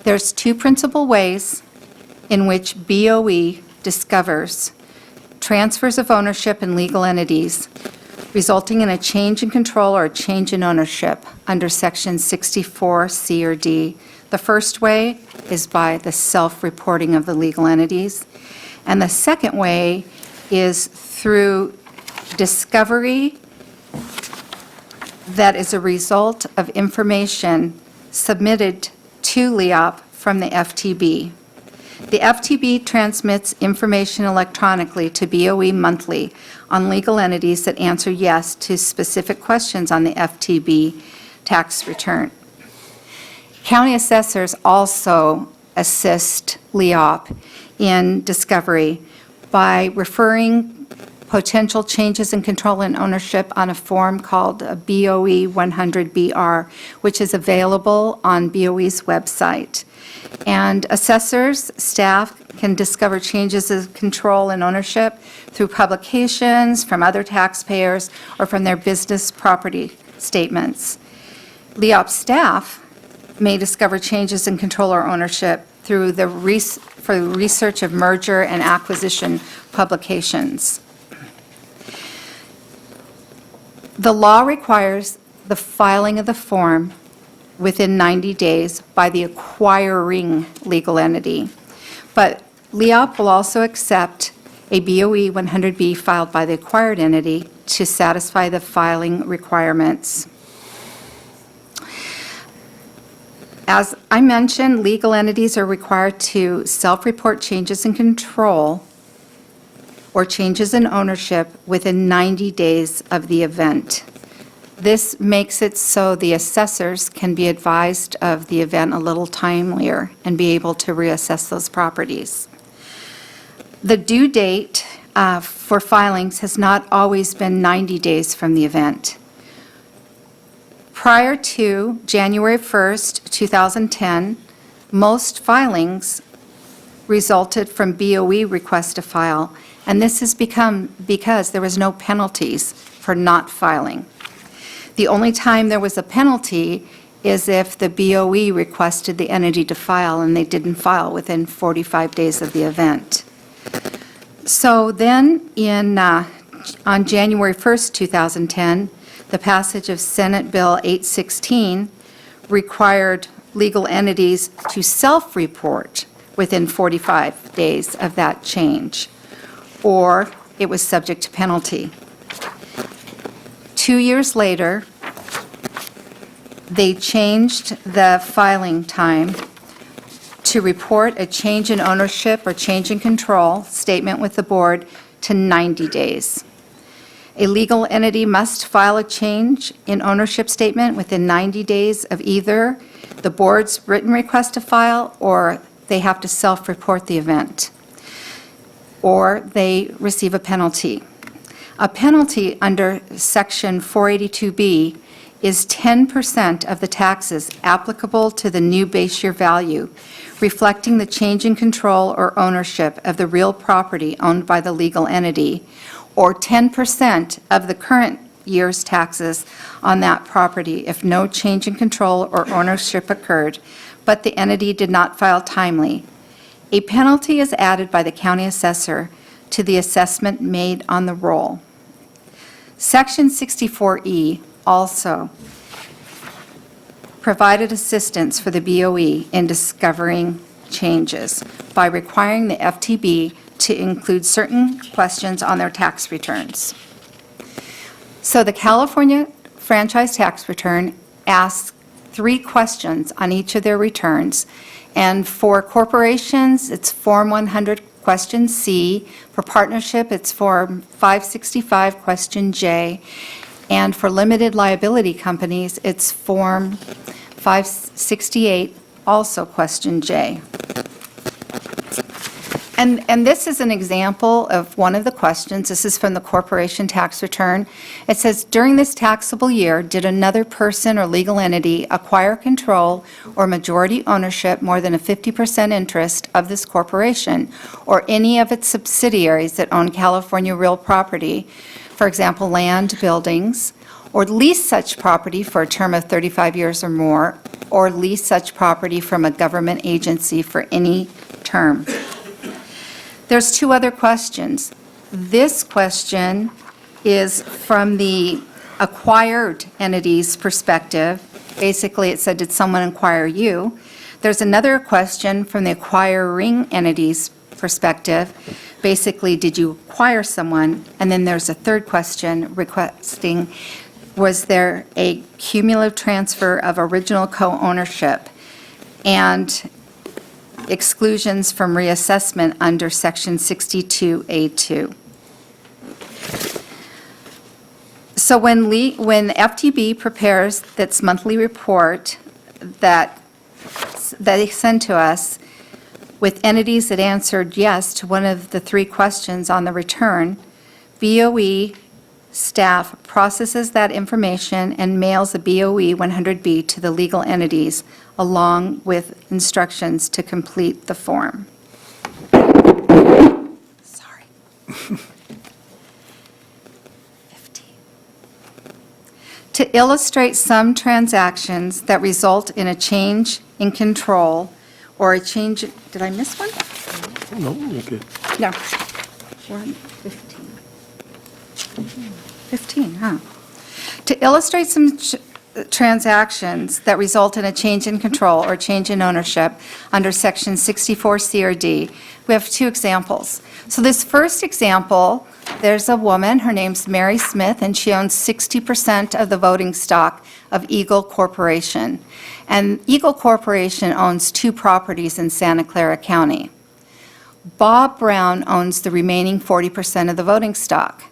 Speaker 11: There's two principal ways in which BOE discovers transfers of ownership in legal entities resulting in a change in control or a change in ownership under Section 64C or D. The first way is by the self-reporting of the legal entities, and the second way is through discovery that is a result of information submitted to LEOP from the FTB. The FTB transmits information electronically to BOE monthly on legal entities that answer yes to specific questions on the FTB tax return. County assessors also assist LEOP in discovery by referring potential changes in control and ownership on a form called a BOE 100BR, which is available on BOE's website. And assessors, staff can discover changes of control and ownership through publications from other taxpayers or from their business property statements. LEOP staff may discover changes in control or ownership through the research of merger and acquisition publications. The law requires the filing of the form within 90 days by the acquiring legal entity. But LEOP will also accept a BOE 100B filed by the acquired entity to satisfy the filing requirements. As I mentioned, legal entities are required to self-report changes in control or changes in ownership within 90 days of the event. This makes it so the assessors can be advised of the event a little timelier and be able to reassess those properties. The due date for filings has not always been 90 days from the event. Prior to January 1st, 2010, most filings resulted from BOE request to file, and this has become because there was no penalties for not filing. The only time there was a penalty is if the BOE requested the entity to file and they didn't file within 45 days of the event. So then on January 1st, 2010, the passage of Senate Bill 816 required legal entities to self-report within 45 days of that change, or it was subject to penalty. 2 years later, they changed the filing time to report a change in ownership or change in control statement with the board to 90 days. A legal entity must file a change in ownership statement within 90 days of either the board's written request to file, or they have to self-report the event, or they receive a penalty. A penalty under Section 482B is 10% of the taxes applicable to the new base year value, reflecting the change in control or ownership of the real property owned by the legal entity, or 10% of the current year's taxes on that property if no change in control or ownership occurred, but the entity did not file timely. A penalty is added by the county assessor to the assessment made on the roll. Section 64E also provided assistance for the BOE in discovering changes by requiring the FTB to include certain questions on their tax returns. So the California franchise tax return asks 3 questions on each of their returns, and for corporations, it's Form 100, Question C. For partnership, it's Form 565, Question J. And for limited liability companies, it's Form 568, also question J. And this is an example of one of the questions. This is from the corporation tax return. It says, during this taxable year, did another person or legal entity acquire control or majority ownership more than a 50% interest of this corporation or any of its subsidiaries that own California real property, for example, land, buildings, or lease such property for a term of 35 years or more, or lease such property from a government agency for any term? There's two other questions. This question is from the acquired entity's perspective. Basically, it said, did someone acquire you? There's another question from the acquiring entity's perspective. Basically, did you acquire someone? And then there's a third question requesting, was there a cumulative transfer of original co-ownership? And exclusions from reassessment under Section 62A2. So when FTB prepares its monthly report that they send to us with entities that answered yes to one of the three questions on the return, BOE staff processes that information and mails a BOE 100B to the legal entities, along with instructions to complete the form. Sorry. 15. To illustrate some transactions that result in a change in control or a change, did I miss one?
Speaker 5: No, you're good.
Speaker 11: No. We're on 15. 15, huh? To illustrate some transactions that result in a change in control or change in ownership under Section 64C or D, we have two examples. So this first example, there's a woman, her name's Mary Smith, and she owns 60% of the voting stock of Eagle Corporation. And Eagle Corporation owns two properties in Santa Clara County. Bob Brown owns the remaining 40% of the voting stock.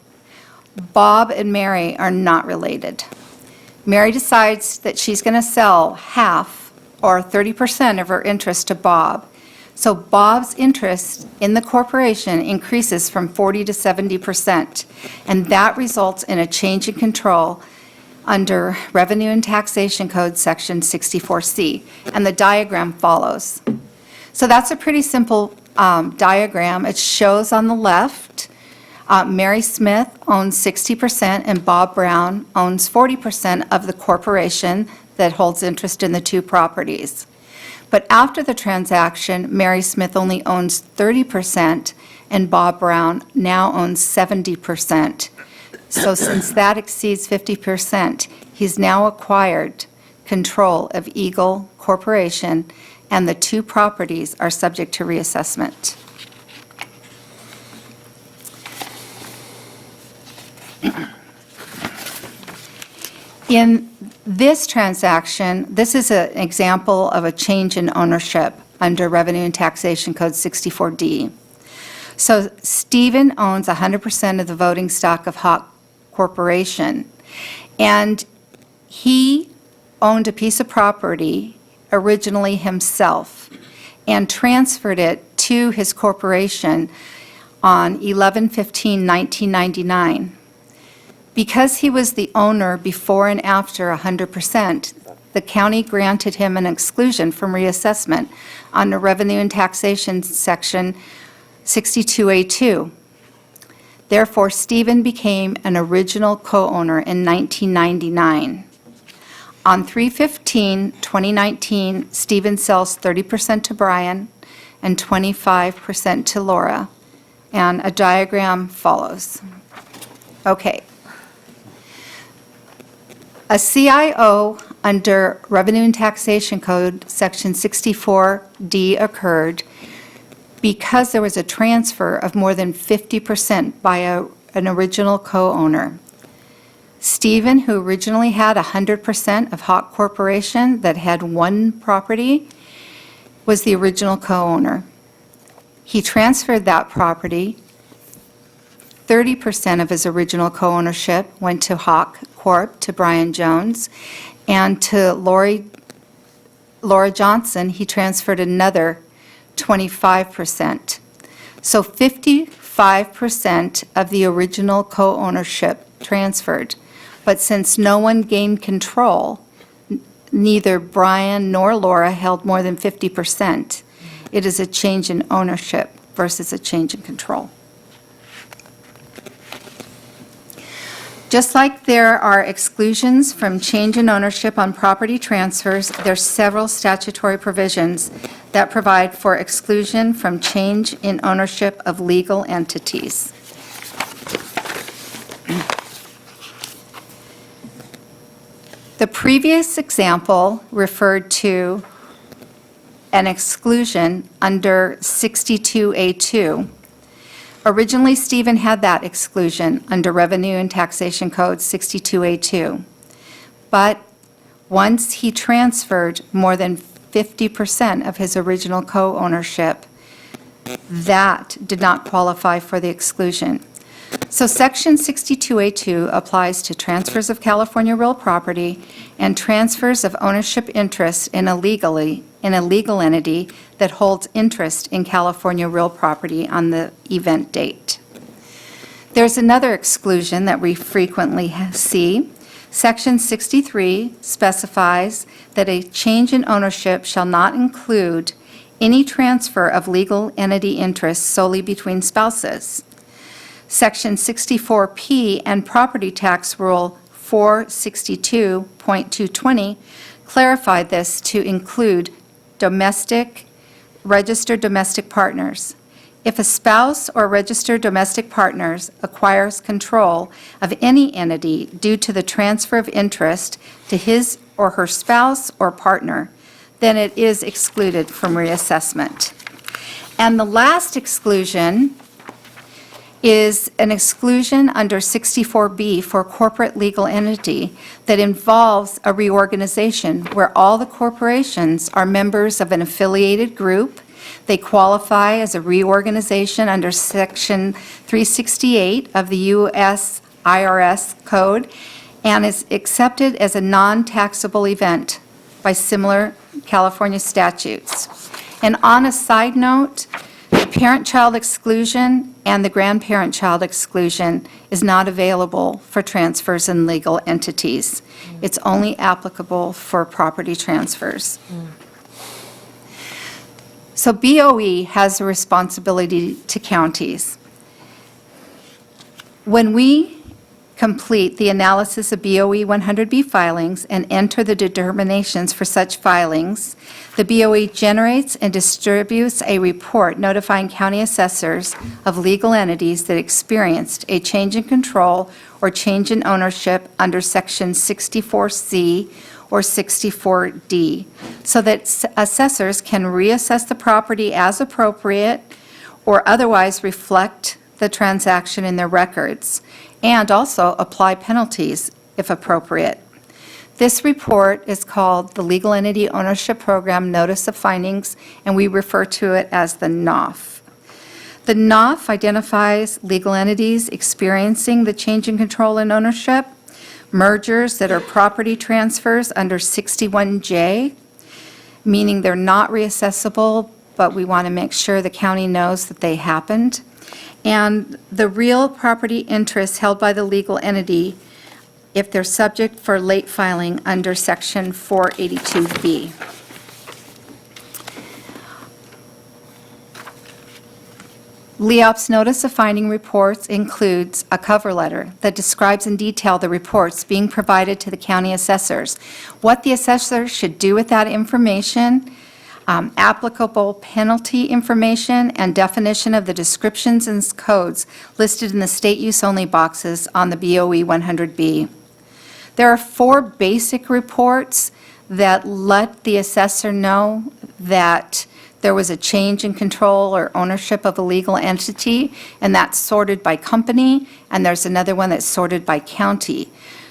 Speaker 11: Bob and Mary are not related. Mary decides that she's going to sell half or 30% of her interest to Bob. So Bob's interest in the corporation increases from 40 to 70%, and that results in a change in control under Revenue and Taxation Code Section 64C, and the diagram follows. So that's a pretty simple diagram. It shows on the left Mary Smith owns 60% and Bob Brown owns 40% of the corporation that holds interest in the two properties. But after the transaction, Mary Smith only owns 30% and Bob Brown now owns 70%. So since that exceeds 50%, he's now acquired control of Eagle Corporation, and the two properties are subject to reassessment. In this transaction, this is an example of a change in ownership under Revenue and Taxation Code 64D. So Stephen owns 100% of the voting stock of Hawk Corporation, and he owned a piece of property originally himself and transferred it to his corporation on 11/15/1999. Because he was the owner before and after 100%, the county granted him an exclusion from reassessment under Revenue and Taxation Section 62A2. Therefore, Stephen became an original co-owner in 1999. On 3/15/2019, Stephen sells 30% to Brian and 25% to Laura, and a diagram follows. Okay. A CIO under Revenue and Taxation Code Section 64D occurred because there was a transfer of more than 50% by an original co-owner. Stephen, who originally had 100% of Hawk Corporation that had one property, was the original co-owner. He transferred that property 30% of his original co-ownership went to Hawk Corp., to Brian Jones, and to Laura Johnson, he transferred another 25%. So 55% of the original co-ownership transferred. But since no one gained control, neither Brian nor Laura held more than 50%. It is a change in ownership versus a change in control. Just like there are exclusions from change in ownership on property transfers, there are several statutory provisions that provide for exclusion from change in ownership of legal entities. The previous example referred to an exclusion under 62A2. Originally, Stephen had that exclusion under Revenue and Taxation Code 62A2. But once he transferred more than 50% of his original co-ownership, that did not qualify for the exclusion. So Section 62A2 applies to transfers of California real property and transfers of ownership interest in a legal entity that holds interest in California real property on the event date. There's another exclusion that we frequently see. Section 63 specifies that a change in ownership shall not include any transfer of legal entity interests solely between spouses. Section 64P and Property Tax Rule 462.220 clarified this to include registered domestic partners. If a spouse or registered domestic partners acquires control of any entity due to the transfer of interest to his or her spouse or partner, then it is excluded from reassessment. And the last exclusion is an exclusion under 64B for corporate legal entity that involves a reorganization where all the corporations are members of an affiliated group. They qualify as a reorganization under Section 368 of the U.S. IRS Code and is accepted as a non-taxable event by similar California statutes. And on a side note, the parent-child exclusion and the grandparent-child exclusion is not available for transfers in legal entities. It's only applicable for property transfers. So BOE has a responsibility to counties. When we complete the analysis of BOE 100B filings and enter the determinations for such filings, the BOE generates and distributes a report notifying county assessors of legal entities that experienced a change in control or change in ownership under Section 64C or 64D, so that assessors can reassess the property as appropriate or otherwise reflect the transaction in their records, and also apply penalties if appropriate. This report is called the Legal Entity Ownership Program Notice of Findings, and we refer to it as the NOF. The NOF identifies legal entities experiencing the change in control and ownership, mergers that are property transfers under 61J, meaning they're not reassessable, but we want to make sure the county knows that they happened, and the real property interests held by the legal entity if they're subject for late filing under Section 482B. LEOP's Notice of Finding reports includes a cover letter that describes in detail the reports being provided to the county assessors, what the assessor should do with that information, applicable penalty information, and definition of the descriptions and codes listed in the state use only boxes on the BOE 100B. There are 4 basic reports that let the assessor know that there was a change in control or ownership of a legal entity, and that's sorted by company, and there's another one that's sorted by county.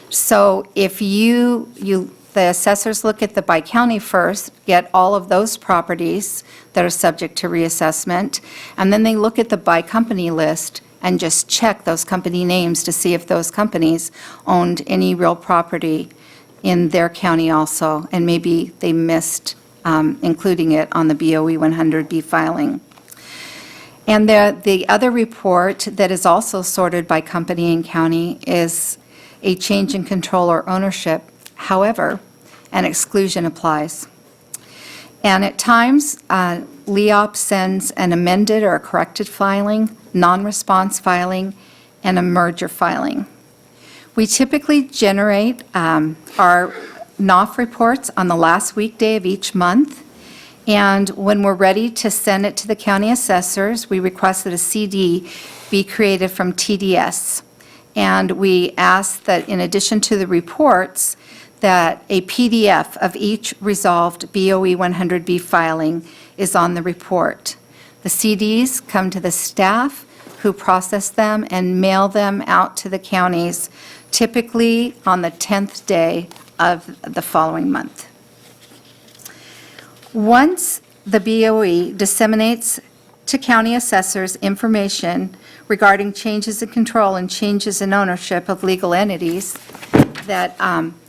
Speaker 11: So if the assessors look at the by county first, get all of those properties that are subject to reassessment, and then they look at the by company list and just check those company names to see if those companies owned any real property in their county also, and maybe they missed including it on the BOE 100B filing. And the other report that is also sorted by company and county is a change in control or ownership. However, an exclusion applies. And at times, LEOP sends an amended or a corrected filing, non-response filing, and a merger filing. We typically generate our NOF reports on the last weekday of each month, and when we're ready to send it to the county assessors, we request that a CD be created from TDS. And we ask that in addition to the reports, that a PDF of each resolved BOE 100B filing is on the report. The CDs come to the staff who process them and mail them out to the counties, typically on the 10th day of the following month. Once the BOE disseminates to county assessors information regarding changes in control and changes in ownership of legal entities that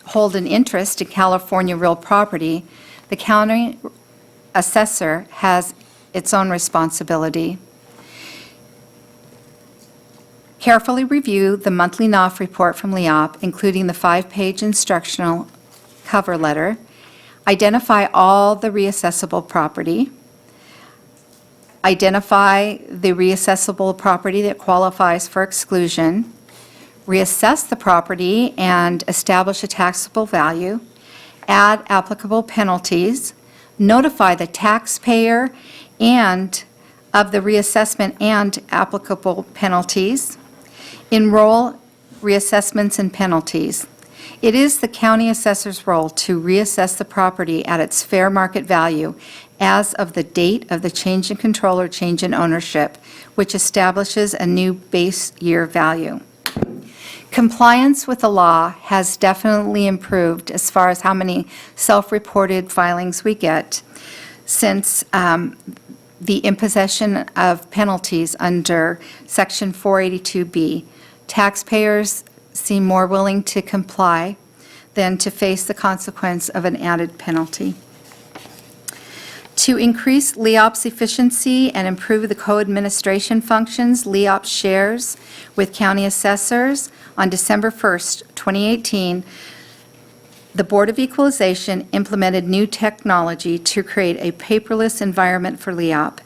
Speaker 11: hold an interest in California real property, the county assessor has its own responsibility. Carefully review the monthly NOF report from LEOP, including the 5-page instructional cover letter. Identify all the reassessable property. Identify the reassessable property that qualifies for exclusion. Reassess the property and establish a taxable value. Add applicable penalties. Notify the taxpayer and of the reassessment and applicable penalties. Enroll reassessments and penalties. It is the county assessor's role to reassess the property at its fair market value as of the date of the change in control or change in ownership, which establishes a new base year value. Compliance with the law has definitely improved as far as how many self-reported filings we get since the imposition of penalties under Section 482B. Taxpayers seem more willing to comply than to face the consequence of an added penalty. To increase LEOP's efficiency and improve the co-administration functions, LEOP shares with county assessors on December 1st, 2018, the Board of Equalization implemented new technology to create a paperless environment for LEOP,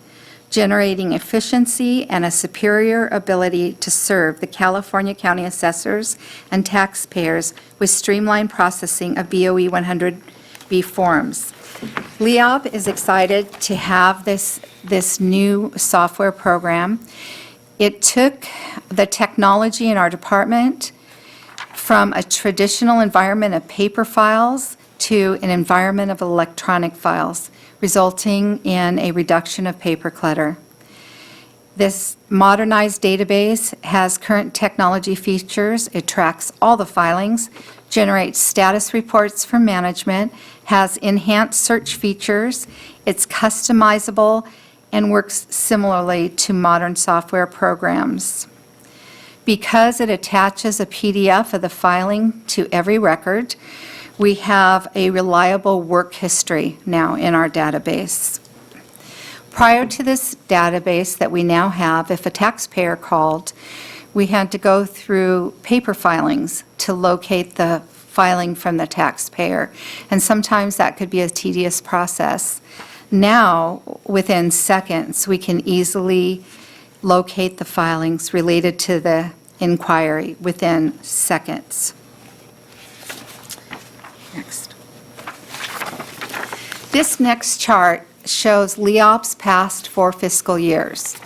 Speaker 11: generating efficiency and a superior ability to serve the California County assessors and taxpayers with streamlined processing of BOE 100B forms. LEOP is excited to have this new software program. It took the technology in our department from a traditional environment of paper files to an environment of electronic files, resulting in a reduction of paper clutter. This modernized database has current technology features. It tracks all the filings, generates status reports for management, has enhanced search features, it's customizable, and works similarly to modern software programs. Because it attaches a PDF of the filing to every record, we have a reliable work history now in our database. Prior to this database that we now have, if a taxpayer called, we had to go through paper filings to locate the filing from the taxpayer, and sometimes that could be a tedious process. Now, within seconds, we can easily locate the filings related to the inquiry within seconds. Next. This next chart shows LEOP's past 4 fiscal years.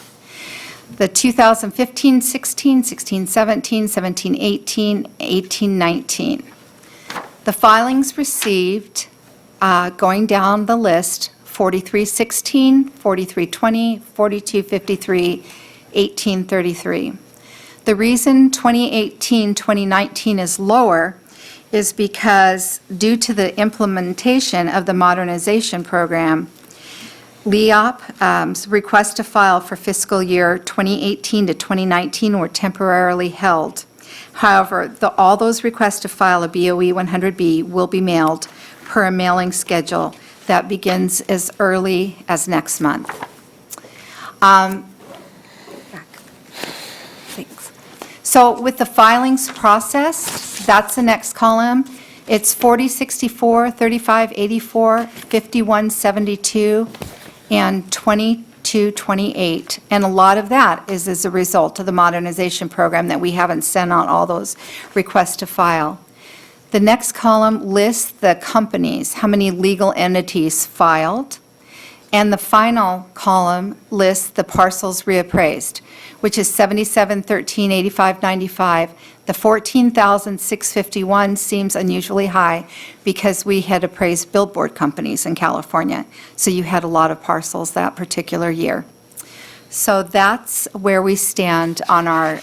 Speaker 11: The 2015-16, 16-17, 17-18, 18-19. The filings received, going down the list, 43-16, 43-20, 42-53, 18-33. The reason 2018-2019 is lower is because due to the implementation of the modernization program, LEOP's request to file for fiscal year 2018 to 2019 were temporarily held. However, all those requests to file a BOE 100B will be mailed per a mailing schedule that begins as early as next month. Thanks. So with the filings processed, that's the next column. It's 4064, 3584, 5172, and 2228. And a lot of that is as a result of the modernization program that we haven't sent out all those requests to file. The next column lists the companies, how many legal entities filed. And the final column lists the parcels reappraised, which is 77, 13, 85, 95. The 14,651 seems unusually high because we had appraised billboard companies in California. So you had a lot of parcels that particular year. So that's where we stand on our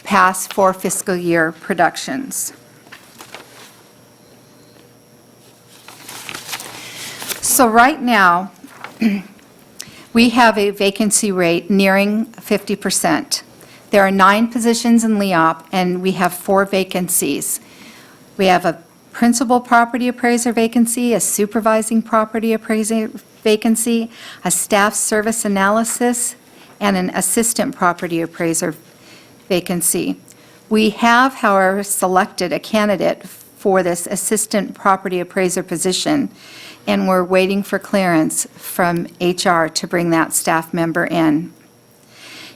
Speaker 11: past 4 fiscal year productions. So right now, we have a vacancy rate nearing 50%. There are 9 positions in LEOP, and we have 4 vacancies. We have a principal property appraiser vacancy, a supervising property appraiser vacancy, a staff service analysis, and an assistant property appraiser vacancy. We have, however, selected a candidate for this assistant property appraiser position, and we're waiting for clearance from HR to bring that staff member in.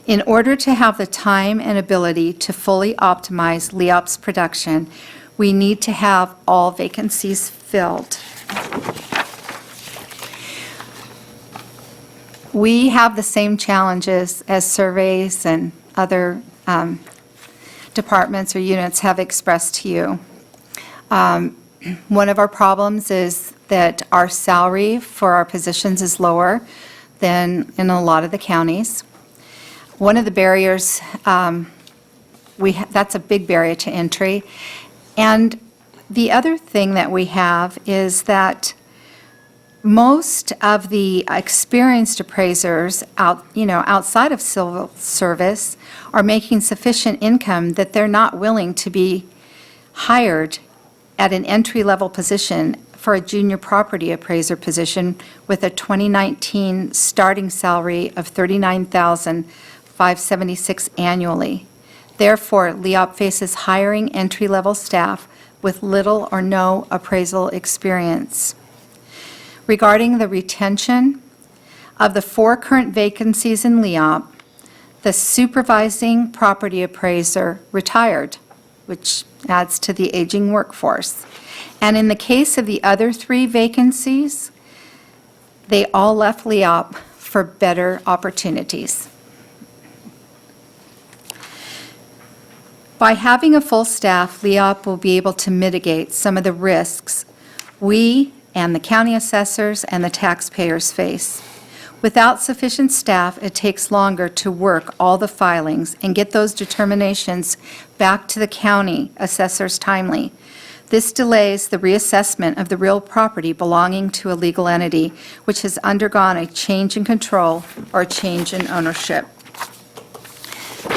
Speaker 11: In order to have the time and ability to fully optimize LEOP's production, we need to have all vacancies filled. We have the same challenges as surveys and other departments or units have expressed to you. One of our problems is that our salary for our positions is lower than in a lot of the counties. One of the barriers, that's a big barrier to entry. And the other thing that we have is that most of the experienced appraisers outside of civil service are making sufficient income that they're not willing to be hired at an entry-level position for a junior property appraiser position with a 2019 starting salary of $39,576 annually. Therefore, LEOP faces hiring entry-level staff with little or no appraisal experience. Regarding the retention, of the 4 current vacancies in LEOP, the supervising property appraiser retired, which adds to the aging workforce. And in the case of the other 3 vacancies, they all left LEOP for better opportunities. By having a full staff, LEOP will be able to mitigate some of the risks we and the county assessors and the taxpayers face. Without sufficient staff, it takes longer to work all the filings and get those determinations back to the county assessors timely. This delays the reassessment of the real property belonging to a legal entity which has undergone a change in control or a change in ownership.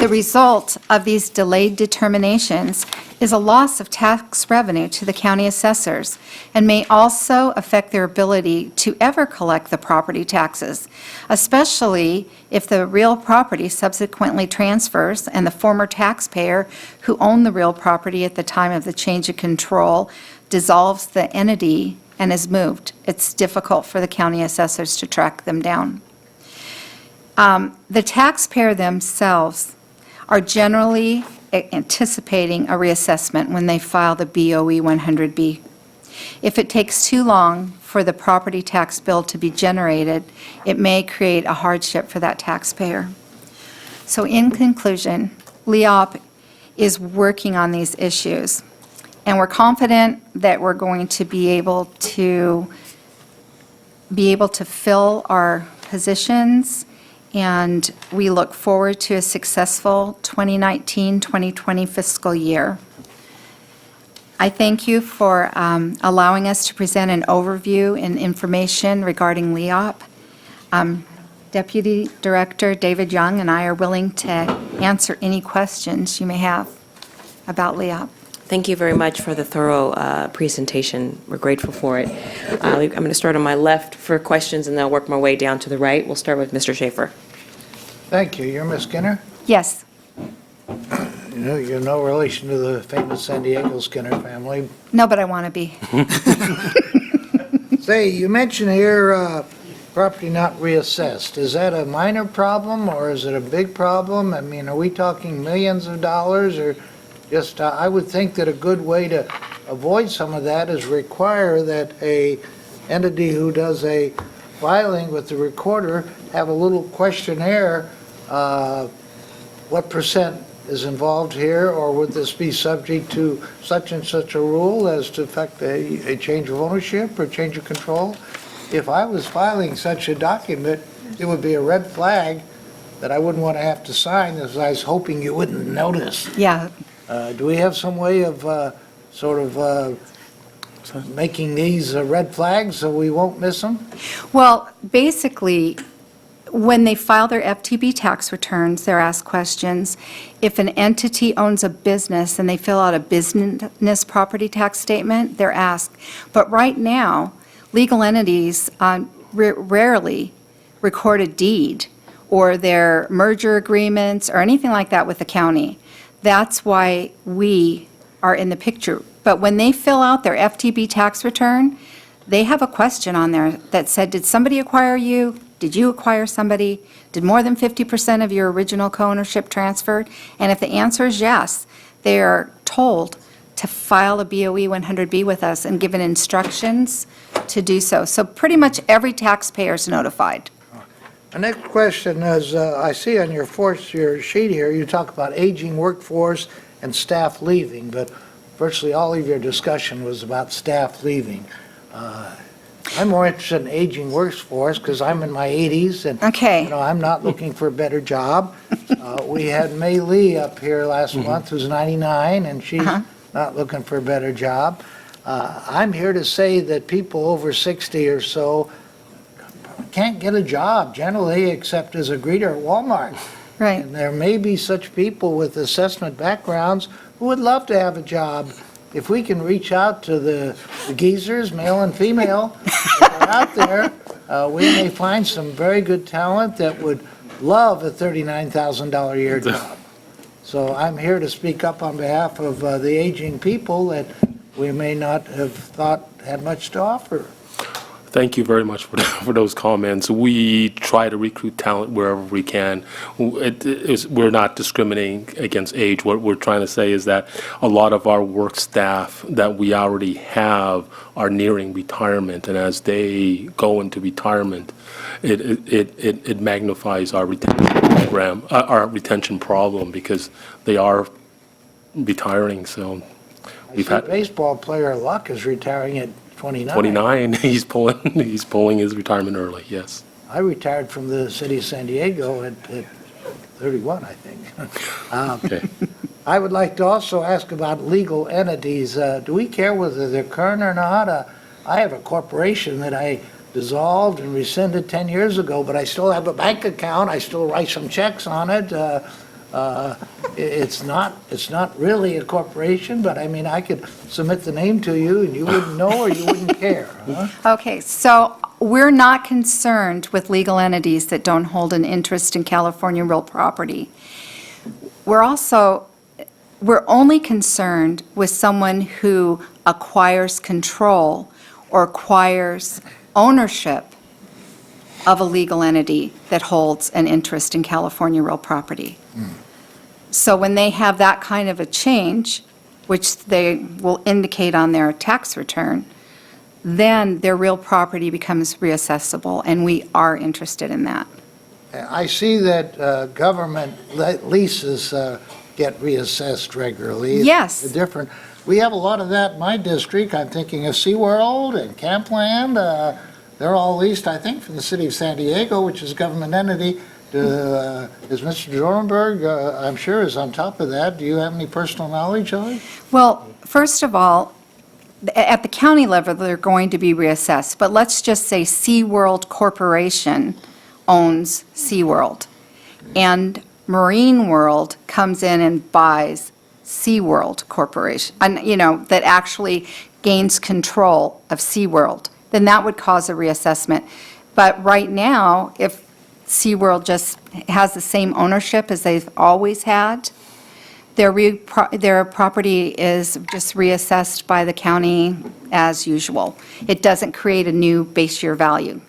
Speaker 11: The result of these delayed determinations is a loss of tax revenue to the county assessors and may also affect their ability to ever collect the property taxes, especially if the real property subsequently transfers and the former taxpayer who owned the real property at the time of the change of control dissolves the entity and is moved. It's difficult for the county assessors to track them down. The taxpayer themselves are generally anticipating a reassessment when they file the BOE 100B. If it takes too long for the property tax bill to be generated, it may create a hardship for that taxpayer. So in conclusion, LEOP is working on these issues, and we're confident that we're going to be able to fill our positions, and we look forward to a successful 2019-2020 fiscal year. I thank you for allowing us to present an overview and information regarding LEOP. Deputy Director David Young and I are willing to answer any questions you may have about LEOP.
Speaker 1: Thank you very much for the thorough presentation. We're grateful for it. I'm going to start on my left for questions, and then I'll work my way down to the right. We'll start with Mr. Schaefer.
Speaker 8: Thank you. You're Miss Skinner?
Speaker 11: Yes.
Speaker 8: You're no relation to the famous San Diego Skinner family.
Speaker 11: No, but I want to be.
Speaker 8: Say, you mentioned here, property not reassessed. Is that a minor problem, or is it a big problem? I mean, are we talking millions of dollars, or just, I would think that a good way to avoid some of that is require that a entity who does a filing with the recorder have a little questionnaire, what percent is involved here, or would this be subject to such and such a rule as to affect a change of ownership or change of control? If I was filing such a document, it would be a red flag that I wouldn't want to have to sign, as I was hoping you wouldn't notice.
Speaker 11: Yeah.
Speaker 8: Do we have some way of making these red flags so we won't miss them?
Speaker 11: Well, basically, when they file their FTB tax returns, they're asked questions. If an entity owns a business and they fill out a business property tax statement, they're asked. But right now, legal entities rarely record a deed or their merger agreements or anything like that with the county. That's why we are in the picture. But when they fill out their FTB tax return, they have a question on there that said, did somebody acquire you? Did you acquire somebody? Did more than 50% of your original co-ownership transfer? And if the answer is yes, they are told to file a BOE 100B with us and given instructions to do so. So pretty much every taxpayer is notified.
Speaker 8: The next question is, I see on your sheet here, you talk about aging workforce and staff leaving, but virtually all of your discussion was about staff leaving. I'm more interested in aging workforce because I'm in my 80s and
Speaker 11: Okay.
Speaker 8: I'm not looking for a better job. We had May Lee up here last month, who's 99, and she's not looking for a better job. I'm here to say that people over 60 or so can't get a job generally except as a greeter at Walmart.
Speaker 11: Right.
Speaker 8: And there may be such people with assessment backgrounds who would love to have a job. If we can reach out to the geezers, male and female, that are out there, we may find some very good talent that would love a $39,000 a year job. So I'm here to speak up on behalf of the aging people that we may not have thought had much to offer.
Speaker 5: Thank you very much for those comments. We try to recruit talent wherever we can. We're not discriminating against age. What we're trying to say is that a lot of our work staff that we already have are nearing retirement, and as they go into retirement, it magnifies our retention program, our retention problem, because they are retiring. So we've had
Speaker 8: Baseball player Luck is retiring at 29.
Speaker 5: 29. He's pulling his retirement early. Yes.
Speaker 8: I retired from the city of San Diego at 31, I think.
Speaker 5: Okay.
Speaker 8: I would like to also ask about legal entities. Do we care whether they're current or not? I have a corporation that I dissolved and rescinded 10 years ago, but I still have a bank account. I still write some checks on it. It's not really a corporation, but I mean, I could submit the name to you and you wouldn't know or you wouldn't care. Huh?
Speaker 11: Okay, so we're not concerned with legal entities that don't hold an interest in California real property. We're only concerned with someone who acquires control or acquires ownership of a legal entity that holds an interest in California real property. So when they have that kind of a change, which they will indicate on their tax return, then their real property becomes reassessable, and we are interested in that.
Speaker 8: I see that government leases get reassessed regularly.
Speaker 11: Yes.
Speaker 8: They're different. We have a lot of that in my district. I'm thinking of SeaWorld and Campland. They're all leased, I think, from the city of San Diego, which is a government entity. Is Mr. Dornberg, I'm sure, is on top of that. Do you have any personal knowledge of it?
Speaker 11: Well, first of all, at the county level, they're going to be reassessed, but let's just say SeaWorld Corporation owns SeaWorld. And Marine World comes in and buys SeaWorld Corporation, and, that actually gains control of SeaWorld, then that would cause a reassessment. But right now, if SeaWorld just has the same ownership as they've always had, their property is just reassessed by the county as usual. It doesn't create a new base year value.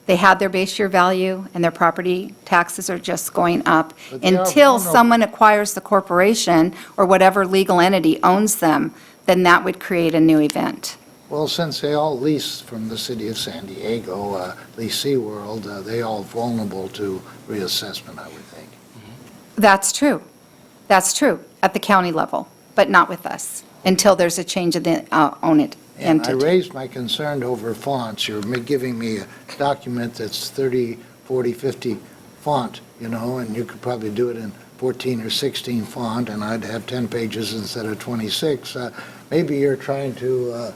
Speaker 11: They had their base year value, and their property taxes are just going up
Speaker 8: But they are
Speaker 11: until
Speaker 8: vulnerable.
Speaker 11: someone acquires the corporation or whatever legal entity owns them, then that would create a new event.
Speaker 8: Well, since they all lease from the city of San Diego, lease SeaWorld, they all vulnerable to reassessment, I would think.
Speaker 11: That's true. That's true, at the county level, but not with us, until there's a change of the owned
Speaker 8: And I
Speaker 11: entity.
Speaker 8: raised my concern over fonts. You're giving me a document that's 30, 40, 50 font, and you could probably do it in 14 or 16 font, and I'd have 10 pages instead of 26. Maybe you're trying to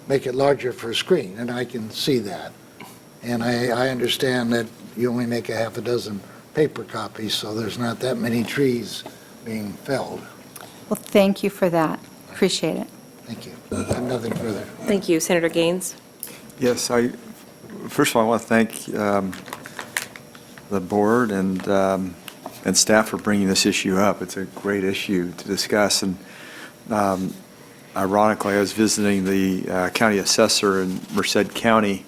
Speaker 8: make it larger for a screen, and I can see that. And I understand that you only make a half a dozen paper copies, so there's not that many trees being felled.
Speaker 11: Well, thank you for that. Appreciate it.
Speaker 8: Thank you. I have nothing further.
Speaker 1: Thank you. Senator Gaines?
Speaker 7: Yes, first of all, I want to thank the board and staff for bringing this issue up. It's a great issue to discuss, and ironically, I was visiting the county assessor in Merced County,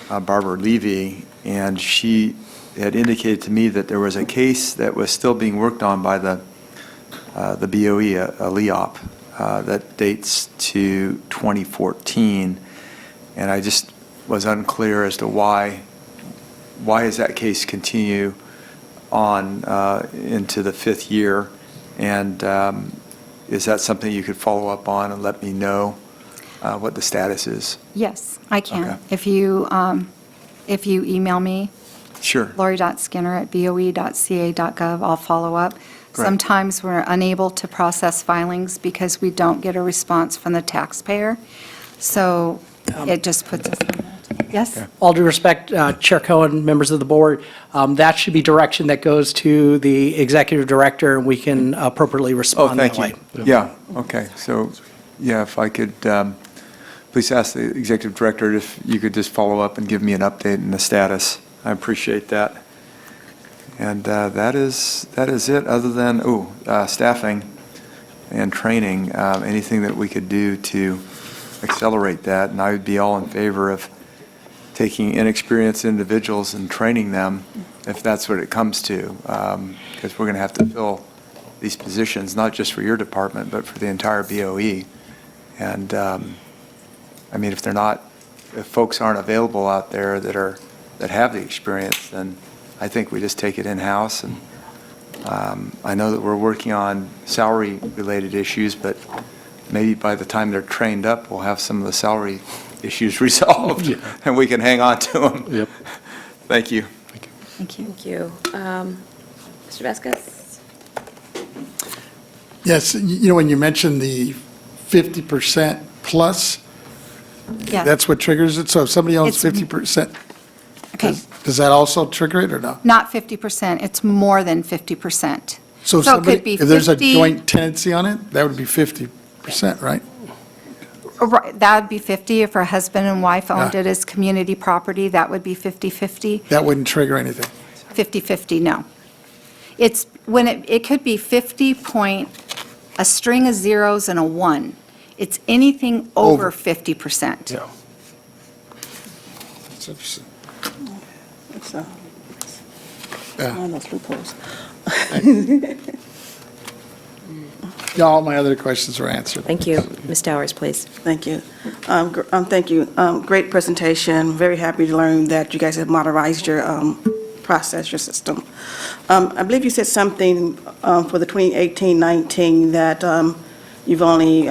Speaker 7: Barbara Levy, and she had indicated to me that there was a case that was still being worked on by the BOE, a LEOP, that dates to 2014, and I just was unclear as to why does that case continue on into the fifth year, and is that something you could follow up on and let me know what the status is?
Speaker 11: Yes, I can.
Speaker 7: Okay.
Speaker 11: If you email me,
Speaker 7: Sure.
Speaker 11: lori.skinner@boe.ca.gov, I'll follow up.
Speaker 7: Great.
Speaker 11: Sometimes we're unable to process filings because we don't get a response from the taxpayer, so it just puts us on that. Yes?
Speaker 12: All due respect, Chair Cohen, members of the board, that should be direction that goes to the executive director, and we can appropriately
Speaker 7: Oh,
Speaker 12: respond that
Speaker 7: thank
Speaker 12: way.
Speaker 7: you. Yeah, okay. So, yeah, if I could, please ask the executive director if you could just follow up and give me an update on the status. I appreciate that. And that is it, other than, staffing and training, anything that we could do to accelerate that. And I would be all in favor of taking inexperienced individuals and training them, if that's what it comes to, because we're going to have to fill these positions, not just for your department, but for the entire BOE. And, if folks aren't available out there that have the experience, then I think we just take it in-house. And I know that we're working on salary-related issues, but maybe by the time they're trained up, we'll have some of the salary issues resolved, and we can hang on to them.
Speaker 5: Yep.
Speaker 7: Thank you.
Speaker 11: Thank you.
Speaker 1: Thank you. Mr. Vasquez?
Speaker 4: Yes, when you mentioned the 50% plus,
Speaker 11: Yeah.
Speaker 4: that's what triggers it? So if somebody owns
Speaker 11: It's-
Speaker 4: 50%,
Speaker 11: Okay,
Speaker 4: does that also trigger it or no?
Speaker 11: not 50%, it's more than 50%.
Speaker 4: So if
Speaker 11: So it could be
Speaker 4: if there's a
Speaker 11: 50
Speaker 4: joint tenancy on it, that would be 50%, right?
Speaker 11: Right, that would be 50 if our husband and wife owned
Speaker 4: Yeah.
Speaker 11: it as community property, that would be 50/50.
Speaker 4: That wouldn't trigger anything.
Speaker 11: 50/50, no. It's, when it could be 50 point, a string of zeros and a 1. It's anything over
Speaker 4: Over.
Speaker 11: 50%.
Speaker 5: Yeah.
Speaker 4: That's interesting.
Speaker 6: It's
Speaker 4: Yeah.
Speaker 6: one of those loopholes.
Speaker 4: Yeah, all my other questions were answered.
Speaker 1: Thank you. Ms. Towers, please.
Speaker 13: Thank you. Thank you. Great presentation. Very happy to learn that you guys have modernized your process, your system. I believe you said something for the 2018-19 that you've only,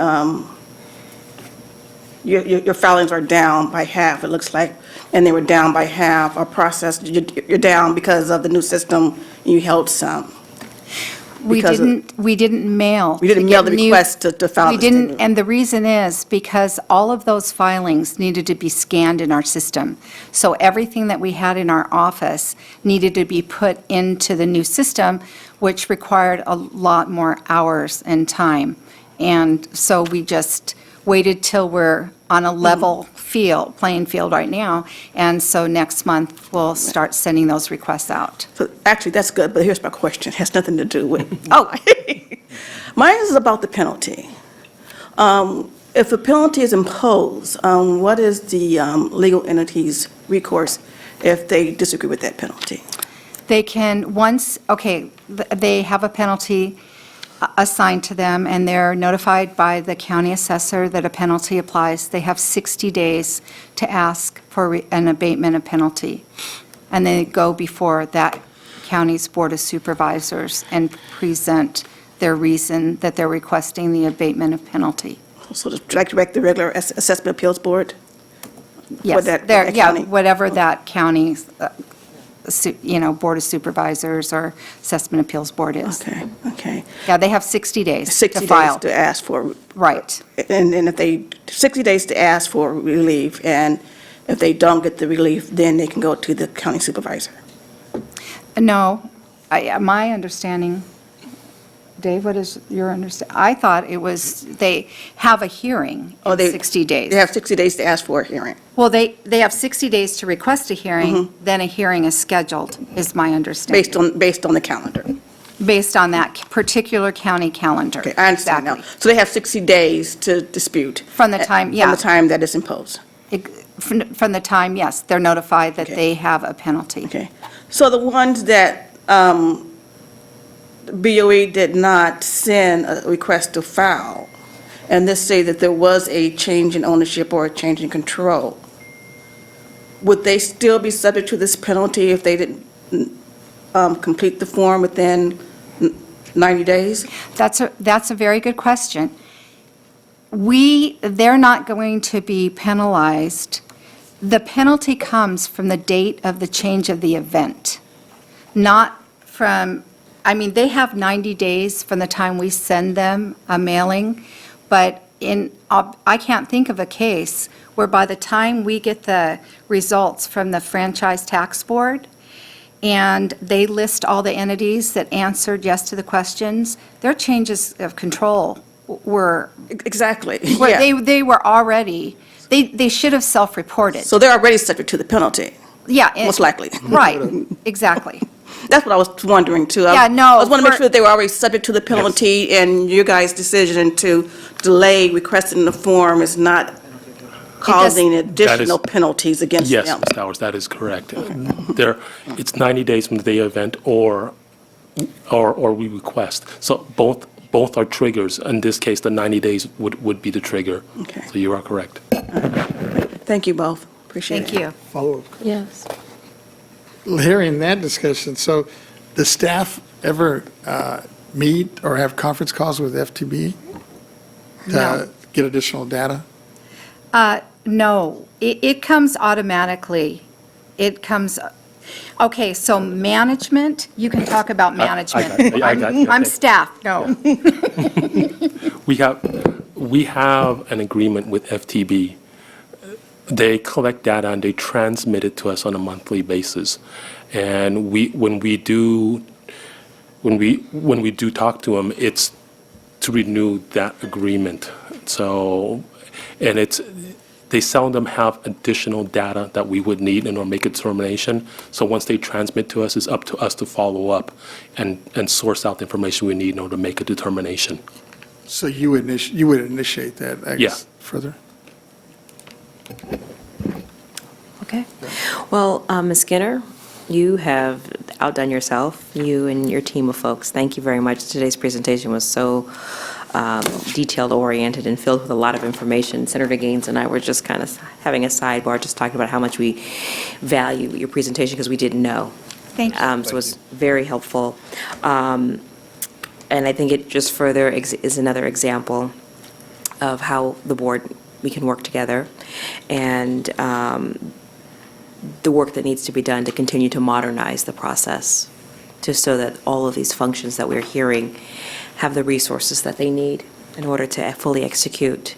Speaker 13: your filings are down by half, it looks like, and they were down by half. Our process, you're down because of the new system, you held some.
Speaker 11: We
Speaker 13: because of-
Speaker 11: didn't mail.
Speaker 13: We didn't
Speaker 11: to
Speaker 13: mail
Speaker 11: get
Speaker 13: the
Speaker 11: new-
Speaker 13: request to file
Speaker 11: We
Speaker 13: the
Speaker 11: didn't,
Speaker 13: statement.
Speaker 11: and the reason is because all of those filings needed to be scanned in our system. So everything that we had in our office needed to be put into the new system, which required a lot more hours and time. And so we just waited till we're on a level playing field right now. And so next month, we'll start sending those requests out.
Speaker 13: So actually, that's good, but here's my question. It has nothing to do with, mine is about the penalty. If a penalty is imposed, what is the legal entity's recourse if they disagree with that penalty?
Speaker 11: They can, they have a penalty assigned to them, and they're notified by the county assessor that a penalty applies. They have 60 days to ask for an abatement of penalty. And they go before that county's Board of Supervisors and present their reason that they're requesting the abatement of penalty.
Speaker 13: So just like the regular assessment appeals board?
Speaker 11: Yes,
Speaker 13: that
Speaker 11: they're- yeah,
Speaker 13: county?
Speaker 11: whatever that county's, Board of Supervisors or Assessment Appeals Board is.
Speaker 13: Okay.
Speaker 11: Yeah, they have 60 days
Speaker 13: 60
Speaker 11: to
Speaker 13: days
Speaker 11: file.
Speaker 13: to ask for.
Speaker 11: Right.
Speaker 13: And if they, 60 days to ask for relief, and if they don't get the relief, then they can go to the county supervisor.
Speaker 11: No, my understanding, Dave, what is your understanding? I thought it was, they have a hearing in 60 days.
Speaker 13: They have 60 days to ask for a hearing.
Speaker 11: Well, they have 60 days to request a hearing, then a hearing is scheduled, is my understanding.
Speaker 13: Based on the calendar.
Speaker 11: Based on that particular county calendar.
Speaker 13: Okay, I understand now.
Speaker 11: Exactly.
Speaker 13: So they have 60 days to dispute.
Speaker 11: From the time, yeah.
Speaker 13: From the time that it's imposed.
Speaker 11: From the time, yes, they're notified that
Speaker 13: Okay.
Speaker 11: they have a penalty.
Speaker 13: Okay. So the ones that BOE did not send a request to file, and let's say that there was a change in ownership or a change in control, would they still be subject to this penalty if they didn't complete the form within 90 days?
Speaker 11: That's a very good question. They're not going to be penalized. The penalty comes from the date of the change of the event, not from, they have 90 days from the time we send them a mailing, but I can't think of a case where by the time we get the results from the Franchise Tax Board, and they list all the entities that answered yes to the questions, their changes of control were,
Speaker 13: Exactly. Yeah.
Speaker 11: they were already, they should have self-reported.
Speaker 13: So they're already subject to the penalty,
Speaker 11: Yeah.
Speaker 13: most likely.
Speaker 11: Right, exactly.
Speaker 13: That's what I was wondering, too.
Speaker 11: Yeah, no,
Speaker 13: I just want to make
Speaker 11: for-
Speaker 13: sure that they were already subject to the penalty, and your guys' decision to delay requesting the form is not causing additional penalties against them.
Speaker 5: Yes, Ms. Towers, that is correct. It's 90 days from the day of event or we request. So both are triggers. In this case, the 90 days would be the trigger.
Speaker 13: Okay.
Speaker 5: So you are correct.
Speaker 13: Thank you both. Appreciate it.
Speaker 11: Thank you.
Speaker 4: Follow-up.
Speaker 9: Yes.
Speaker 4: Hearing that discussion, so does staff ever meet or have conference calls with FTB to
Speaker 11: No.
Speaker 4: get additional data?
Speaker 11: No, it comes automatically. It comes, okay, so management, you can talk about management.
Speaker 5: I got you.
Speaker 11: I'm
Speaker 5: Okay.
Speaker 11: staff, no.
Speaker 5: We have an agreement with FTB. They collect data and they transmit it to us on a monthly basis. And when we do talk to them, it's to renew that agreement. So, and they seldom have additional data that we would need in order to make a determination. So once they transmit to us, it's up to us to follow up and source out the information we need in order to make a determination.
Speaker 4: So you would initiate that, I guess, further?
Speaker 1: Okay. Well, Ms. Skinner, you have outdone yourself, you and your team of folks. Thank you very much. Today's presentation was so detailed-oriented and filled with a lot of information. Senator Gaines and I were just kind of having a sidebar, just talking about how much we value your presentation because we didn't know.
Speaker 11: Thank you.
Speaker 1: So it was very helpful. And I think it just further is another example of how the board, we can work together, and the work that needs to be done to continue to modernize the process. just so that all of these functions that we're hearing have the resources that they need in order to fully execute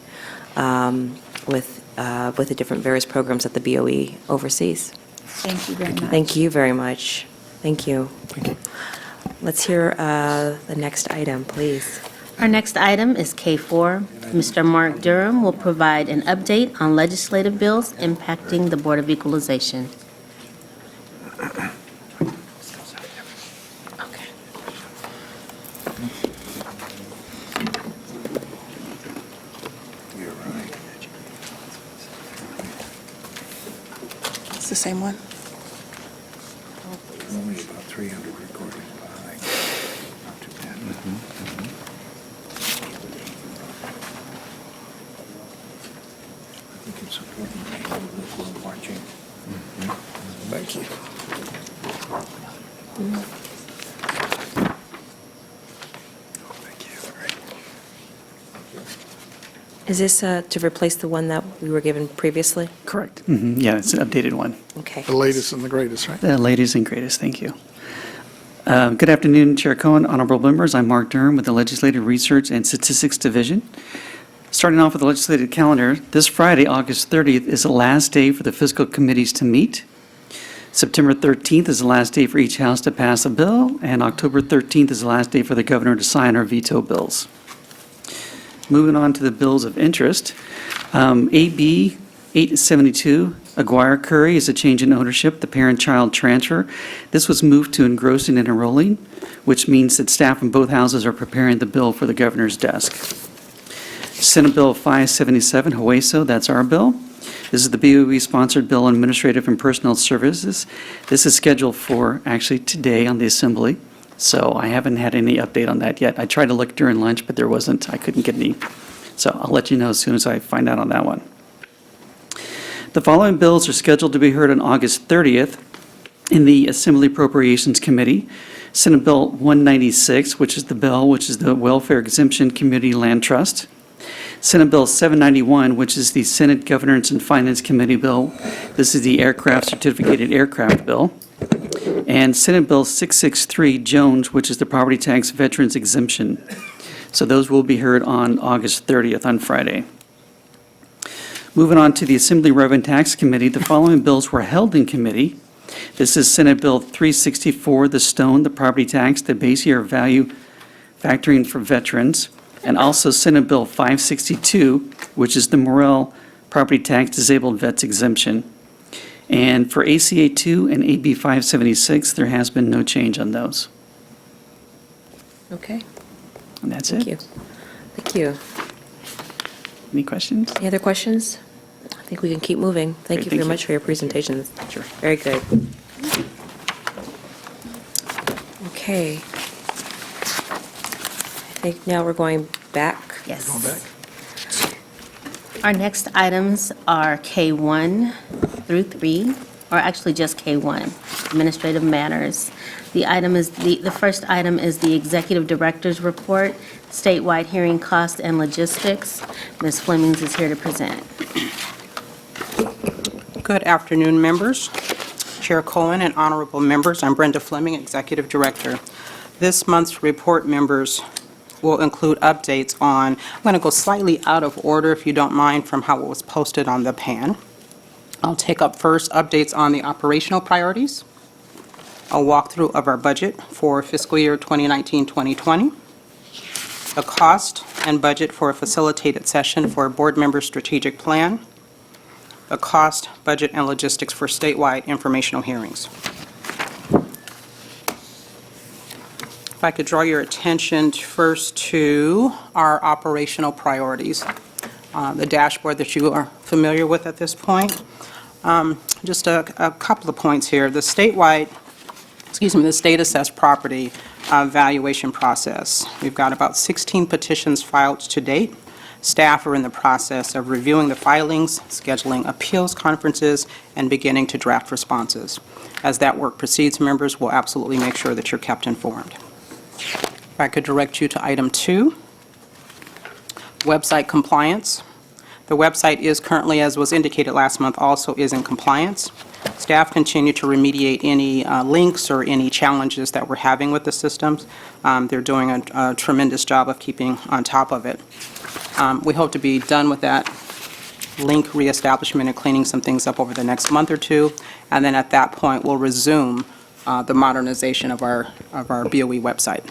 Speaker 1: with the different various programs that the BOE oversees.
Speaker 11: Thank you very much.
Speaker 1: Thank you very much. Thank you. Let's hear the next item, please.
Speaker 2: Our next item is K4. Mr. Mark Durham will provide an update on legislative bills impacting the Board of Equalization.
Speaker 13: It's the same one?
Speaker 8: Only about 300 recorded behind. Not too bad. I think it's important that we're watching. Thank you.
Speaker 1: Is this to replace the one that we were given previously?
Speaker 14: Correct. Yeah, it's an updated one.
Speaker 1: Okay.
Speaker 4: The latest and the greatest, right?
Speaker 14: The latest and greatest, thank you. Good afternoon, Chair Cohen, honorable members. I'm Mark Durham with the Legislative Research and Statistics Division. Starting off with the legislative calendar, this Friday, August 30th, is the last day for the fiscal committees to meet. September 13th is the last day for each house to pass a bill, and October 13th is the last day for the governor to sign or veto bills. Moving on to the bills of interest, AB 872, Aguirre Curry, is a change in ownership, the parent-child transfer. This was moved to engrossing and enrolling, which means that staff in both houses are preparing the bill for the governor's desk. Senate Bill 577, Hueso, that's our bill. This is the BOE-sponsored bill on administrative and personnel services. This is scheduled for actually today on the Assembly, so I haven't had any update on that yet. I tried to look during lunch, but there wasn't. I couldn't get any. So I'll let you know as soon as I find out on that one. The following bills are scheduled to be heard on August 30th in the Assembly Appropriations Committee. Senate Bill 196, which is the Welfare Exemption Community Land Trust. Senate Bill 791, which is the Senate Governance and Finance Committee bill. This is the Aircraft Certificated Aircraft bill. And Senate Bill 663, Jones, which is the Property Tax Veterans Exemption. So those will be heard on August 30th, on Friday. Moving on to the Assembly Revenue Tax Committee, the following bills were held in committee. This is Senate Bill 364, the Stone, the property tax, the base year value factoring for veterans, and also Senate Bill 562, which is the Morel property tax disabled vets exemption. And for ACA 2 and AB 576, there has been no change on those.
Speaker 1: Okay.
Speaker 14: And that's
Speaker 1: Thank
Speaker 14: it.
Speaker 1: you. Thank you.
Speaker 14: Any questions?
Speaker 1: Any other questions? I think we can keep moving. Thank
Speaker 14: Great,
Speaker 1: you
Speaker 14: thank
Speaker 1: very
Speaker 14: you.
Speaker 1: much for your presentation.
Speaker 14: Sure.
Speaker 1: Very good. Okay. I think now we're going back.
Speaker 2: Yes.
Speaker 4: Going back.
Speaker 2: Our next items are K1 through 3, or actually just K1, Administrative Matters. The first item is the Executive Director's Report, Statewide Hearing Cost and Logistics. Ms. Flemings is here to present.
Speaker 10: Good afternoon, members. Chair Cohen and honorable members, I'm Brenda Fleming, Executive Director. This month's report, members, will include updates on, I'm going to go slightly out of order, if you don't mind, from how it was posted on the pan. I'll take up first updates on the operational priorities, a walkthrough of our budget for fiscal year 2019-2020, the cost and budget for a facilitated session for a board member strategic plan, the cost, budget, and logistics for statewide informational hearings. If I could draw your attention first to our operational priorities, the dashboard that you are familiar with at this point. Just a couple of points here. The state assessed property valuation process. We've got about 16 petitions filed to date. Staff are in the process of reviewing the filings, scheduling appeals conferences, and beginning to draft responses. As that work proceeds, members will absolutely make sure that you're kept informed. If I could direct you to item 2, website compliance. The website is currently, as was indicated last month, also is in compliance. Staff continue to remediate any links or any challenges that we're having with the systems. They're doing a tremendous job of keeping on top of it. We hope to be done with that link reestablishment and cleaning some things up over the next month or two, and then at that point, we'll resume the modernization of our BOE website.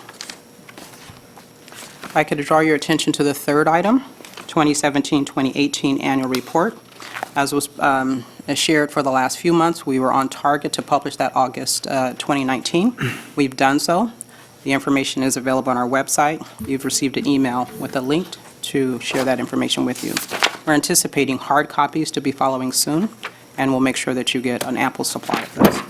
Speaker 10: If I could draw your attention to the third item, 2017-2018 Annual Report. As was shared for the last few months, we were on target to publish that August 2019. We've done so. The information is available on our website. You've received an email with a link to share that information with you. We're anticipating hard copies to be following soon, and we'll make sure that you get an ample supply of those.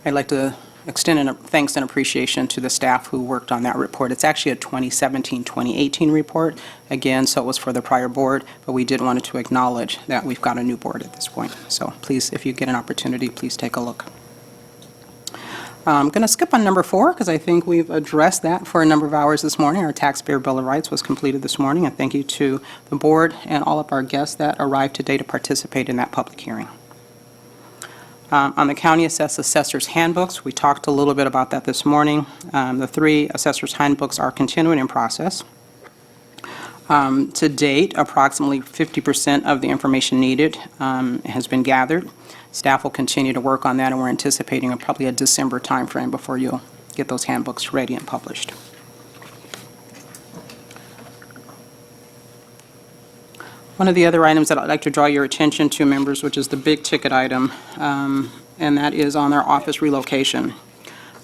Speaker 10: I'd like to extend thanks and appreciation to the staff who worked on that report. It's actually a 2017-2018 report, again, so it was for the prior board, but we did want to acknowledge that we've got a new board at this point. So please, if you get an opportunity, please take a look. I'm going to skip on number 4 because I think we've addressed that for a number of hours this morning. Our Taxpayer Bill of Rights was completed this morning, and thank you to the board and all of our guests that arrived today to participate in that public hearing. On the County Assessor's Handbooks, we talked a little bit about that this morning. The 3 Assessor's Handbooks are continuing in process. To date, approximately 50% of the information needed has been gathered. Staff will continue to work on that, and we're anticipating probably a December timeframe before you'll get those handbooks ready and published. One of the other items that I'd like to draw your attention to, members, which is the big ticket item, and that is on our office relocation.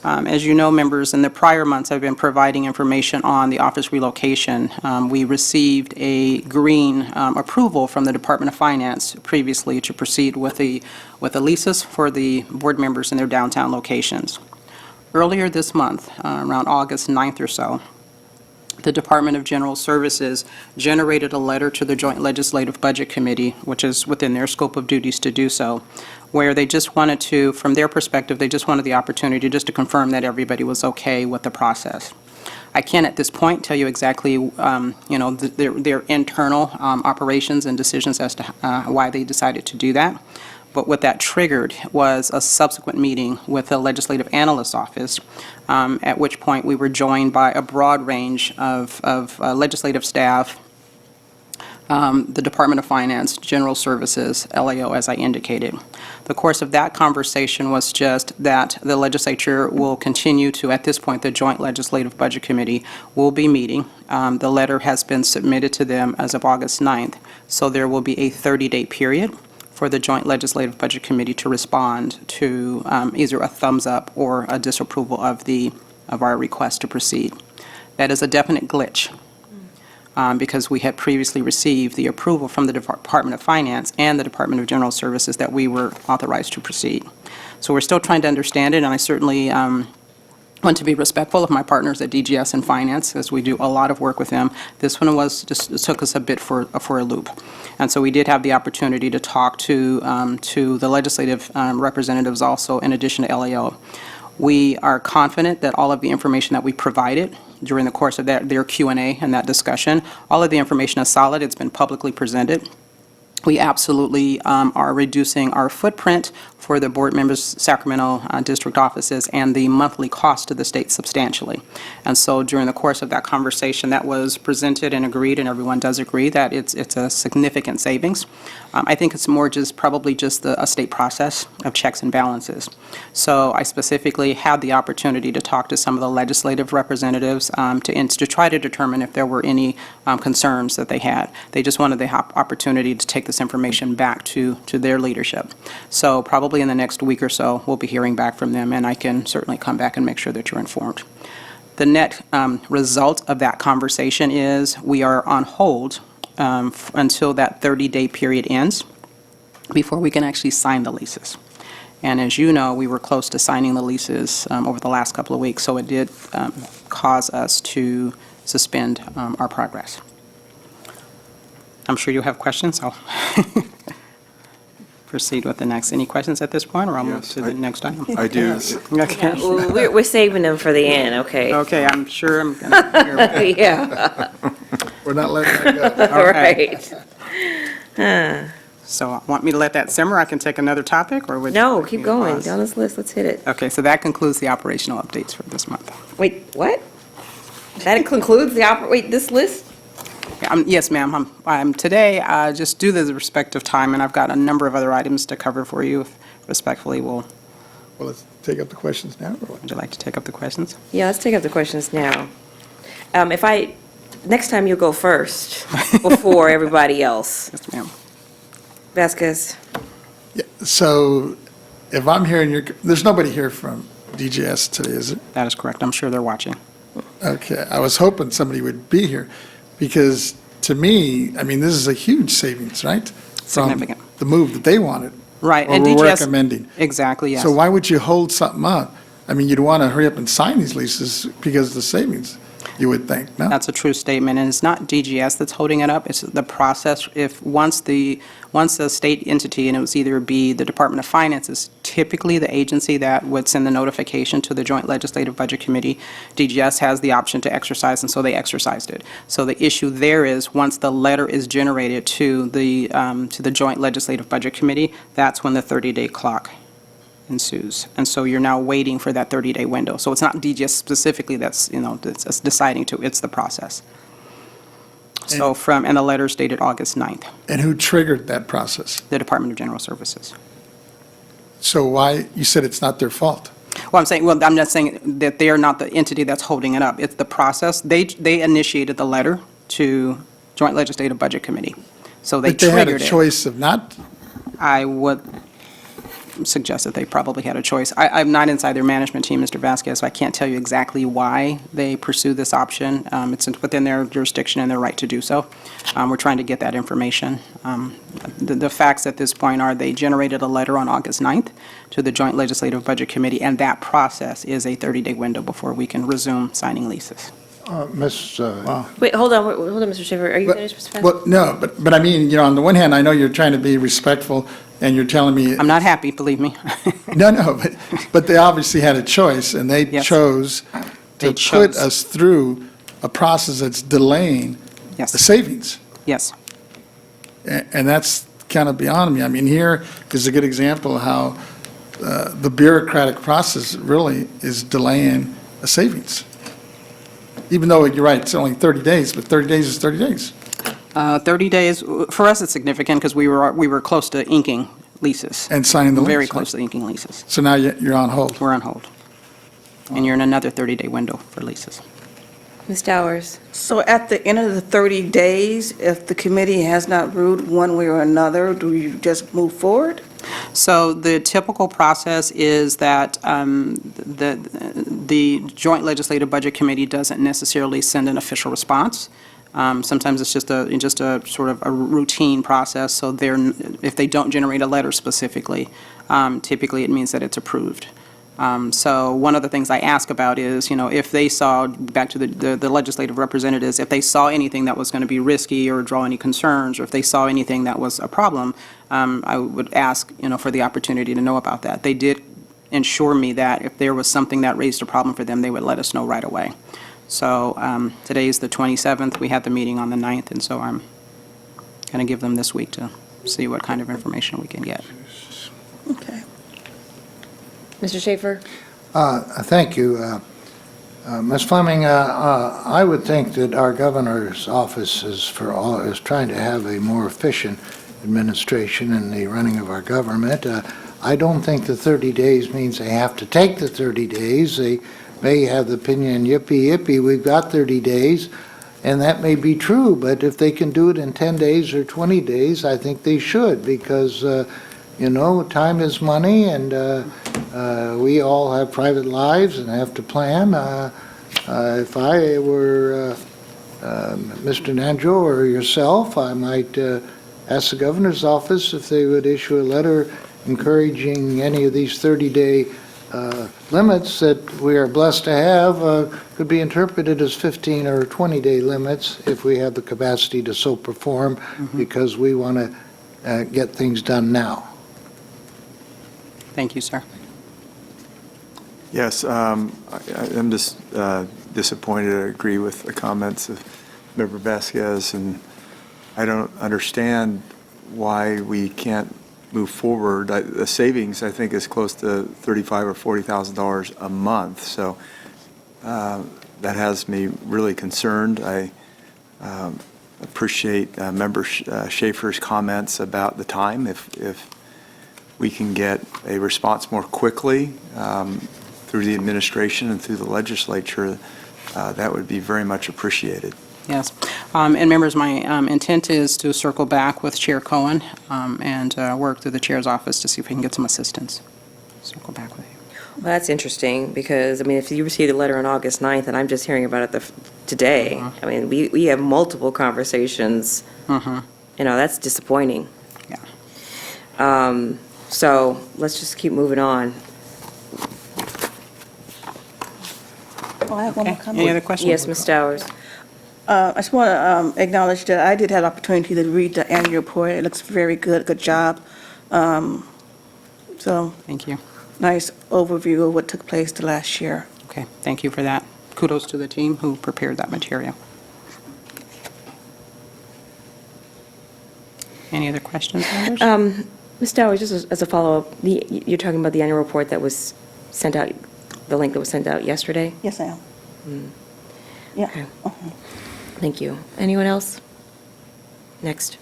Speaker 10: As you know, members, in the prior months, I've been providing information on the office relocation. We received a green approval from the Department of Finance previously to proceed with the leases for the board members in their downtown locations. Earlier this month, around August 9th or so, the Department of General Services generated a letter to the Joint Legislative Budget Committee, which is within their scope of duties to do so, where they just wanted to, from their perspective, they just wanted the opportunity just to confirm that everybody was okay with the process. I can't at this point tell you exactly, their internal operations and decisions as to why they decided to do that. But what that triggered was a subsequent meeting with the Legislative Analyst's Office, at which point we were joined by a broad range of legislative staff, the Department of Finance, General Services, LAO, as I indicated. The course of that conversation was just that the legislature will continue to, at this point, the Joint Legislative Budget Committee will be meeting. The letter has been submitted to them as of August 9th, so there will be a 30-day period for the Joint Legislative Budget Committee to respond to either a thumbs up or a disapproval of our request to proceed. That is a definite glitch because we had previously received the approval from the Department of Finance and the Department of General Services that we were authorized to proceed. So we're still trying to understand it, and I certainly want to be respectful of my partners at DGS and Finance, as we do a lot of work with them. This one just took us a bit for a loop. And so we did have the opportunity to talk to the legislative representatives also, in addition to LAO. We are confident that all of the information that we provided during the course of their Q&A and that discussion, all of the information is solid. It's been publicly presented. We absolutely are reducing our footprint for the board members' Sacramento district offices and the monthly cost to the state substantially. And so during the course of that conversation, that was presented and agreed, and everyone does agree that it's a significant savings. I think it's more probably just a state process of checks and balances. So I specifically had the opportunity to talk to some of the legislative representatives to try to determine if there were any concerns that they had. They just wanted the opportunity to take this information back to their leadership. So probably in the next week or so, we'll be hearing back from them, and I can certainly come back and make sure that you're informed. The net result of that conversation is we are on hold until that 30-day period ends before we can actually sign the leases. And as you know, we were close to signing the leases over the last couple of weeks, so it did cause us to suspend our progress. I'm sure you'll have questions. I'll proceed with the next. Any questions at this point, or I'll move to the next item?
Speaker 7: I do.
Speaker 10: Okay.
Speaker 1: Well, we're saving them for the end, okay?
Speaker 10: Okay, I'm sure I'm going to hear about it.
Speaker 1: Yeah,
Speaker 4: We're not letting that go.
Speaker 10: Okay.
Speaker 1: right.
Speaker 10: So want me to let that simmer? I can take another topic, or would you
Speaker 1: No,
Speaker 10: like me
Speaker 1: keep
Speaker 10: to
Speaker 1: going,
Speaker 10: pause?
Speaker 1: down this list, let's hit it.
Speaker 10: Okay, so that concludes the operational updates for this month.
Speaker 1: Wait, what? That concludes wait, this list?
Speaker 10: Yeah, yes, ma'am. Today, just due to the respect of time, and I've got a number of other items to cover for you, respectfully,
Speaker 4: Well, let's take up the questions now, or what?
Speaker 10: would you like to take up the questions?
Speaker 1: Yeah, let's take up the questions now. Next time you'll go first, before everybody else.
Speaker 10: Yes, ma'am.
Speaker 1: Vasquez?
Speaker 4: Yeah, so if I'm hearing there's nobody here from DGS today, is it?
Speaker 10: That is correct. I'm sure they're watching.
Speaker 4: Okay, I was hoping somebody would be here, because to me, I mean, this is a huge savings, right?
Speaker 10: Significant.
Speaker 4: From the move that they wanted.
Speaker 10: Right,
Speaker 4: Or
Speaker 10: and
Speaker 4: we're
Speaker 10: DGS
Speaker 4: recommending.
Speaker 10: Exactly, yes.
Speaker 4: So why would you hold something up? I mean, you'd want to hurry up and sign these leases because of the savings, you would think, no?
Speaker 10: That's a true statement, and it's not DGS that's holding it up, it's the process. Once the state entity, and it was either be the Department of Finances, typically the agency that would send the notification to the Joint Legislative Budget Committee, DGS has the option to exercise, and so they exercised it. So the issue there is, once the letter is generated to the Joint Legislative Budget Committee, that's when the 30-day clock ensues. And so you're now waiting for that 30-day window. So it's not DGS specifically that's deciding to, it's the process. So and the letter's dated August 9th,
Speaker 4: And who triggered that process?
Speaker 10: the Department of General Services.
Speaker 4: So why, you said it's not their fault?
Speaker 10: Well, I'm not saying that they are not the entity that's holding it up. It's the process. They initiated the letter to Joint Legislative Budget Committee. So they
Speaker 4: But they
Speaker 10: triggered
Speaker 4: had a
Speaker 10: it.
Speaker 4: choice of not,
Speaker 10: I would suggest that they probably had a choice. I'm not inside their management team, Mr. Vasquez, so I can't tell you exactly why they pursue this option. It's within their jurisdiction and their right to do so. We're trying to get that information. The facts at this point are they generated a letter on August 9th to the Joint Legislative Budget Committee, and that process is a 30-day window before we can resume signing leases.
Speaker 1: Wait, hold on, Mr. Schaefer, are you finished, Mr. Vasquez?
Speaker 4: well, no, but I mean, on the one hand, I know you're trying to be respectful, and you're telling me.
Speaker 10: I'm not happy, believe me.
Speaker 4: No, but they obviously had a choice, and they
Speaker 10: Yes.
Speaker 4: chose
Speaker 10: They
Speaker 4: to put
Speaker 10: chose.
Speaker 4: us through a process that's delaying the
Speaker 10: Yes,
Speaker 4: savings.
Speaker 10: yes.
Speaker 4: And that's kind of beyond me. I mean, here is a good example of how the bureaucratic process really is delaying a savings. Even though, you're right, it's only 30 days, but 30 days is 30 days.
Speaker 10: 30 days, for us, it's significant because we were close to inking leases.
Speaker 4: And signing the
Speaker 10: Very
Speaker 4: lease,
Speaker 10: close
Speaker 4: right?
Speaker 10: to inking leases.
Speaker 4: So now you're on hold.
Speaker 10: We're on hold. And you're in another 30-day window for leases.
Speaker 1: Ms. Dowers?
Speaker 13: So at the end of the 30 days, if the committee has not ruled one way or another, do you just move forward?
Speaker 10: So the typical process is that the Joint Legislative Budget Committee doesn't necessarily send an official response. Sometimes it's just a sort of a routine process, so if they don't generate a letter specifically, typically it means that it's approved. So one of the things I ask about is, if they saw, back to the legislative representatives, if they saw anything that was going to be risky or draw any concerns, or if they saw anything that was a problem, I would ask, for the opportunity to know about that. They did ensure me that if there was something that raised a problem for them, they would let us know right away. So today is the 27th, we had the meeting on the 9th, and so I'm going to give them this week to see what kind of information we can get.
Speaker 13: Okay.
Speaker 1: Mr. Schaefer?
Speaker 8: Thank you. Ms. Fleming, I would think that our governor's office is trying to have a more efficient administration in the running of our government. I don't think the 30 days means they have to take the 30 days. They may have the opinion, yippee, yippee, we've got 30 days, and that may be true, but if they can do it in 10 days or 20 days, I think they should, because, time is money, and we all have private lives and have to plan. If I were Mr. Nanjo or yourself, I might ask the governor's office if they would issue a letter encouraging any of these 30-day limits that we are blessed to have could be interpreted as 15 or 20-day limits if we have the capacity to so perform, because we want to get things done now.
Speaker 10: Thank you, sir.
Speaker 7: Yes, I'm just disappointed. I agree with the comments of Member Vasquez, and I don't understand why we can't move forward. The savings, I think, is close to $35,000 or $40,000 a month, so that has me really concerned. I appreciate Member Schaefer's comments about the time. If we can get a response more quickly through the administration and through the legislature, that would be very much appreciated.
Speaker 10: Yes. And members, my intent is to circle back with Chair Cohen and work through the chair's office to see if we can get some assistance. Circle back with you.
Speaker 1: Well, that's interesting, because, I mean, if you received a letter on August 9th, and I'm just hearing about it today, I mean, we have multiple conversations. That's disappointing.
Speaker 10: Yeah.
Speaker 1: So let's just keep moving on.
Speaker 13: I have one more
Speaker 10: Okay.
Speaker 13: comment.
Speaker 10: Any other questions?
Speaker 1: Yes, Ms. Stowers?
Speaker 13: I just want to acknowledge that I did have the opportunity to read the annual report. It looks very good job. So,
Speaker 10: Thank you.
Speaker 13: nice overview of what took place the last year.
Speaker 10: Okay, thank you for that. Kudos to the team who prepared that material. Any other questions, members?
Speaker 1: Ms. Stowers, just as a follow-up, you're talking about the annual report that was sent out, the link that was sent out yesterday?
Speaker 13: Yes, I am. Yeah.
Speaker 1: Okay. Thank you. Anyone else? Next.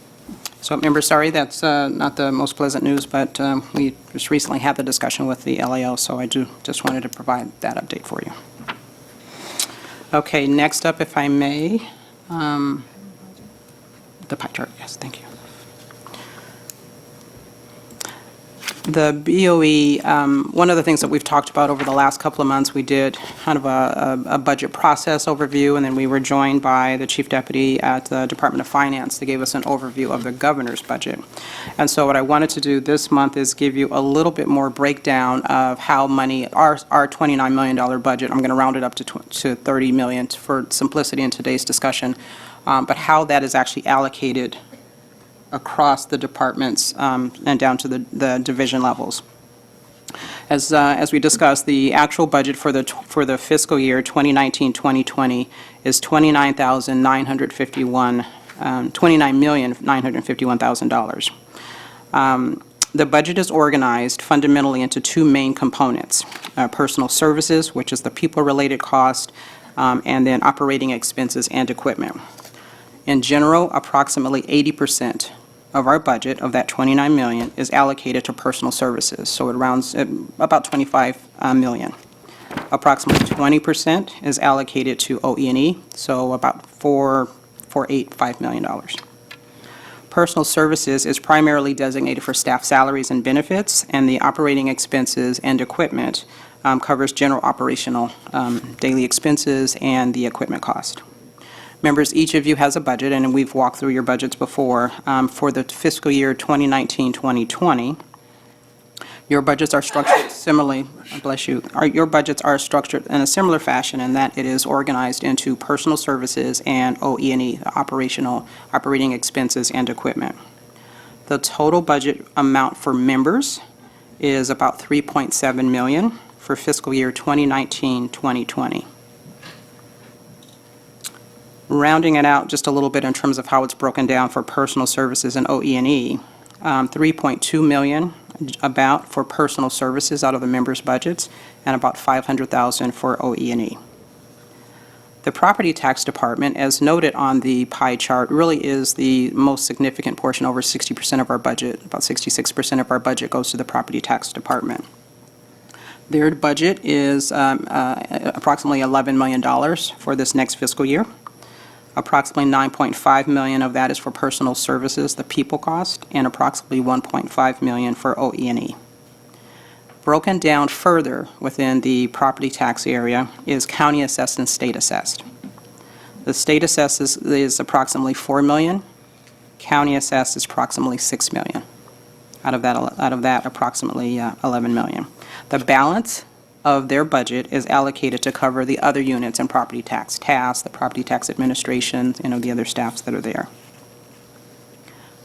Speaker 10: So, members, sorry, that's not the most pleasant news, but we just recently had the discussion with the LAO, so I just wanted to provide that update for you. Okay, next up, if I may, the pie chart, yes, thank you. The BOE, one of the things that we've talked about over the last couple of months, we did kind of a budget process overview, and then we were joined by the Chief Deputy at the Department of Finance to give us an overview of the governor's budget. And so what I wanted to do this month is give you a little bit more breakdown of how money, our $29 million budget, I'm going to round it up to $30 million for simplicity in today's discussion, but how that is actually allocated across the departments and down to the division levels. As we discussed, the actual budget for the fiscal year 2019-2020 is $29,951,000. The budget is organized fundamentally into two main components: personal services, which is the people-related cost, and then operating expenses and equipment. In general, approximately 80% of our budget, of that $29 million, is allocated to personal services, so it rounds at about $25 million. Approximately 20% is allocated to OE&E, so about $5 million. Personal services is primarily designated for staff salaries and benefits, and the operating expenses and equipment covers general operational daily expenses and the equipment cost. Members, each of you has a budget, and we've walked through your budgets before. For the fiscal year 2019-2020, your budgets are structured similarly, bless you, your budgets are structured in a similar fashion in that it is organized into personal services and OE&E, operating expenses and equipment. The total budget amount for members is about $3.7 million for fiscal year 2019-2020. Rounding it out just a little bit in terms of how it's broken down for personal services and OE&E, $3.2 million about for personal services out of the members' budgets, and about $500,000 for OE&E. The property tax department, as noted on the pie chart, really is the most significant portion, over 60% of our budget. About 66% of our budget goes to the property tax department. Their budget is approximately $11 million for this next fiscal year. Approximately $9.5 million of that is for personal services, the people cost, and approximately $1.5 million for OE&E. Broken down further within the property tax area is county assessed and state assessed. The state assessed is approximately $4 million. County assessed is approximately $6 million. Out of that, approximately $11 million. The balance of their budget is allocated to cover the other units in property tax, TAS, the property tax administration, the other staffs that are there.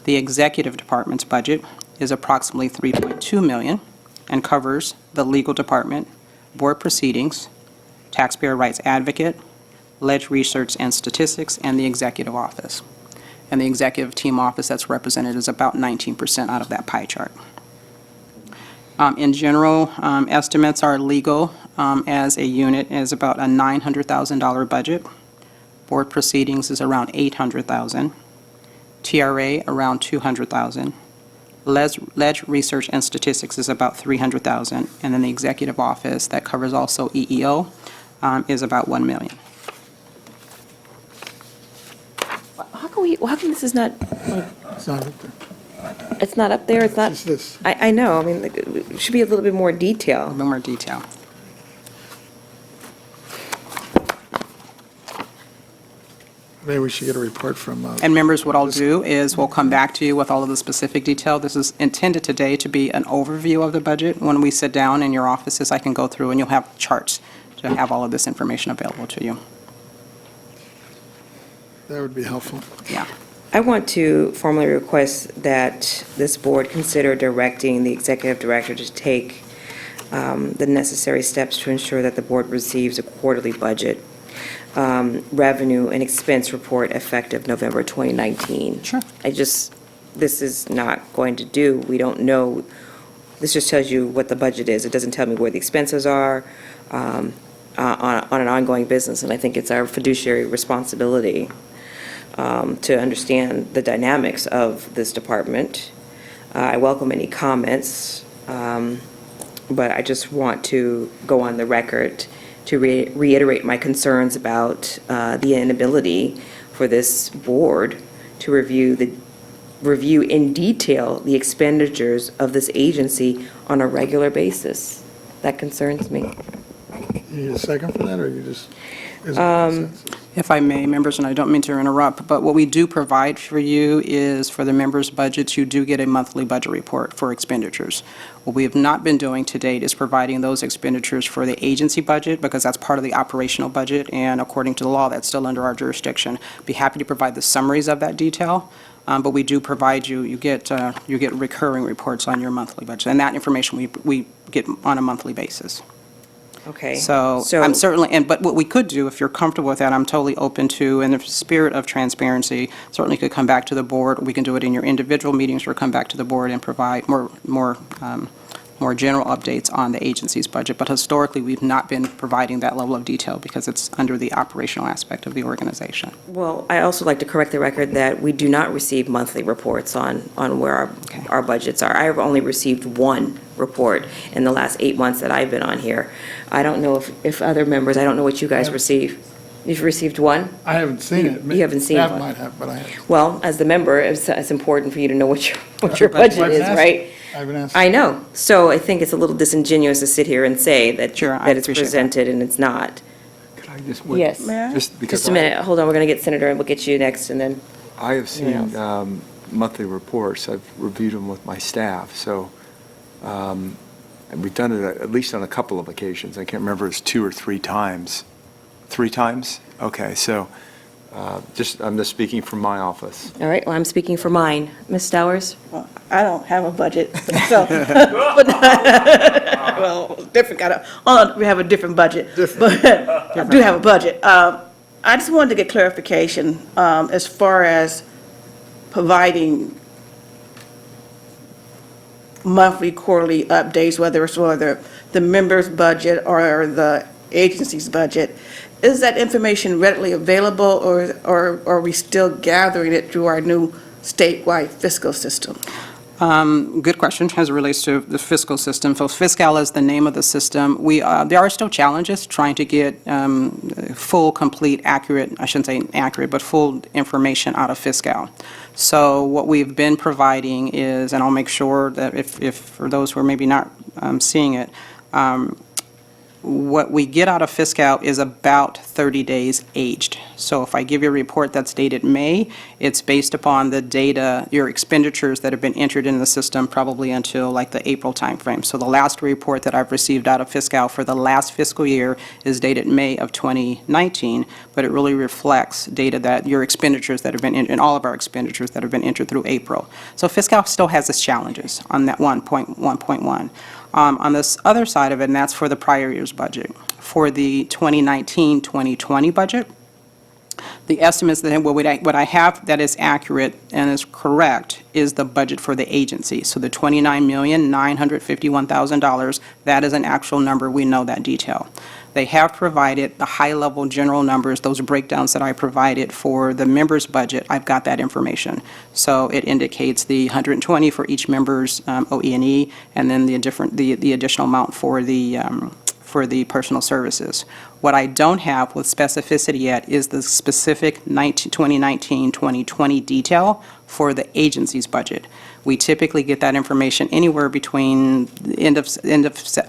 Speaker 10: The executive department's budget is approximately $3.2 million and covers the legal department, board proceedings, taxpayer rights advocate, ledge research and statistics, and the executive office. and the executive team office that's represented is about 19% out of that pie chart. In general, estimates are legal as a unit is about a $900,000 budget. Board proceedings is around $800,000. TRA around $200,000. Ledge Research and Statistics is about $300,000, and then the executive office that covers also EEO is about $1 million.
Speaker 1: How come this is not,
Speaker 4: It's not up there.
Speaker 1: it's not up there, it's not?
Speaker 4: It's this.
Speaker 1: I know, I mean, like, it should be a little bit more
Speaker 10: A
Speaker 1: detail.
Speaker 10: little more detail.
Speaker 4: Maybe we should get a report from,
Speaker 10: And members, what I'll do is we'll come back to you with all of the specific detail. This is intended today to be an overview of the budget. When we sit down in your offices, I can go through and you'll have charts to have all of this information available to you.
Speaker 4: that would be helpful.
Speaker 10: Yeah.
Speaker 1: I want to formally request that this board consider directing the executive director to take the necessary steps to ensure that the board receives a quarterly budget, revenue and expense report effective November 2019.
Speaker 10: Sure.
Speaker 1: This is not going to do, we don't know, this just tells you what the budget is. It doesn't tell me where the expenses are on an ongoing business, and I think it's our fiduciary responsibility to understand the dynamics of this department. I welcome any comments, but I just want to go on the record to reiterate my concerns about the inability for this board to review in detail the expenditures of this agency on a regular basis. That concerns me.
Speaker 4: You need a second for that, or you just? is it consensus?
Speaker 10: If I may, members, and I don't mean to interrupt, but what we do provide for you is for the members' budgets, you do get a monthly budget report for expenditures. What we have not been doing to date is providing those expenditures for the agency budget, because that's part of the operational budget, and according to the law, that's still under our jurisdiction. Be happy to provide the summaries of that detail, but we do provide you get recurring reports on your monthly budget, and that information we get on a monthly basis.
Speaker 1: Okay.
Speaker 10: So I'm certainly, but what we could do, if you're comfortable with that, I'm totally open to, in the spirit of transparency, certainly could come back to the board. We can do it in your individual meetings, or come back to the board and provide more general updates on the agency's budget. But historically, we've not been providing that level of detail because it's under the operational aspect of the organization.
Speaker 1: Well, I also like to correct the record that we do not receive monthly reports on where our budgets are. I have only received one report in the last 8 months that I've been on here. I don't know if other members, I don't know what you guys receive. You've received one?
Speaker 4: I haven't seen it.
Speaker 1: You haven't seen
Speaker 4: Matt
Speaker 1: one.
Speaker 4: might have, but I haven't.
Speaker 1: Well, as the member, it's important for you to know what your budget
Speaker 4: I've
Speaker 1: is,
Speaker 4: asked-
Speaker 1: right?
Speaker 4: I've been asked.
Speaker 1: I know. So I think it's a little disingenuous to sit here and say that
Speaker 10: Sure, I
Speaker 1: that it's
Speaker 10: appreciate that.
Speaker 1: presented and it's not.
Speaker 7: Could I just?
Speaker 1: Yes.
Speaker 7: Just because
Speaker 1: Just a minute, hold on, we're going to get Senator, and we'll get you next, and then,
Speaker 7: I have seen
Speaker 1: Yes.
Speaker 7: monthly reports. I've reviewed them with my staff, so, and we've done it at least on a couple of occasions. I can't remember if it's 2 or 3 times. 3 times? Okay, so I'm just speaking from my office.
Speaker 1: all right, well, I'm speaking for mine. Ms. Stowers?
Speaker 13: Well, I don't have a budget, so, well, different kind of, we have a different budget, but I do have a budget. I just wanted to get clarification as far as providing monthly, quarterly updates, whether it's the member's budget or the agency's budget. Is that information readily available, or are we still gathering it through our new statewide fiscal system?
Speaker 10: Good question as it relates to the fiscal system. So Fiscal is the name of the system. There are still challenges trying to get full, complete, accurate, I shouldn't say accurate, but full information out of Fiscal. So what we've been providing is, and I'll make sure that if for those who are maybe not seeing it, what we get out of Fiscal is about 30 days aged. So if I give you a report that's dated May, it's based upon the data, your expenditures that have been entered in the system probably until like the April timeframe. So the last report that I've received out of Fiscal for the last fiscal year is dated May of 2019, but it really reflects data that your expenditures that have been, and all of our expenditures that have been entered through April. So Fiscal still has its challenges on that 1.1. On this other side of it, and that's for the prior year's budget. For the 2019-2020 budget, The estimates that, what I have that is accurate and is correct is the budget for the agency. So the $29,951,000, that is an actual number, we know that detail. They have provided the high-level general numbers, those breakdowns that I provided for the member's budget, I've got that information. So it indicates the 120 for each member's OE&E, and then the additional amount for the personal services. What I don't have with specificity yet is the specific 2019-2020 detail for the agency's budget. We typically get that information anywhere between the end of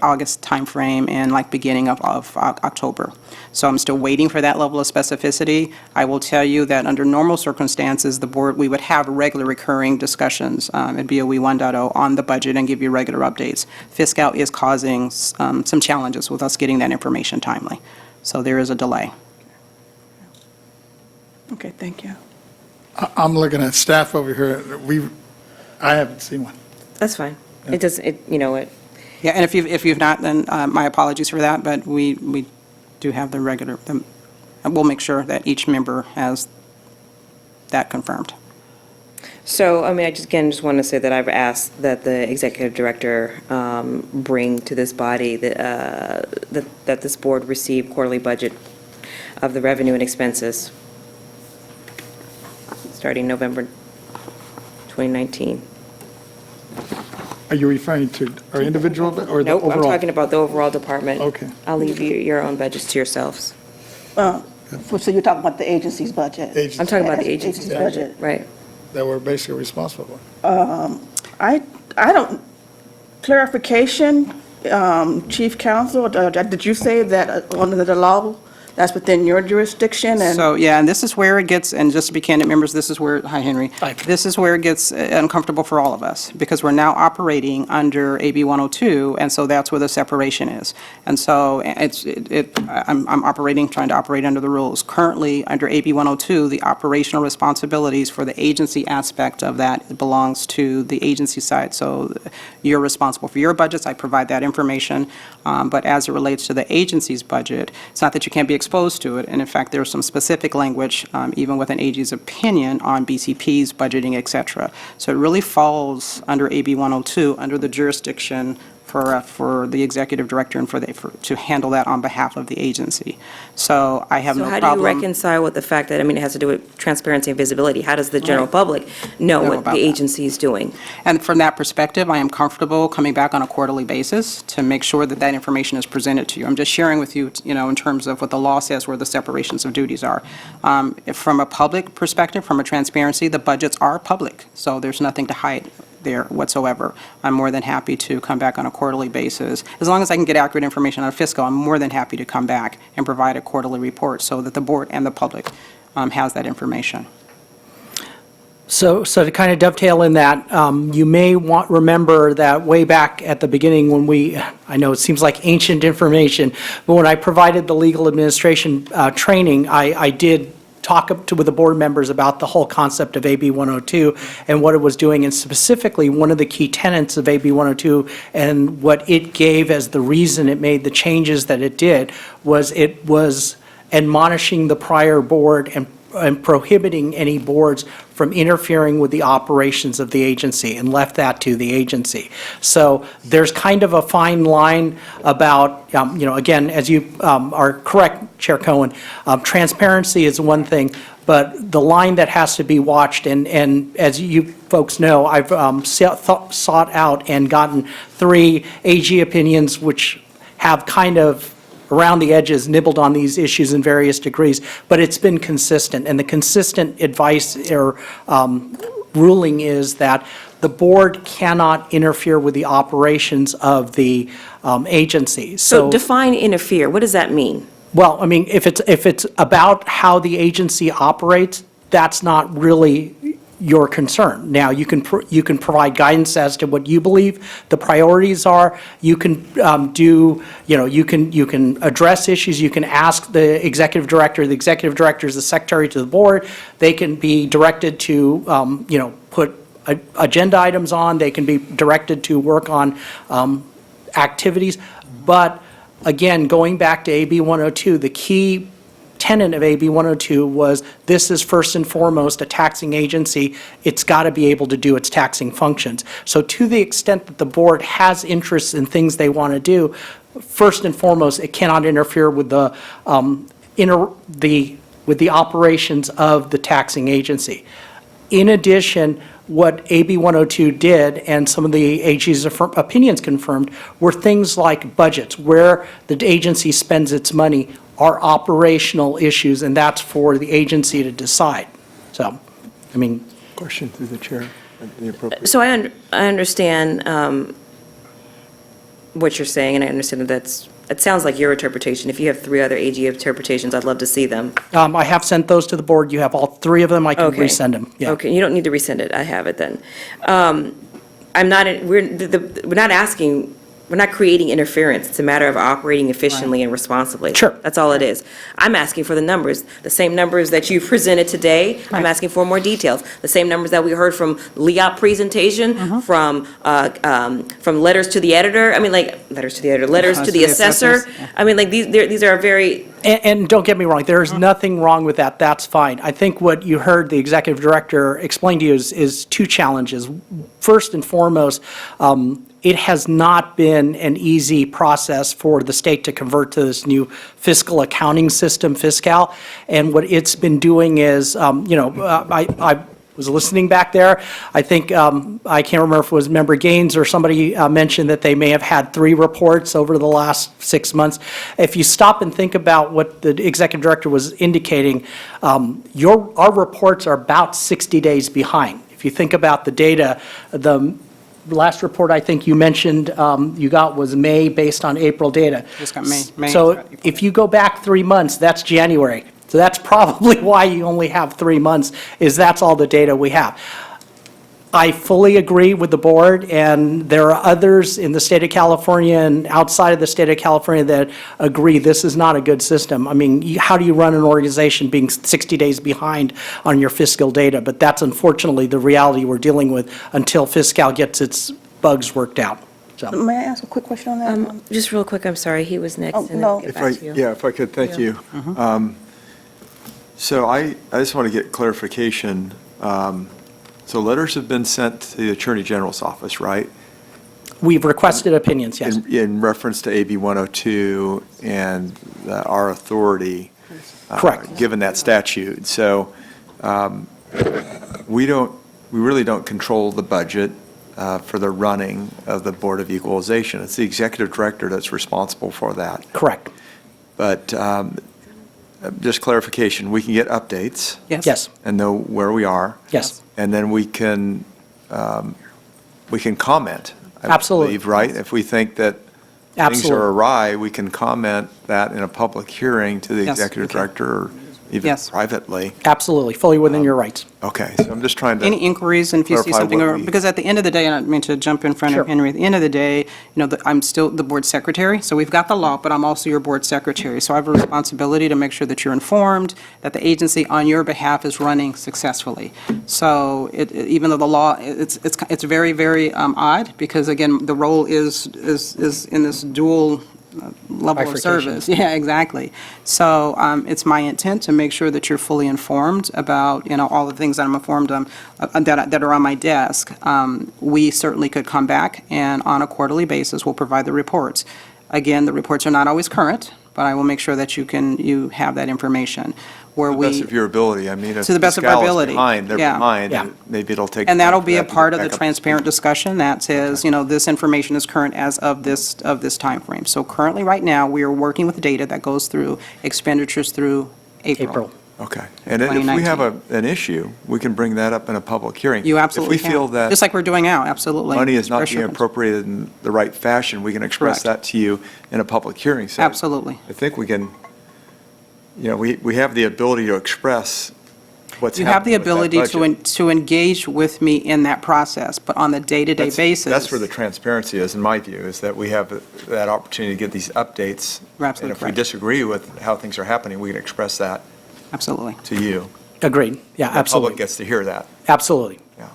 Speaker 10: August timeframe and like beginning of October. So I'm still waiting for that level of specificity. I will tell you that under normal circumstances, the board, we would have regular recurring discussions at BOE 1.0 on the budget and give you regular updates. Fiscal is causing some challenges with us getting that information timely. So there is a delay.
Speaker 13: Okay, thank you.
Speaker 4: I'm looking at staff over here. I haven't seen one.
Speaker 1: That's fine. It does, you know,
Speaker 10: Yeah, and if you've not, then my apologies for that, but we do have the regular, we'll make sure that each member has that confirmed.
Speaker 1: So, I mean, I just want to say that I've asked that the executive director bring to this body that this board receive quarterly budget of the revenue and expenses starting November 2019.
Speaker 4: Are you referring to our individual or the
Speaker 1: Nope,
Speaker 4: overall?
Speaker 1: I'm talking about the overall department.
Speaker 4: Okay.
Speaker 1: I'll leave your own budgets to yourselves.
Speaker 13: So you're talking about the agency's budget?
Speaker 1: I'm talking about the agency's
Speaker 13: Agency's
Speaker 1: budget, right.
Speaker 4: That we're basically responsible for.
Speaker 13: I don't, clarification, Chief Counsel, did you say that under the law, that's within your jurisdiction? And
Speaker 10: So, yeah, and this is where it gets, and just to be candid, members, this is where, hi, Henry.
Speaker 12: Hi.
Speaker 10: This is where it gets uncomfortable for all of us, because we're now operating under AB 102, and so that's where the separation is. And so I'm trying to operate under the rules. Currently, under AB 102, the operational responsibilities for the agency aspect of that belongs to the agency side. So you're responsible for your budgets, I provide that information, but as it relates to the agency's budget, it's not that you can't be exposed to it, and in fact, there's some specific language, even with an AG's opinion on BCP's budgeting, et cetera. So it really falls under AB 102, under the jurisdiction for the executive director and to handle that on behalf of the agency. So I have no
Speaker 1: So
Speaker 10: problem.
Speaker 1: how do you reconcile with the fact that, I mean, it has to do with transparency and visibility? How does the general
Speaker 10: Right.
Speaker 1: public know what
Speaker 10: about
Speaker 1: the
Speaker 10: that.
Speaker 1: agency is doing?
Speaker 10: And from that perspective, I am comfortable coming back on a quarterly basis to make sure that that information is presented to you. I'm just sharing with you, you know, in terms of what the law says, where the separations of duties are. From a public perspective, from a transparency, the budgets are public, so there's nothing to hide there whatsoever. I'm more than happy to come back on a quarterly basis. As long as I can get accurate information out of fiscal, I'm more than happy to come back and provide a quarterly report so that the board and the public has that information.
Speaker 12: So to kind of dovetail in that, you may remember that way back at the beginning when I know it seems like ancient information, but when I provided the legal administration training, I did talk with the board members about the whole concept of AB 102 and what it was doing, and specifically, one of the key tenets of AB 102 and what it gave as the reason it made the changes that it did was it was admonishing the prior board and prohibiting any boards from interfering with the operations of the agency and left that to the agency. So there's kind of a fine line about, you know, again, as you are correct, Chair Cohen, transparency is one thing, but the line that has to be watched, and as you folks know, I've sought out and gotten 3 AG opinions which have kind of around the edges, nibbled on these issues in various degrees, but it's been consistent. And the consistent advice or ruling is that the board cannot interfere with the operations of the agency.
Speaker 1: So define interfere, what does that mean?
Speaker 12: Well, I mean, if it's about how the agency operates, that's not really your concern. Now, you can provide guidance as to what you believe the priorities are. You can you can address issues. You can ask the executive director. The executive director is the secretary to the board. They can be directed to put agenda items on. They can be directed to work on activities. But again, going back to AB 102, the key tenet of AB 102 was this is first and foremost a taxing agency. It's got to be able to do its taxing functions. So to the extent that the board has interests in things they want to do, first and foremost, it cannot interfere with the with the operations of the taxing agency. In addition, what AB 102 did, and some of the AG's opinions confirmed, were things like budgets, where the agency spends its money are operational issues, and that's for the agency to decide. So, I mean.
Speaker 7: Question through the chair, the appropriate.
Speaker 1: So I understand what you're saying, and I understand that it sounds like your interpretation. If you have 3 other AG interpretations, I'd love to see them.
Speaker 12: I have sent those to the board. You have all 3 of them. I can
Speaker 1: Okay.
Speaker 12: resend them. Yeah.
Speaker 1: Okay, you don't need to resend it. I have it then. We're not asking, we're not creating interference. It's a matter of operating efficiently and responsibly.
Speaker 12: Sure.
Speaker 1: That's all it is. I'm asking for the numbers, the same numbers that you presented today. I'm asking for more details. The same numbers that we heard from LEOP presentation, from letters to the editor. I mean, like, letters to the editor, letters to the assessor.
Speaker 10: assessors, yeah.
Speaker 1: I mean, like, these are very,
Speaker 12: And don't get me wrong, there is nothing wrong with that. That's fine. I think what you heard the executive director explain to you is 2 challenges. First and foremost, it has not been an easy process for the state to convert to this new fiscal accounting system, Fiscal. And what it's been doing is, I was listening back there. I think, I can't remember if it was Member Gaines or somebody mentioned that they may have had 3 reports over the last 6 months. If you stop and think about what the executive director was indicating, our reports are about 60 days behind. If you think about the data, the last report I think you mentioned you got was May based on April data.
Speaker 10: Just got May.
Speaker 12: So if you go back 3 months, that's January. So that's probably why you only have 3 months, is that's all the data we have. I fully agree with the board, and there are others in the state of California and outside of the state of California that agree this is not a good system. I mean, how do you run an organization being 60 days behind on your fiscal data? But that's unfortunately the reality we're dealing with until Fiscal gets its bugs worked out. So.
Speaker 13: May I ask a quick question on that?
Speaker 1: just real quick, I'm sorry, he was next.
Speaker 13: Oh,
Speaker 1: and then
Speaker 13: no.
Speaker 1: we'll get
Speaker 7: If
Speaker 1: back to you.
Speaker 7: if I could, thank you. So I just want to get clarification. So letters have been sent to the Attorney General's office, right?
Speaker 12: We've requested opinions, yes.
Speaker 7: In reference to AB 102 and our authority.
Speaker 12: Correct.
Speaker 7: Given that statute. So we really don't control the budget for the running of the Board of Equalization. It's the executive director that's responsible for that.
Speaker 12: Correct.
Speaker 7: But just clarification, we can get updates
Speaker 12: Yes.
Speaker 7: and know where we are.
Speaker 12: Yes.
Speaker 7: And then we can comment. I
Speaker 12: Absolutely.
Speaker 7: believe, right? If we think that things
Speaker 12: Absolutely.
Speaker 7: are awry, we can comment that in a public hearing to the
Speaker 10: Yes,
Speaker 7: executive
Speaker 10: we can.
Speaker 7: director, or even
Speaker 10: Yes.
Speaker 7: privately.
Speaker 12: Absolutely, fully within your rights.
Speaker 7: Okay, so I'm just trying to.
Speaker 10: Any inquiries, and if you see
Speaker 7: clarify
Speaker 10: something,
Speaker 7: what
Speaker 10: or,
Speaker 7: we-
Speaker 10: because at the end of the day, and I don't mean to jump in front
Speaker 12: Sure.
Speaker 10: of Henry, at the end of the day, I'm still the board secretary, so we've got the law, but I'm also your board secretary. So I have a responsibility to make sure that you're informed, that the agency on your behalf is running successfully. So even though the law, it's very, very odd, because again, the role is in this dual level of
Speaker 12: Bifurcation.
Speaker 10: service. Yeah, exactly. So it's my intent to make sure that you're fully informed about, all the things that I'm informed that are on my desk. We certainly could come back, and on a quarterly basis, we'll provide the reports. Again, the reports are not always current, but I will make sure that you have that information. Where
Speaker 7: To the best of your ability, I mean, if
Speaker 10: To the best of our
Speaker 7: Fiscal is
Speaker 10: ability.
Speaker 7: behind, they're
Speaker 10: Yeah.
Speaker 7: behind,
Speaker 12: Yeah.
Speaker 7: maybe it'll take.
Speaker 10: And that'll
Speaker 7: time
Speaker 10: be
Speaker 7: for
Speaker 10: a
Speaker 7: that to
Speaker 10: part
Speaker 7: get
Speaker 10: of the
Speaker 7: back up to
Speaker 10: transparent
Speaker 7: speed.
Speaker 10: discussion that says, this information is current as of this timeframe. So currently, right now, we are working with data that goes through expenditures through April.
Speaker 7: Okay, and if we have
Speaker 10: 2019.
Speaker 7: an issue, we can bring that up in a public hearing.
Speaker 10: You absolutely
Speaker 7: If we
Speaker 10: can.
Speaker 7: feel that
Speaker 10: Just like we're doing now, absolutely.
Speaker 7: money is not
Speaker 10: Express
Speaker 7: being
Speaker 10: your-
Speaker 7: appropriated in the right fashion, we can express
Speaker 10: Correct.
Speaker 7: that to you in a public hearing. So
Speaker 10: Absolutely.
Speaker 7: I think we can, we have the ability to express what's
Speaker 10: You have the
Speaker 7: happening with that
Speaker 10: ability
Speaker 7: budget.
Speaker 10: to engage with me in that process, but on the day-to-day basis.
Speaker 7: That's where the transparency is, in my view, is that we have that opportunity to get these updates.
Speaker 10: You're absolutely
Speaker 7: And if we
Speaker 10: correct.
Speaker 7: disagree with how things are happening, we can express that
Speaker 10: Absolutely.
Speaker 7: to you.
Speaker 12: Agreed. Yeah,
Speaker 7: The public
Speaker 12: absolutely.
Speaker 7: gets to hear that.
Speaker 12: Absolutely.
Speaker 7: Yeah.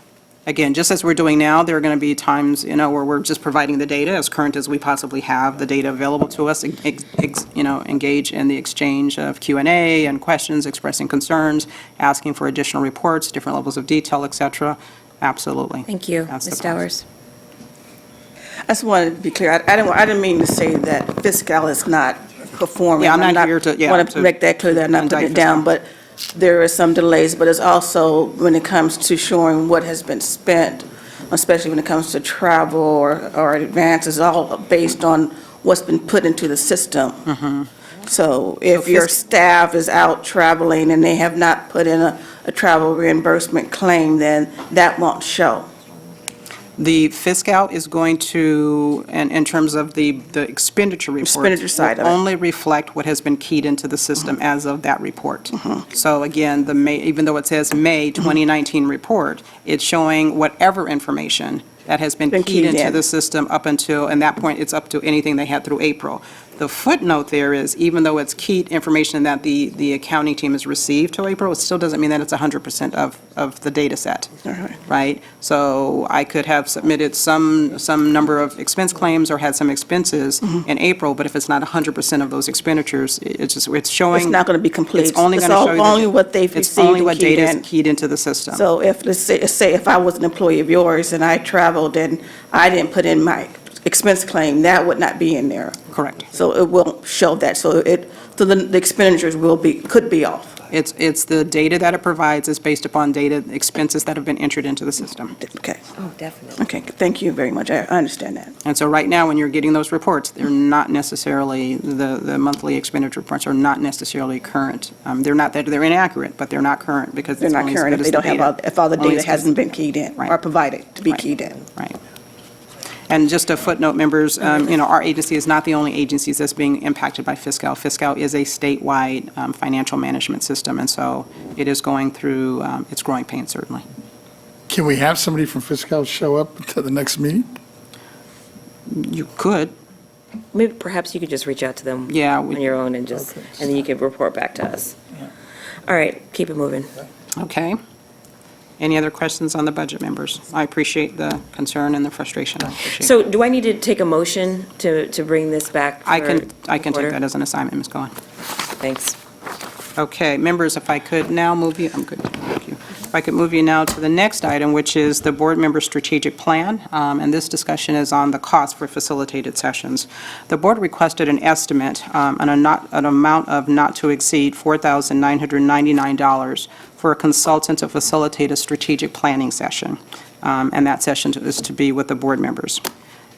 Speaker 10: again, just as we're doing now, there are going to be times, where we're just providing the data as current as we possibly have the data available to us, engage in the exchange of Q&A and questions, expressing concerns, asking for additional reports, different levels of detail, et cetera. Absolutely.
Speaker 1: Thank you.
Speaker 10: That's the
Speaker 1: Ms.
Speaker 10: process.
Speaker 1: Dowers?
Speaker 13: I just wanted to be clear, I didn't mean to say that fiscal is not performing.
Speaker 10: Yeah, I'm not here to- yeah,
Speaker 13: Want
Speaker 10: to
Speaker 13: to make that clear, that I'm not putting it
Speaker 10: indict
Speaker 13: down,
Speaker 10: fiscal.
Speaker 13: but there are some delays, but it's also when it comes to showing what has been spent, especially when it comes to travel or advances, all based on what's been put into the system. So if your staff is out traveling and they have not put in a travel reimbursement claim, then that won't show.
Speaker 10: The fiscal is going to, and in terms of the expenditure report.
Speaker 13: Expenditure side of it.
Speaker 10: Will only reflect what has been keyed into the system as of that report. So again, even though it says May 2019 report, it's showing whatever information that has been keyed into
Speaker 13: in.
Speaker 10: the system up until, and that point, it's up to anything they had through April. The footnote there is, even though it's keyed information that the accounting team has received to April, it still doesn't mean that it's 100% of the data set, right? So I could have submitted some number of expense claims or had some expenses in April, but if it's not 100% of those expenditures, it's showing.
Speaker 13: It's not going to be complete.
Speaker 10: It's only going to show you.
Speaker 13: Only what they've
Speaker 10: It's
Speaker 13: received
Speaker 10: only
Speaker 13: and
Speaker 10: what
Speaker 13: keyed
Speaker 10: data
Speaker 13: in.
Speaker 10: is keyed into the system.
Speaker 13: So if, let's say if I was an employee of yours and I traveled and I didn't put in my expense claim, that would not be in there.
Speaker 10: Correct.
Speaker 13: So it won't show that. So the expenditures could be off.
Speaker 10: It's the data that it provides is based upon data expenses that have been entered into the system.
Speaker 13: Okay.
Speaker 1: Oh, definitely.
Speaker 13: Okay, thank you very much. I understand that.
Speaker 10: And so right now, when you're getting those reports, they're not necessarily, the monthly expenditure reports are not necessarily current. They're not that they're inaccurate, but they're not current because
Speaker 13: They're
Speaker 10: it's
Speaker 13: not
Speaker 10: only as
Speaker 13: current
Speaker 10: good
Speaker 13: if
Speaker 10: as
Speaker 13: they
Speaker 10: the
Speaker 13: don't have,
Speaker 10: data.
Speaker 13: if all the
Speaker 10: Only
Speaker 13: data
Speaker 10: as good as-
Speaker 13: hasn't been keyed in
Speaker 10: Right.
Speaker 13: or provided to be
Speaker 10: Right.
Speaker 13: keyed in.
Speaker 10: Right. And just a footnote, members, our agency is not the only agency that's being impacted by fiscal. Fiscal is a statewide financial management system, and so it is going through its growing pains, certainly.
Speaker 4: Can we have somebody from Fiscal show up to the next meeting?
Speaker 10: You could,
Speaker 1: Maybe perhaps you could just reach out to them
Speaker 10: Yeah,
Speaker 1: on your own and and then you could report back to us. All right, keep it moving.
Speaker 10: okay. Any other questions on the budget, members? I appreciate the concern and the frustration. I appreciate it.
Speaker 1: So do I need to take a motion to bring this back?
Speaker 10: I
Speaker 1: for
Speaker 10: can take
Speaker 1: order?
Speaker 10: that as an assignment, Ms. Cohen.
Speaker 1: Thanks.
Speaker 10: Okay, members, if I could now move you, I'm good, thank you. If I could move you now to the next item, which is the board member strategic plan, and this discussion is on the cost for facilitated sessions. The board requested an estimate, an amount of not to exceed $4,999 for a consultant to facilitate a strategic planning session, and that session is to be with the board members.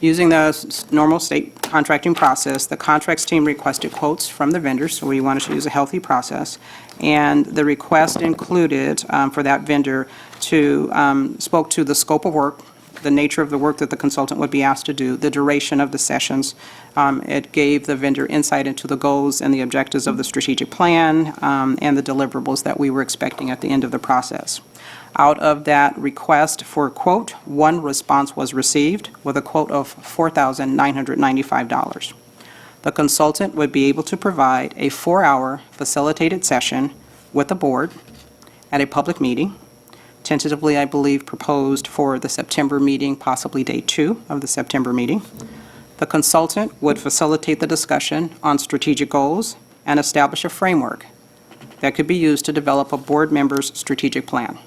Speaker 10: Using the normal state contracting process, the contracts team requested quotes from the vendors, so we wanted to use a healthy process. And the request included for that vendor spoke to the scope of work, the nature of the work that the consultant would be asked to do, the duration of the sessions. It gave the vendor insight into the goals and the objectives of the strategic plan and the deliverables that we were expecting at the end of the process. Out of that request for a quote, one response was received with a quote of $4,995. The consultant would be able to provide a 4-hour facilitated session with the board at a public meeting, tentatively, I believe, proposed for the September meeting, possibly day 2 of the September meeting. The consultant would facilitate the discussion on strategic goals and establish a framework that could be used to develop a board member's strategic plan.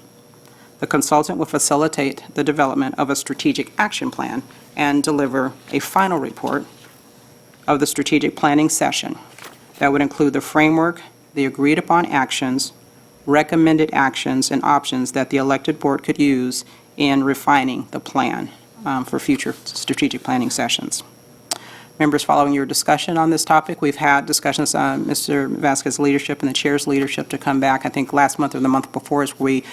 Speaker 10: The consultant will facilitate the development of a strategic action plan and deliver a final report of the strategic planning session that would include the framework, the agreed-upon actions, recommended actions, and options that the elected board could use in refining the plan for future strategic planning sessions. Members, following your discussion on this topic, we've had discussions on Mr. Vasquez's leadership and the chair's leadership to come back. I think last month or the month before is we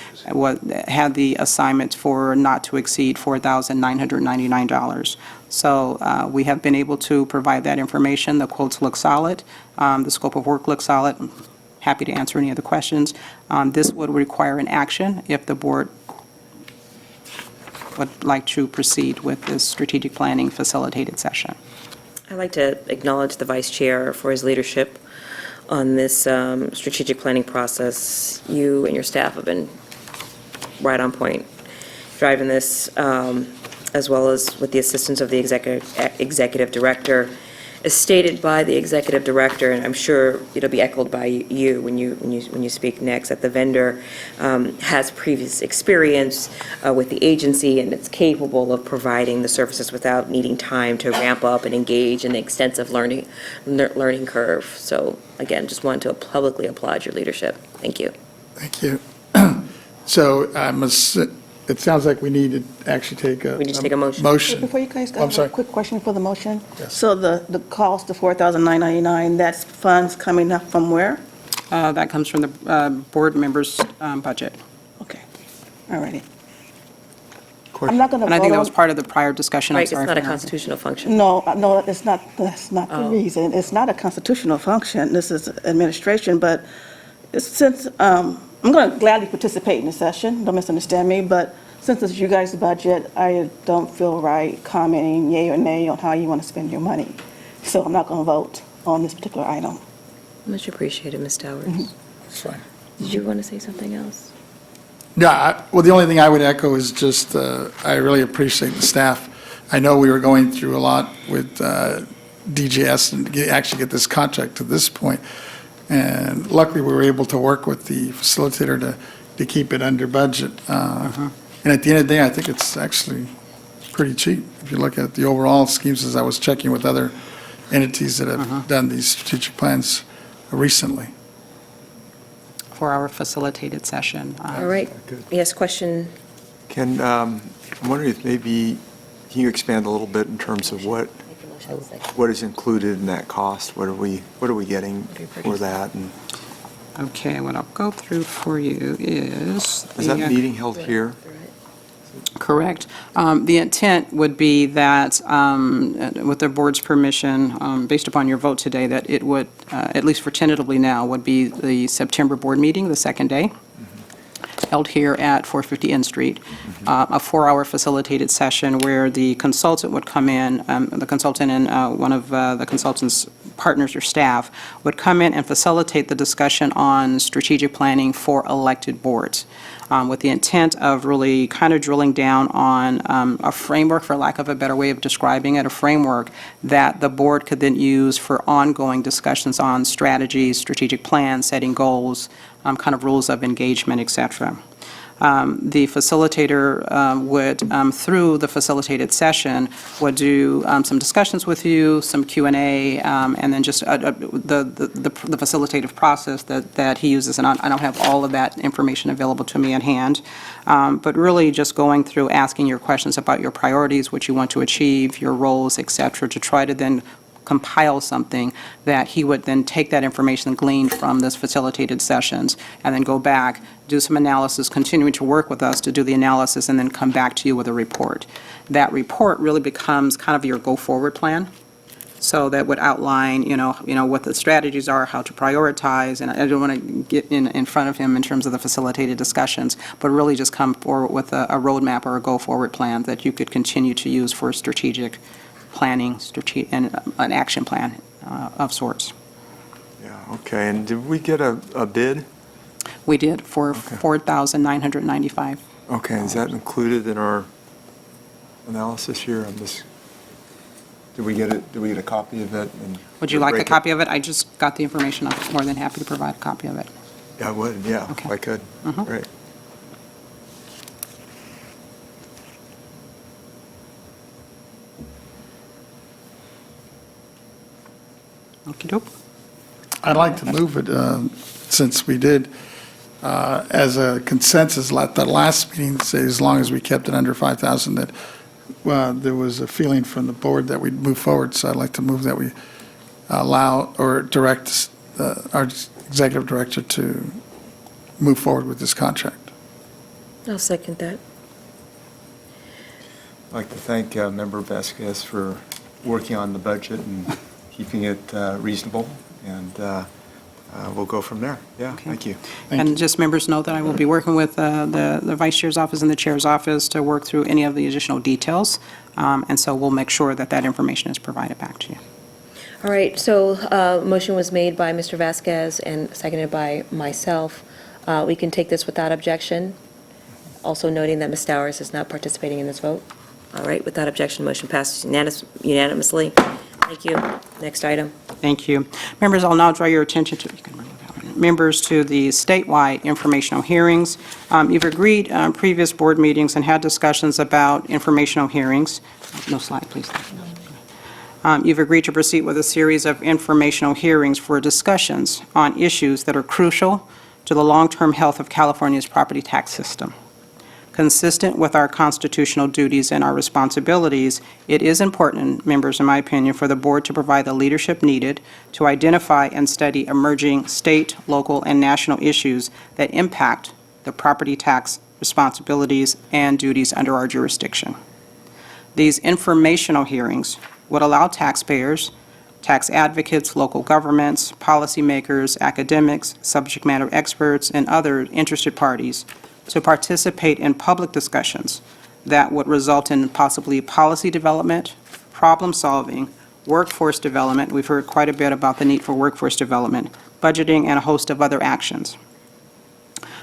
Speaker 10: had the assignment for not to exceed $4,999. So we have been able to provide that information. The quotes look solid. The scope of work looks solid. I'm happy to answer any other questions. This would require an action if the board would like to proceed with this strategic planning facilitated session.
Speaker 1: I'd like to acknowledge the vice chair for his leadership on this strategic planning process. You and your staff have been right on point driving this, as well as with the assistance of the executive director. As stated by the executive director, and I'm sure it'll be echoed by you when you speak next, that the vendor has previous experience with the agency and it's capable of providing the services without needing time to ramp up and engage in the extensive learning curve. So again, just wanted to publicly applaud your leadership. Thank you.
Speaker 4: Thank you. So it sounds like we need to actually take a.
Speaker 1: We need to take a motion.
Speaker 4: Motion.
Speaker 13: Before you guys go,
Speaker 4: I'm
Speaker 13: I have
Speaker 4: sorry.
Speaker 13: a quick question for the motion.
Speaker 4: Yes.
Speaker 13: So the cost of $4,999, that's funds coming up from where?
Speaker 10: That comes from the board members' budget.
Speaker 13: Okay, all righty. I'm not going to vote on.
Speaker 10: And I think that was part of the prior discussion. I'm
Speaker 1: Right, it's
Speaker 10: sorry
Speaker 1: not a
Speaker 10: for-
Speaker 1: constitutional function.
Speaker 13: No, no, that's not the reason. It's not a constitutional function. This is administration, but since, I'm going to gladly participate in the session, don't misunderstand me, but since it's you guys' budget, I don't feel right commenting yay or nay on how you want to spend your money. So I'm not going to vote on this particular item.
Speaker 1: Much appreciated, Ms. Towers.
Speaker 4: That's fine.
Speaker 1: Did you want to say something else?
Speaker 4: Yeah, well, the only thing I would echo is just, I really appreciate the staff. I know we were going through a lot with DGS and actually get this contract to this point. And luckily, we were able to work with the facilitator to keep it under budget. And at the end of the day, I think it's actually pretty cheap. If you look at the overall schemes, as I was checking with other entities that have done these strategic plans recently.
Speaker 10: For our facilitated session.
Speaker 1: All right. Yes, question?
Speaker 7: I'm wondering if maybe, can you expand a little bit in terms of what is included in that cost? What are we getting for that? And
Speaker 10: Okay, what I'll go through for you is.
Speaker 7: is that
Speaker 10: the,
Speaker 7: meeting held here?
Speaker 10: Correct. The intent would be that, with the board's permission, based upon your vote today, that it would, at least for tentatively now, would be the September board meeting, the second day, held here at 450 N Street, a 4-hour facilitated session where the consultant would come in, the consultant and one of the consultant's partners or staff would come in and facilitate the discussion on strategic planning for elected boards, with the intent of really kind of drilling down on a framework, for lack of a better way of describing it, a framework that the board could then use for ongoing discussions on strategies, strategic plans, setting goals, kind of rules of engagement, et cetera. The facilitator would, through the facilitated session, would do some discussions with you, some Q&A, and then just the facilitative process that he uses. And I don't have all of that information available to me at hand, but really just going through, asking your questions about your priorities, what you want to achieve, your roles, et cetera, to try to then compile something that he would then take that information gleaned from this facilitated sessions and then go back, do some analysis, continuing to work with us to do the analysis, and then come back to you with a report. That report really becomes kind of your go-forward plan. So that would outline, what the strategies are, how to prioritize, and I don't want to get in front of him in terms of the facilitated discussions, but really just come forward with a roadmap or a go-forward plan that you could continue to use for strategic planning, and an action plan of sorts.
Speaker 7: Yeah, okay. And did we get a bid?
Speaker 10: We did for $4,995.
Speaker 7: Okay, is that included in our analysis here on this? Did we get a copy of it? And
Speaker 10: Would you like a
Speaker 7: break it?
Speaker 10: copy of it? I just got the information. I'm more than happy to provide a copy of it.
Speaker 7: Yeah, I would, yeah, if
Speaker 10: Okay.
Speaker 7: I could. Great.
Speaker 10: Okey-doke.
Speaker 4: I'd like to move it, since we did, as a consensus, at the last meeting, say as long as we kept it under 5,000, that there was a feeling from the board that we'd move forward. So I'd like to move that we allow or direct our executive director to move forward with this contract.
Speaker 1: I'll second that.
Speaker 7: I'd like to thank Member Vasquez for working on the budget and keeping it reasonable, and we'll go from there. Yeah, thank you.
Speaker 10: And just members know that I will be working with the vice chair's office and the chair's office to work through any of the additional details, and so we'll make sure that that information is provided back to you.
Speaker 1: All right, so motion was made by Mr. Vasquez and seconded by myself. We can take this without objection. Also noting that Ms. Stowers is not participating in this vote. All right, without objection, motion passes unanimously. Thank you. Next item.
Speaker 10: Thank you. Members, I'll now draw your attention to, you can remove that one. Members, to the statewide informational hearings. You've agreed on previous board meetings and had discussions about informational hearings. No slide, please. You've agreed to proceed with a series of informational hearings for discussions on issues that are crucial to the long-term health of California's property tax system. Consistent with our constitutional duties and our responsibilities, it is important, members, in my opinion, for the board to provide the leadership needed to identify and study emerging state, local, and national issues that impact the property tax responsibilities and duties under our jurisdiction. These informational hearings would allow taxpayers, tax advocates, local governments, policymakers, academics, subject matter experts, and other interested parties to participate in public discussions that would result in possibly policy development, problem-solving, workforce development. We've heard quite a bit about the need for workforce development, budgeting, and a host of other actions.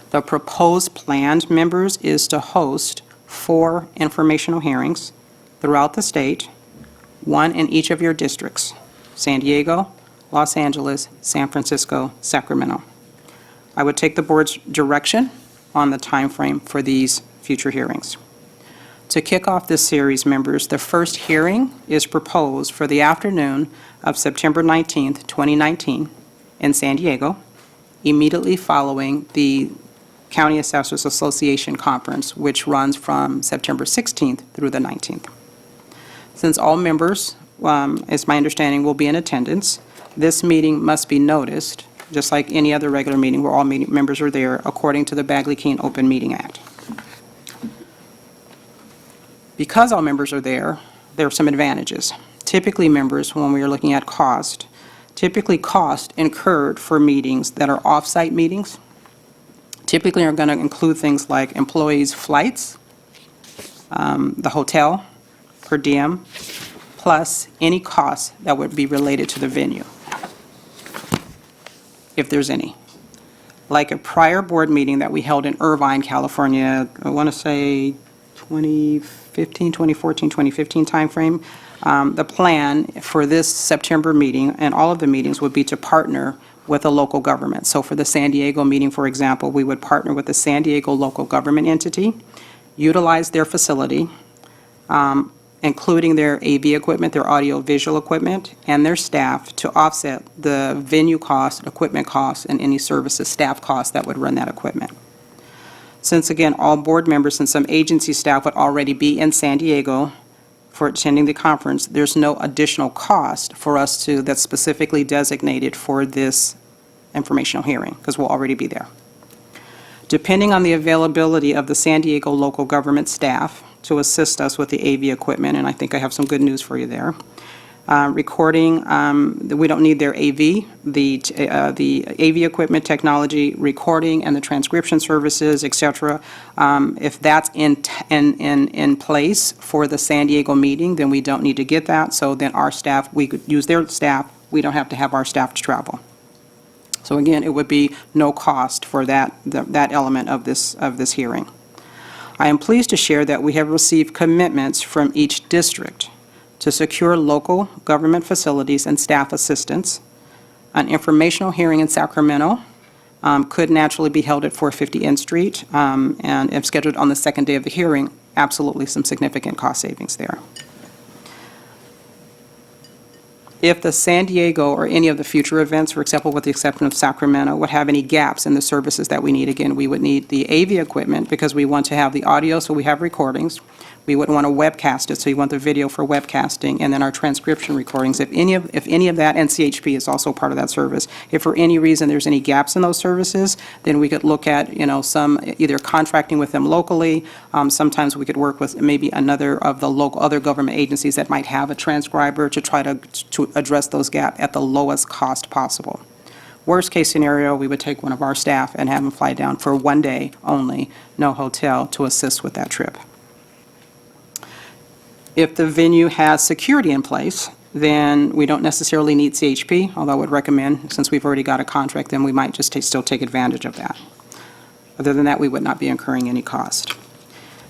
Speaker 10: The proposed plan, members, is to host 4 informational hearings throughout the state, 1 in each of your districts: San Diego, Los Angeles, San Francisco, Sacramento. I would take the board's direction on the time frame for these future hearings. To kick off this series, members, the first hearing is proposed for the afternoon of September 19th, 2019 in San Diego, immediately following the County Assessors Association Conference, which runs from September 16th through the 19th. Since all members, as my understanding, will be in attendance, this meeting must be noticed, just like any other regular meeting where all members are there, according to the Bagley-Keene Open Meeting Act. Because all members are there are some advantages. Typically, members, when we are looking at cost incurred for meetings that are off-site meetings, typically are going to include things like employees' flights, the hotel, per diem, plus any costs that would be related to the venue, if there's any. Like a prior board meeting that we held in Irvine, California, I want to say 2015, 2014, 2015 timeframe. The plan for this September meeting and all of the meetings would be to partner with a local government. So for the San Diego meeting, for example, we would partner with the San Diego local government entity, utilize their facility, including their AV equipment, their audio-visual equipment, and their staff to offset the venue costs, equipment costs, and any services staff costs that would run that equipment. Since, again, all board members and some agency staff would already be in San Diego for attending the conference, there's no additional cost for us that's specifically designated for this informational hearing, because we'll already be there. Depending on the availability of the San Diego local government staff to assist us with the AV equipment, and I think I have some good news for you there. Recording, we don't need their AV. The AV equipment, technology, recording, and the transcription services, et cetera, if that's in place for the San Diego meeting, then we don't need to get that. So then our staff, we could use their staff. We don't have to have our staff to travel. So again, it would be no cost for that element of this hearing. I am pleased to share that we have received commitments from each district to secure local government facilities and staff assistance. An informational hearing in Sacramento could naturally be held at 450 N Street, and if scheduled on the second day of the hearing, absolutely some significant cost savings there. If the San Diego or any of the future events, for example, with the exception of Sacramento, would have any gaps in the services that we need, again, we would need the AV equipment because we want to have the audio, so we have recordings. We wouldn't want to webcast it, so you want the video for webcasting, and then our transcription recordings. If any of that, and CHP is also part of that service. If for any reason there's any gaps in those services, then we could look at, some either contracting with them locally. Sometimes we could work with maybe another of the local other government agencies that might have a transcriber to try to address those gaps at the lowest cost possible. Worst case scenario, we would take one of our staff and have them fly down for one day only, no hotel, to assist with that trip. If the venue has security in place, then we don't necessarily need CHP, although I would recommend, since we've already got a contract, then we might just still take advantage of that. Other than that, we would not be incurring any cost.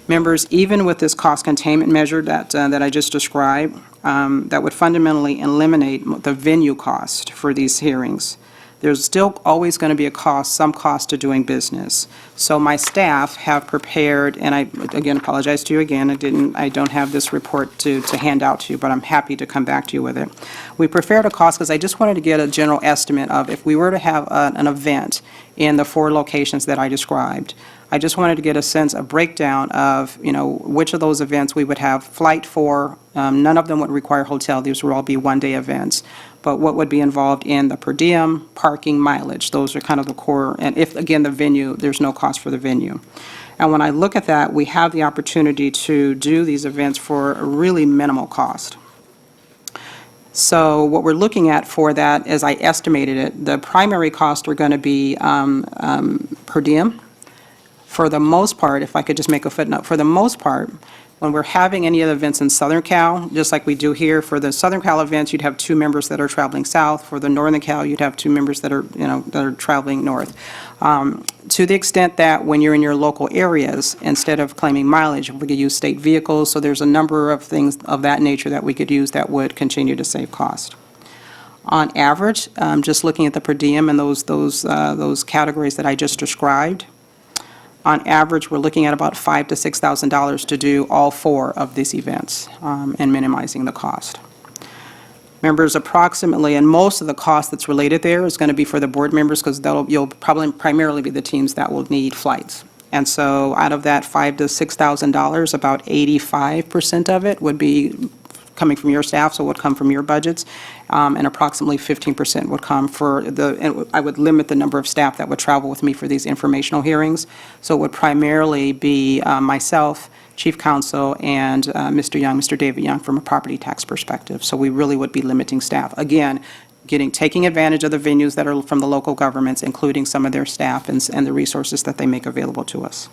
Speaker 10: Members, even with this cost containment measure that I just described, that would fundamentally eliminate the venue cost for these hearings. There's still always going to be some cost to doing business. So my staff have prepared, and I, again, apologize to you again, I don't have this report to hand out to you, but I'm happy to come back to you with it. We prepared a cost because I just wanted to get a general estimate of if we were to have an event in the 4 locations that I described. I just wanted to get a sense, a breakdown of, which of those events we would have flight for. None of them would require hotel. These would all be one-day events. But what would be involved in the per diem, parking, mileage? Those are kind of the core. And if, again, the venue, there's no cost for the venue. And when I look at that, we have the opportunity to do these events for a really minimal cost. So what we're looking at for that, as I estimated it, the primary costs are going to be per diem. For the most part, if I could just make a footnote, for the most part, when we're having any of the events in Southern Cal, just like we do here, for the Southern Cal events, you'd have 2 members that are traveling south. For the Northern Cal, you'd have 2 members that are, that are traveling north. To the extent that when you're in your local areas, instead of claiming mileage, we could use state vehicles. So there's a number of things of that nature that we could use that would continue to save cost. On average, just looking at the per diem and those categories that I just described, on average, we're looking at about $5,000 to $6,000 to do all 4 of these events and minimizing the cost. Members, approximately, and most of the cost that's related there is going to be for the board members because you'll probably primarily be the teams that will need flights. And so out of that $5,000 to $6,000, about 85% of it would be coming from your staff, so it would come from your budgets, and approximately 15% would come and I would limit the number of staff that would travel with me for these informational hearings. So it would primarily be myself, Chief Counsel, and Mr. Young, Mr. David Young, from a property tax perspective. So we really would be limiting staff. Again, taking advantage of the venues that are from the local governments, including some of their staff and the resources that they make available to us.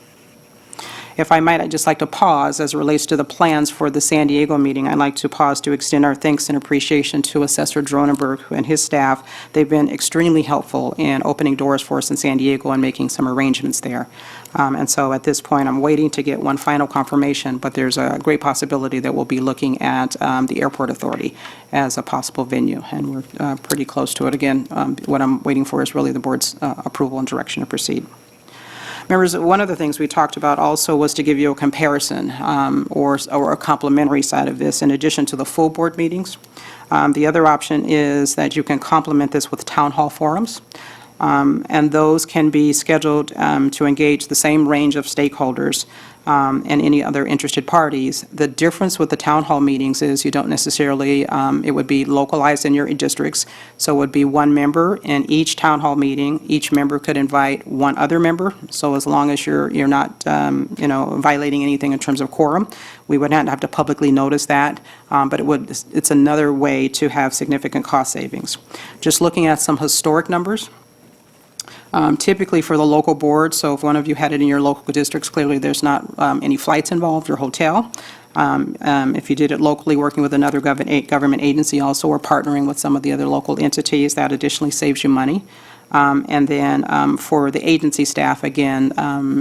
Speaker 10: If I might, I'd just like to pause as it relates to the plans for the San Diego meeting. I'd like to pause to extend our thanks and appreciation to Assessor Dronenberg and his staff. They've been extremely helpful in opening doors for us in San Diego and making some arrangements there. And so at this point, I'm waiting to get one final confirmation, but there's a great possibility that we'll be looking at the Airport Authority as a possible venue, and we're pretty close to it. Again, what I'm waiting for is really the board's approval and direction to proceed. Members, one of the things we talked about also was to give you a comparison or a complementary side of this in addition to the full board meetings. The other option is that you can complement this with town hall forums. And those can be scheduled to engage the same range of stakeholders and any other interested parties. The difference with the town hall meetings is you don't necessarily, it would be localized in your districts, so it would be one member in each town hall meeting. Each member could invite one other member, so as long as you're not, violating anything in terms of quorum, we would not have to publicly notice that, but it's another way to have significant cost savings. Just looking at some historic numbers, typically for the local board, so if one of you had it in your local districts, clearly there's not any flights involved or hotel. If you did it locally, working with another government agency also, or partnering with some of the other local entities, that additionally saves you money. And then for the agency staff, again,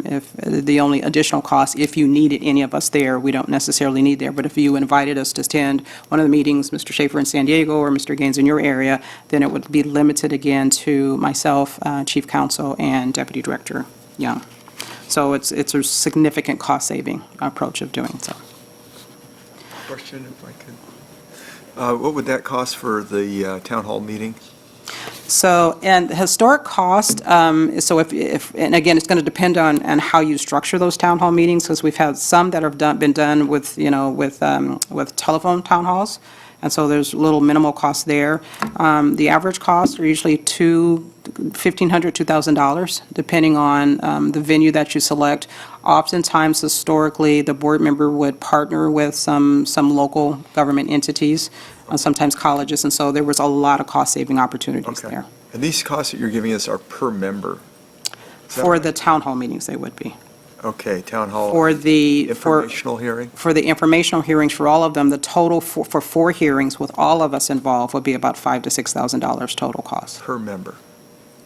Speaker 10: if the only additional cost, if you needed any of us there, we don't necessarily need there, but if you invited us to attend one of the meetings, Mr. Schaefer in San Diego or Mr. Gaines in your area, then it would be limited again to myself, Chief Counsel, and Deputy Director Young. So it's a significant cost-saving approach of doing so.
Speaker 7: Question, if I could. What would that cost for the town hall meeting?
Speaker 10: So, and historic cost, so if and again, it's going to depend on how you structure those town hall meetings, because we've had some that have been done with, with telephone town halls, and so there's little minimal cost there. The average costs are usually $1,500, $2,000, depending on the venue that you select. Oftentimes, historically, the board member would partner with some local government entities, sometimes colleges, and so there was a lot of cost-saving opportunities there.
Speaker 7: And these costs that you're giving us are per member?
Speaker 10: For the town hall meetings, they would be.
Speaker 7: Okay, town hall.
Speaker 10: For the
Speaker 7: informational hearing?
Speaker 10: For the informational hearings, for all of them, the total for 4 hearings with all of us involved would be about $5,000 to $6,000 total cost.
Speaker 7: Per member?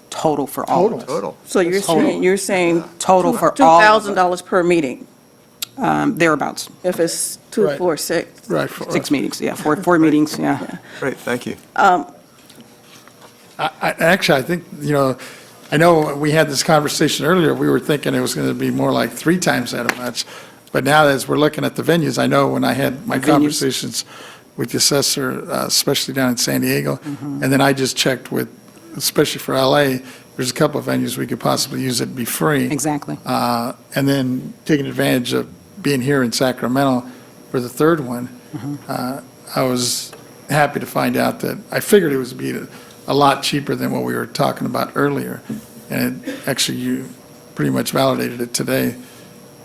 Speaker 10: Total for all of us.
Speaker 7: Total.
Speaker 13: So you're saying
Speaker 10: Total for all of us.
Speaker 13: $2,000 per meeting?
Speaker 10: Thereabouts.
Speaker 13: If it's 2,
Speaker 4: Right.
Speaker 13: 4, 6.
Speaker 4: Right.
Speaker 10: 6 meetings, yeah, four meetings, yeah.
Speaker 7: Great, thank you.
Speaker 4: Actually, I think, I know we had this conversation earlier, we were thinking it was going to be more like 3 times that much, but now as we're looking at the venues, I know when I had my
Speaker 10: The venues.
Speaker 4: conversations with the assessor, especially down in San Diego, and then I just checked with, especially for LA, there's a couple of venues we could possibly use it be free.
Speaker 10: Exactly.
Speaker 4: And then taking advantage of being here in Sacramento for the third one, I was happy to find out that, I figured it would be a lot cheaper than what we were talking about earlier. And actually, you pretty much validated it today,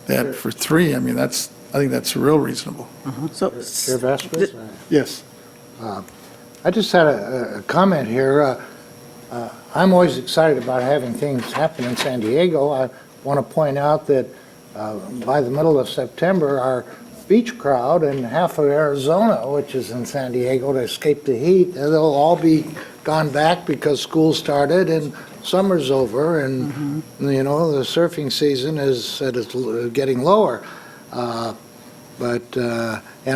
Speaker 4: that for 3, I mean, I think that's real reasonable.
Speaker 13: So,
Speaker 8: Chair Vasquez?
Speaker 4: Yes.
Speaker 8: I just had a comment here. I'm always excited about having things happen in San Diego. I want to point out that by the middle of September, our beach crowd and half of Arizona, which is in San Diego, to escape the heat, they'll all be gone back because school started and summer's over, and, the surfing season is getting lower. And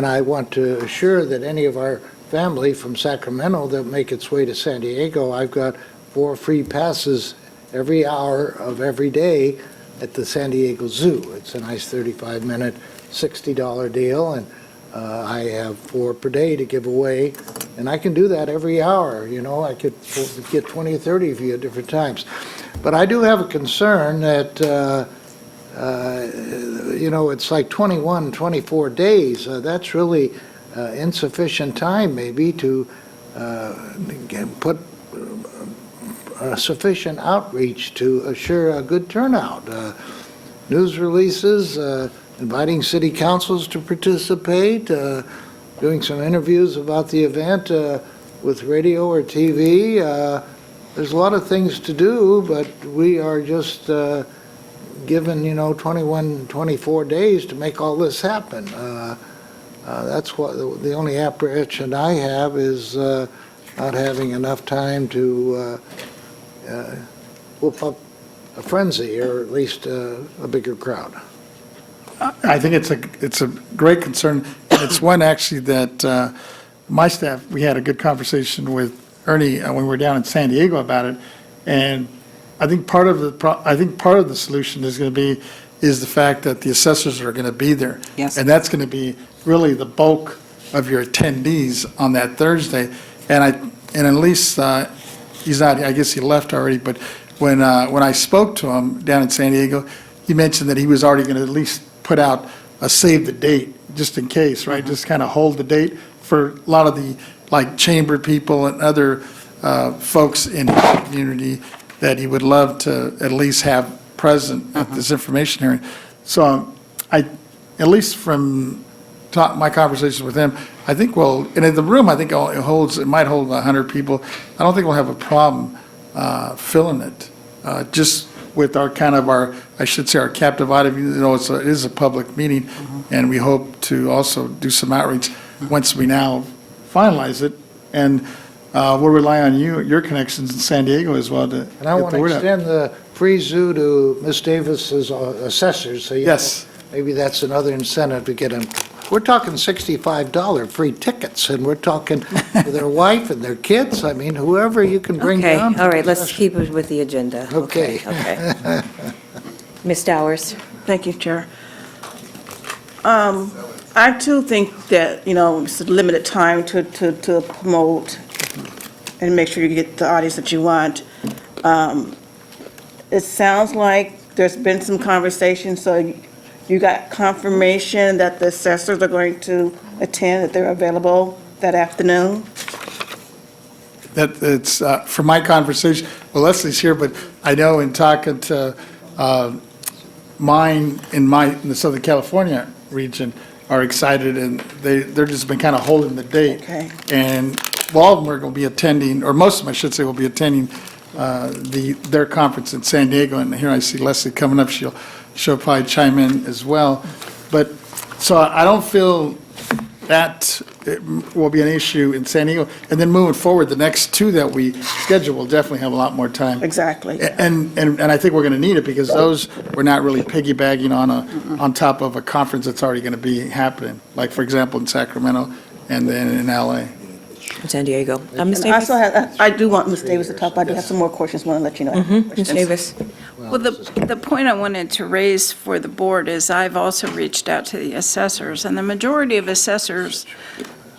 Speaker 8: I want to assure that any of our family from Sacramento that make its way to San Diego, I've got 4 free passes every hour of every day at the San Diego Zoo. It's a nice 35-minute, $60 deal, and I have 4 per day to give away, and I can do that every hour. I could get 20 or 30 of you at different times. But I do have a concern that, it's like 21, 24 days. That's really insufficient time, maybe, to put sufficient outreach to assure a good turnout. News releases, inviting city councils to participate, doing some interviews about the event with radio or TV. There's a lot of things to do, but we are just given, 21, 24 days to make all this happen. That's what the only apprehension I have is not having enough time to whoop up a frenzy, or at least a bigger crowd.
Speaker 4: I think it's a great concern. And it's one actually that my staff, we had a good conversation with Ernie when we were down in San Diego about it. And I think part of the solution is going to be the fact that the assessors are going to be there.
Speaker 10: Yes.
Speaker 4: And that's going to be really the bulk of your attendees on that Thursday. And at least he's not, I guess he left already, but when I spoke to him down in San Diego, he mentioned that he was already going to at least put out a save the date, just in case, right? Just kind of hold the date for a lot of the, like, chamber people and other folks in the community that he would love to at least have present at this information hearing. So at least from my conversations with him, I think and in the room, I think it might hold 100 people. I don't think we'll have a problem filling it, just with our I should say, our captive audience. It is a public meeting, and we hope to also do some outreach once we now finalize it. And we'll rely on your connections in San Diego as well to
Speaker 8: And I
Speaker 4: get
Speaker 8: want
Speaker 4: the
Speaker 8: to
Speaker 4: word out.
Speaker 8: extend the free zoo to Ms. Davis's assessors, so
Speaker 4: Yes.
Speaker 8: maybe that's another incentive to get them. We're talking $65 free tickets, and we're talking for their wife and their kids. I mean, whoever you can bring
Speaker 1: Okay,
Speaker 8: down.
Speaker 1: all right, let's keep it with the agenda.
Speaker 8: Okay.
Speaker 1: Okay. Ms. Dowers?
Speaker 13: Thank you, Chair. I too think that, it's a limited time to promote and make sure you get the audience that you want. It sounds like there's been some conversation, so you got confirmation that the assessors are going to attend, that they're available that afternoon?
Speaker 4: That it's, from my conversation, well, Leslie's here, but I know in talking to mine in the Southern California region are excited, and they're just been kind of holding the date.
Speaker 13: Okay.
Speaker 4: And all of them are going to be attending, or most of them, I should say, will be attending their conference in San Diego. And here I see Leslie coming up. She'll probably chime in as well. But, so I don't feel that will be an issue in San Diego. And then moving forward, the next two that we schedule will definitely have a lot more time.
Speaker 13: Exactly.
Speaker 4: And I think we're going to need it because those, we're not really piggybacking on top of a conference that's already going to be happening. Like, for example, in Sacramento and then in LA.
Speaker 1: San Diego. Ms.
Speaker 13: And I
Speaker 1: Davis?
Speaker 13: also have, I do want Ms. Davis to talk, but I do have some more questions, want to let you know.
Speaker 1: Ms. Davis?
Speaker 6: Well, the point I wanted to raise for the board is I've also reached out to the assessors, and the majority of assessors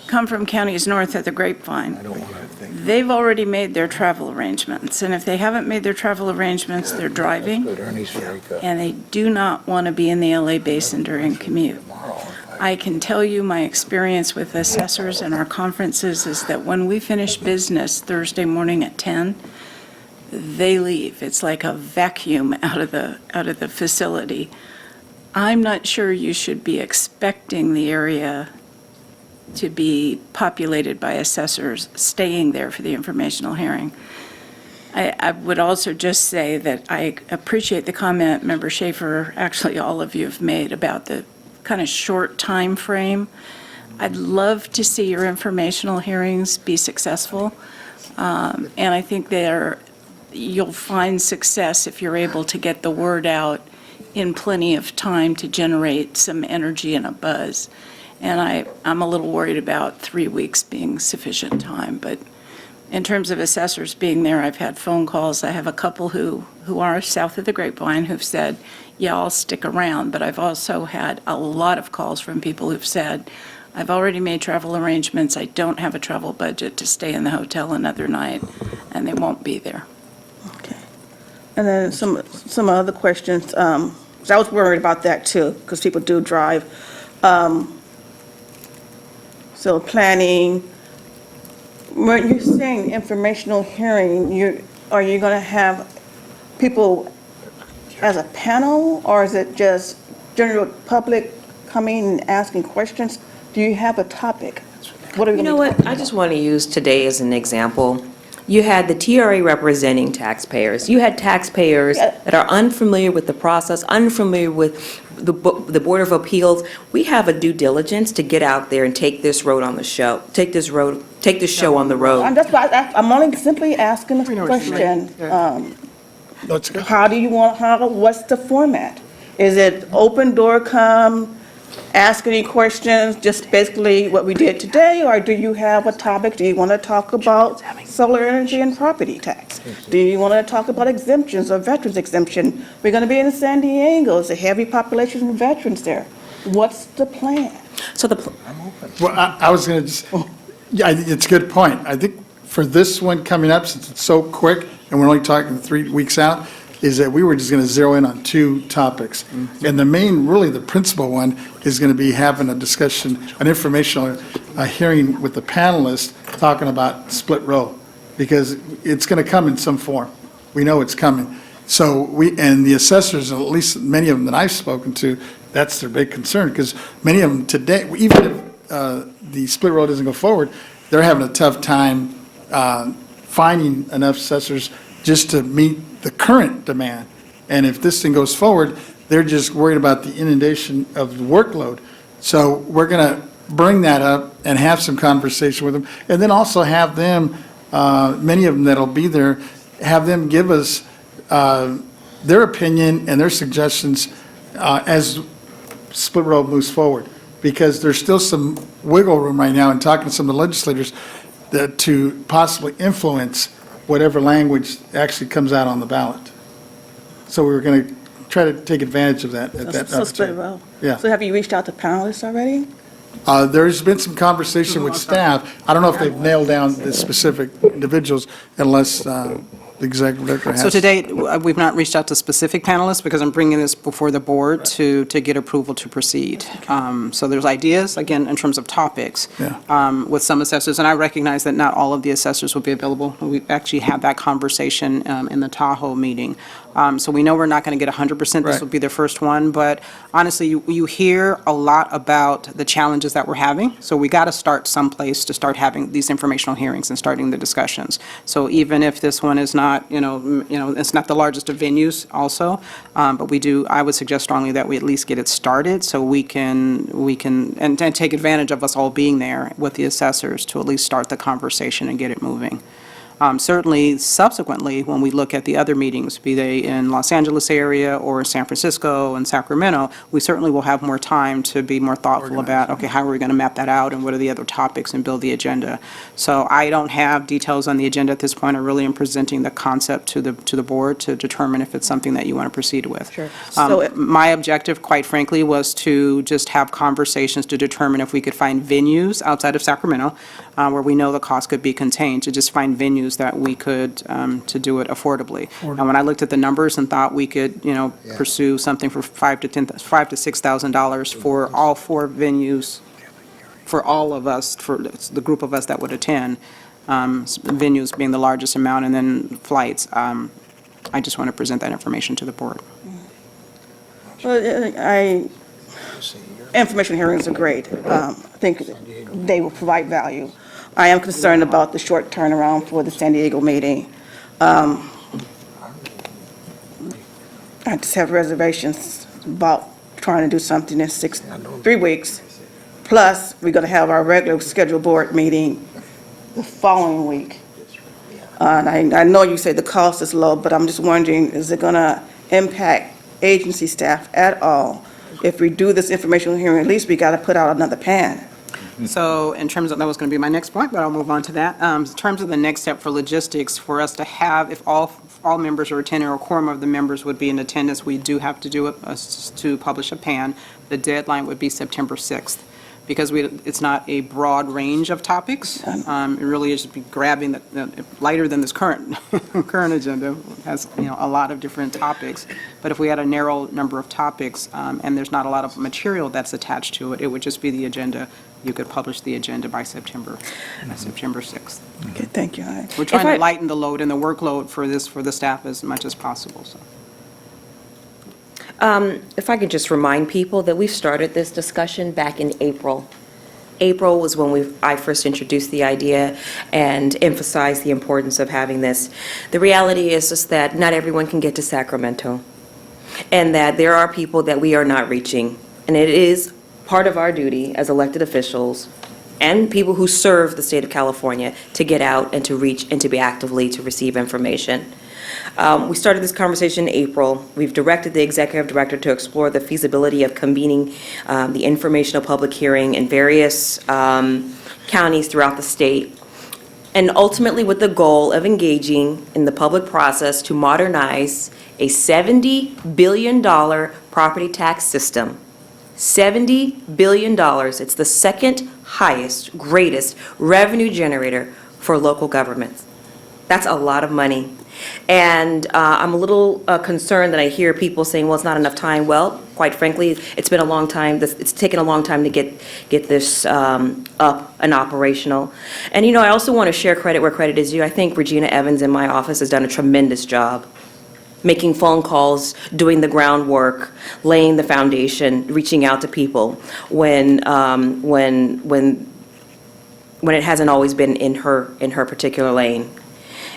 Speaker 6: come from counties north of the Grapevine. They've already made their travel arrangements, and if they haven't made their travel arrangements, they're driving,
Speaker 8: Good, Ernie's very good.
Speaker 6: and they do not want to be in the LA Basin during commute. I can tell you my experience with assessors and our conferences is that when we finish business Thursday morning at 10, they leave. It's like a vacuum out of the facility. I'm not sure you should be expecting the area to be populated by assessors staying there for the informational hearing. I would also just say that I appreciate the comment Member Schaefer, actually all of you have made about the kind of short time frame. I'd love to see your informational hearings be successful. And I think you'll find success if you're able to get the word out in plenty of time to generate some energy and a buzz. And I'm a little worried about 3 weeks being sufficient time, but in terms of assessors being there, I've had phone calls. I have a couple who are south of the Grapevine who've said, yeah, I'll stick around, but I've also had a lot of calls from people who've said, I've already made travel arrangements, I don't have a travel budget to stay in the hotel another night, and they won't be there.
Speaker 13: Okay. And then some other questions, 'cause I was worried about that too, because people do drive. So planning, when you're saying informational hearing, are you going to have people as a panel, or is it just general public coming and asking questions? Do you have a topic? What are we
Speaker 1: You
Speaker 13: going to
Speaker 1: know what, I just want to use today as an example. You had the TRA representing taxpayers. You had taxpayers that are unfamiliar with the process, unfamiliar with the Board of Appeals. We have a due diligence to get out there and take this road on the show, take this show on the road.
Speaker 13: That's why I'm only simply asking a question.
Speaker 4: No, it's good.
Speaker 13: How do you want, what's the format? Is it open door come, ask any questions, just basically what we did today? Or do you have a topic? Do you want to talk about solar energy and property tax? Do you want to talk about exemptions or veterans exemption? We're going to be in San Diego. There's a heavy population of veterans there. What's the plan?
Speaker 1: So
Speaker 4: Well, I was going to just, yeah, it's a good point. I think for this one coming up, since it's so quick, and we're only talking 3 weeks out, is that we were just going to zero in on 2 topics. And the main, really the principal one, is going to be having a discussion, an informational hearing with the panelists, talking about split road, because it's going to come in some form. We know it's coming. So and the assessors, at least many of them that I've spoken to, that's their big concern, because many of them today, even if the split road doesn't go forward, they're having a tough time finding enough assessors just to meet the current demand. And if this thing goes forward, they're just worried about the inundation of the workload. So we're going to bring that up and have some conversation with them. And then also have them, many of them that'll be there, have them give us their opinion and their suggestions as split road moves forward. Because there's still some wiggle room right now in talking to some of the legislators that to possibly influence whatever language actually comes out on the ballot. So we were going to try to take advantage of that at that
Speaker 13: So split
Speaker 4: opportunity.
Speaker 13: row.
Speaker 4: Yeah.
Speaker 13: So have you reached out to panelists already?
Speaker 4: There's been some conversation with staff. I don't know if they've nailed down the specific individuals unless the executive director has.
Speaker 10: So to date, we've not reached out to specific panelists because I'm bringing this before the board to get approval to proceed. So there's ideas, again, in terms of topics, with some assessors, and I recognize that not all of the assessors will be available. We actually had that conversation in the Tahoe meeting. So we know we're not going to get 100%. This
Speaker 4: Right.
Speaker 10: will be the first one. But honestly, you hear a lot about the challenges that we're having. So we got to start someplace to start having these informational hearings and starting the discussions. So even if this one is not, it's not the largest of venues also, but I would suggest strongly that we at least get it started so we can, and take advantage of us all being there with the assessors to at least start the conversation and get it moving. Certainly, subsequently, when we look at the other meetings, be they in Los Angeles area or San Francisco and Sacramento, we certainly will have more time to be more thoughtful about, okay, how are we going to map that out and what are the other topics and build the agenda. So I don't have details on the agenda at this point. I really am presenting the concept to the board to determine if it's something that you want to proceed with.
Speaker 1: Sure.
Speaker 10: My objective, quite frankly, was to just have conversations to determine if we could find venues outside of Sacramento where we know the cost could be contained, to just find venues that we could, to do it affordably. And when I looked at the numbers and thought we could, pursue something for $5,000 to $6,000 for all 4 venues, for all of us, for the group of us that would attend, venues being the largest amount, and then flights, I just want to present that information to the board.
Speaker 13: Well, information hearings are great. I think they will provide value. I am concerned about the short turnaround for the San Diego meeting. I just have reservations about trying to do something in 3 weeks. Plus, we're going to have our regular scheduled board meeting the following week. And I know you say the cost is low, but I'm just wondering, is it going to impact agency staff at all? If we do this informational hearing, at least we got to put out another pan.
Speaker 10: So in terms of, that was going to be my next point, but I'll move on to that. In terms of the next step for logistics, for us to have, if all members are attending or a quorum of the members would be in attendance, we do have to do it to publish a PAN. The deadline would be September 6th. Because it's not a broad range of topics. It really is just grabbing the lighter than this current agenda. It has, a lot of different topics. But if we had a narrow number of topics and there's not a lot of material that's attached to it, it would just be the agenda. You could publish the agenda by September 6th.
Speaker 13: Okay, thank you.
Speaker 10: We're trying to lighten the load and the workload for the staff as much as possible, so.
Speaker 1: If I could just remind people that we started this discussion back in April. April was when I first introduced the idea and emphasized the importance of having this. The reality is just that not everyone can get to Sacramento, and that there are people that we are not reaching. And it is part of our duty as elected officials and people who serve the state of California to get out and to reach and to be actively to receive information. We started this conversation in April. We've directed the executive director to explore the feasibility of convening the informational public hearing in various counties throughout the state, and ultimately with the goal of engaging in the public process to modernize a $70 billion property tax system. $70 billion. It's the second highest, greatest revenue generator for local governments. That's a lot of money. And I'm a little concerned that I hear people saying, well, it's not enough time. Well, quite frankly, it's been a long time. It's taken a long time to get this up and operational. And, I also want to share credit where credit is due. I think Regina Evans in my office has done a tremendous job making phone calls, doing the groundwork, laying the foundation, reaching out to people when it hasn't always been in her particular lane.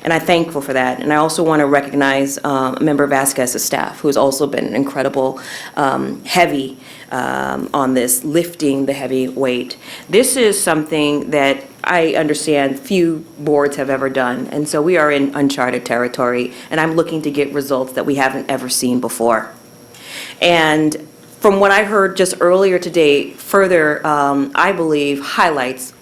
Speaker 1: And I'm thankful for that. And I also want to recognize Member Vasquez's staff, who has also been incredible, heavy on this, lifting the heavy weight. This is something that I understand few boards have ever done. And so we are in uncharted territory, and I'm looking to get results that we haven't ever seen before. And from what I heard just earlier today, further, I believe, highlights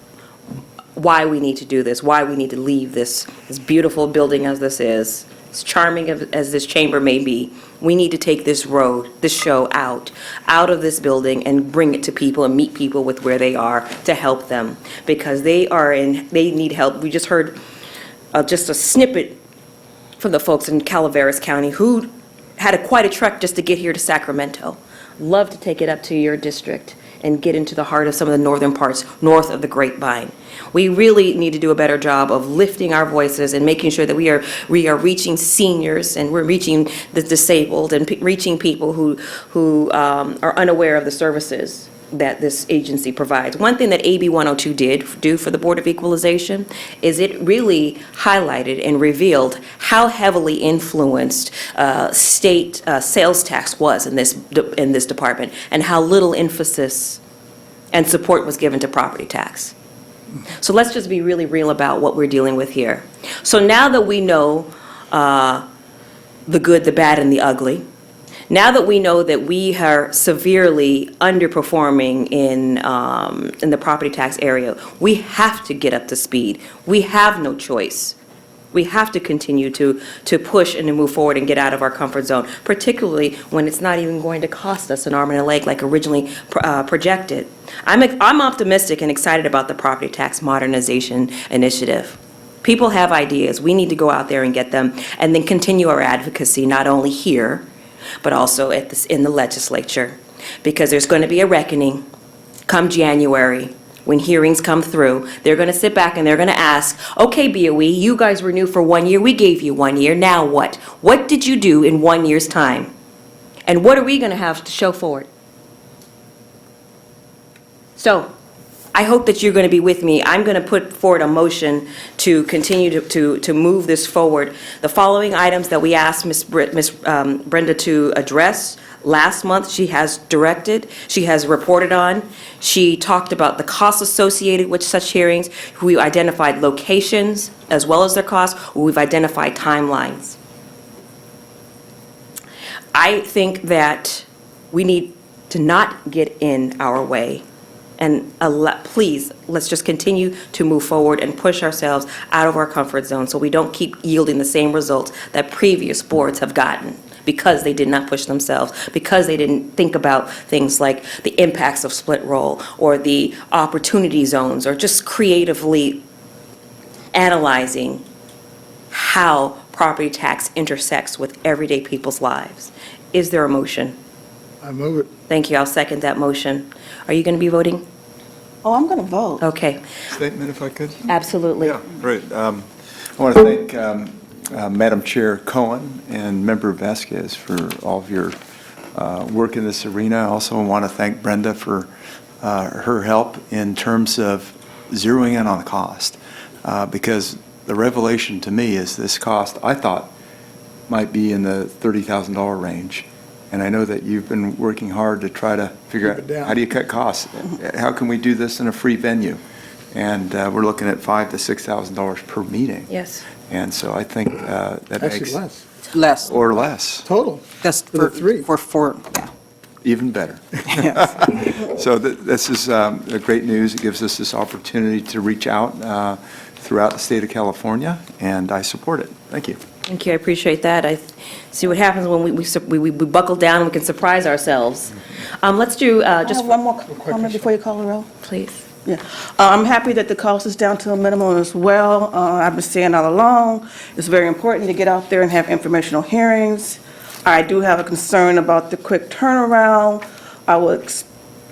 Speaker 1: why we need to do this, why we need to leave this beautiful building as this is, as charming as this chamber may be. We need to take this road, this show out of this building and bring it to people and meet people with where they are to help them, because they need help. We just heard just a snippet from the folks in Calaveras County who had quite a trek just to get here to Sacramento. Love to take it up to your district and get into the heart of some of the northern parts, north of the Grapevine. We really need to do a better job of lifting our voices and making sure that we are reaching seniors and we're reaching the disabled and reaching people who are unaware of the services that this agency provides. One thing that AB 102 did do for the Board of Equalization is it really highlighted and revealed how heavily influenced state sales tax was in this department, and how little emphasis and support was given to property tax. So let's just be really real about what we're dealing with here. So now that we know the good, the bad, and the ugly, now that we know that we are severely underperforming in the property tax area, we have to get up to speed. We have no choice. We have to continue to push and to move forward and get out of our comfort zone, particularly when it's not even going to cost us an arm and a leg like originally projected. I'm optimistic and excited about the property tax modernization initiative. People have ideas. We need to go out there and get them, and then continue our advocacy, not only here, but also in the legislature, because there's going to be a reckoning come January when hearings come through. They're going to sit back and they're going to ask, okay, BOE, you guys renewed for 1 year, we gave you 1 year, now what? What did you do in 1 year's time? And what are we going to have to show for it? So I hope that you're going to be with me. I'm going to put forward a motion to continue to move this forward. The following items that we asked Ms. Brenda to address last month, she has directed, she has reported on. She talked about the costs associated with such hearings. We identified locations as well as their costs. We've identified timelines. I think that we need to not get in our way. And please, let's just continue to move forward and push ourselves out of our comfort zone so we don't keep yielding the same results that previous boards have gotten, because they did not push themselves, because they didn't think about things like the impacts of split roll or the opportunity zones, or just creatively analyzing how property tax intersects with everyday people's lives. Is there a motion?
Speaker 4: I move it.
Speaker 1: Thank you. I'll second that motion. Are you going to be voting?
Speaker 13: Oh, I'm going to vote.
Speaker 1: Okay,
Speaker 7: Statement, if I could?
Speaker 1: absolutely.
Speaker 7: Yeah, great. I want to thank Madam Chair Cohen and Member Vasquez for all of your work in this arena. I also want to thank Brenda for her help in terms of zeroing in on the cost, because the revelation to me is this cost, I thought, might be in the $30,000 range. And I know that you've been working hard to try to figure out, how do you cut costs? How can we do this in a free venue? And we're looking at $5,000 to $6,000 per meeting.
Speaker 1: Yes.
Speaker 7: And so I think that
Speaker 4: Actually,
Speaker 7: makes...
Speaker 10: Less.
Speaker 7: Or less,
Speaker 4: Total.
Speaker 10: That's
Speaker 4: For the three.
Speaker 10: For, yeah.
Speaker 7: even better. So this is great news. It gives us this opportunity to reach out throughout the state of California, and I support it. Thank you.
Speaker 1: Thank you, I appreciate that. I see what happens when we buckle down and we can surprise ourselves. Let's do
Speaker 13: I
Speaker 1: just,
Speaker 13: have one more comment before you call the roll.
Speaker 1: please.
Speaker 13: Yeah, I'm happy that the cost is down to a minimum as well. I've been saying all along, it's very important to get out there and have informational hearings. I do have a concern about the quick turnaround. I would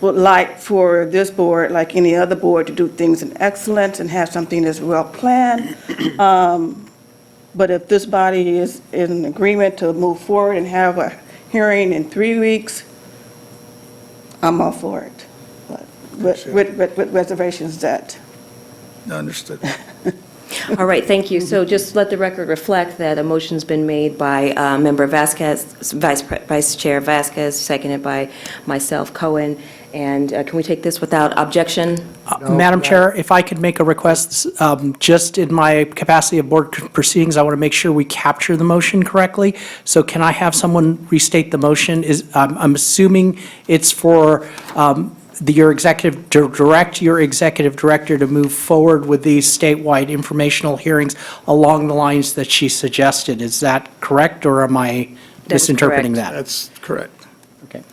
Speaker 13: like for this board, like any other board, to do things in excellence and have something that's well planned. But if this body is in agreement to move forward and have a hearing in 3 weeks, I'm all for it. But with reservations that.
Speaker 4: Understood.
Speaker 1: All right, thank you. So just let the record reflect that a motion's been made by Member Vasquez, Vice Chair Vasquez, seconded by myself, Cohen. And can we take this without objection?
Speaker 12: Madam Chair, if I could make a request, just in my capacity of board proceedings, I want to make sure we capture the motion correctly. So can I have someone restate the motion? I'm assuming it's for your executive, to direct your executive director to move forward with these statewide informational hearings along the lines that she suggested. Is that correct, or am I
Speaker 1: That is
Speaker 12: misinterpreting
Speaker 1: correct.
Speaker 12: that?
Speaker 4: That's correct.
Speaker 12: Okay.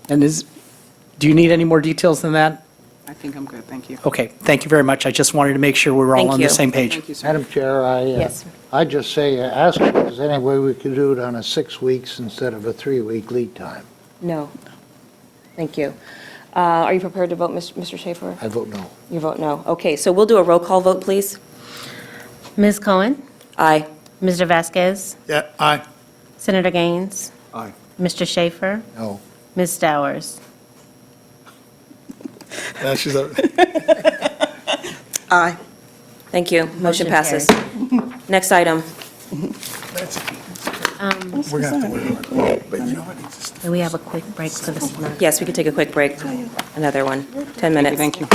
Speaker 12: And do you need any more details than that?
Speaker 10: I think I'm good, thank you.
Speaker 12: Okay, thank you very much. I just wanted to make sure we were all
Speaker 1: Thank
Speaker 12: on
Speaker 1: you.
Speaker 12: the same page.
Speaker 10: Thank you, sir.
Speaker 8: Madam Chair,
Speaker 1: Yes.
Speaker 8: I just say, ask if there's any way we could do it on a 6 weeks instead of a 3-week lead time.
Speaker 1: No. Thank you. Are you prepared to vote, Mr. Schaefer?
Speaker 8: I vote no.
Speaker 1: You vote no. Okay, so we'll do a roll call vote, please.
Speaker 2: Ms. Cohen?
Speaker 1: Aye.
Speaker 2: Mr. Vasquez?
Speaker 4: Yeah, aye.
Speaker 2: Senator Gaines?
Speaker 7: Aye.
Speaker 2: Mr. Schaefer?
Speaker 8: No.
Speaker 2: Ms. Stowers?
Speaker 4: Yeah, she's a-
Speaker 13: Aye.
Speaker 1: Thank you. Motion
Speaker 2: Motion
Speaker 1: passes. Next item.
Speaker 4: We're going to have to wait on it. But you know what? It's just-
Speaker 2: Do we have a quick break for this?
Speaker 1: Yes, we could take a quick break. Another one. 10 minutes.
Speaker 10: Thank you.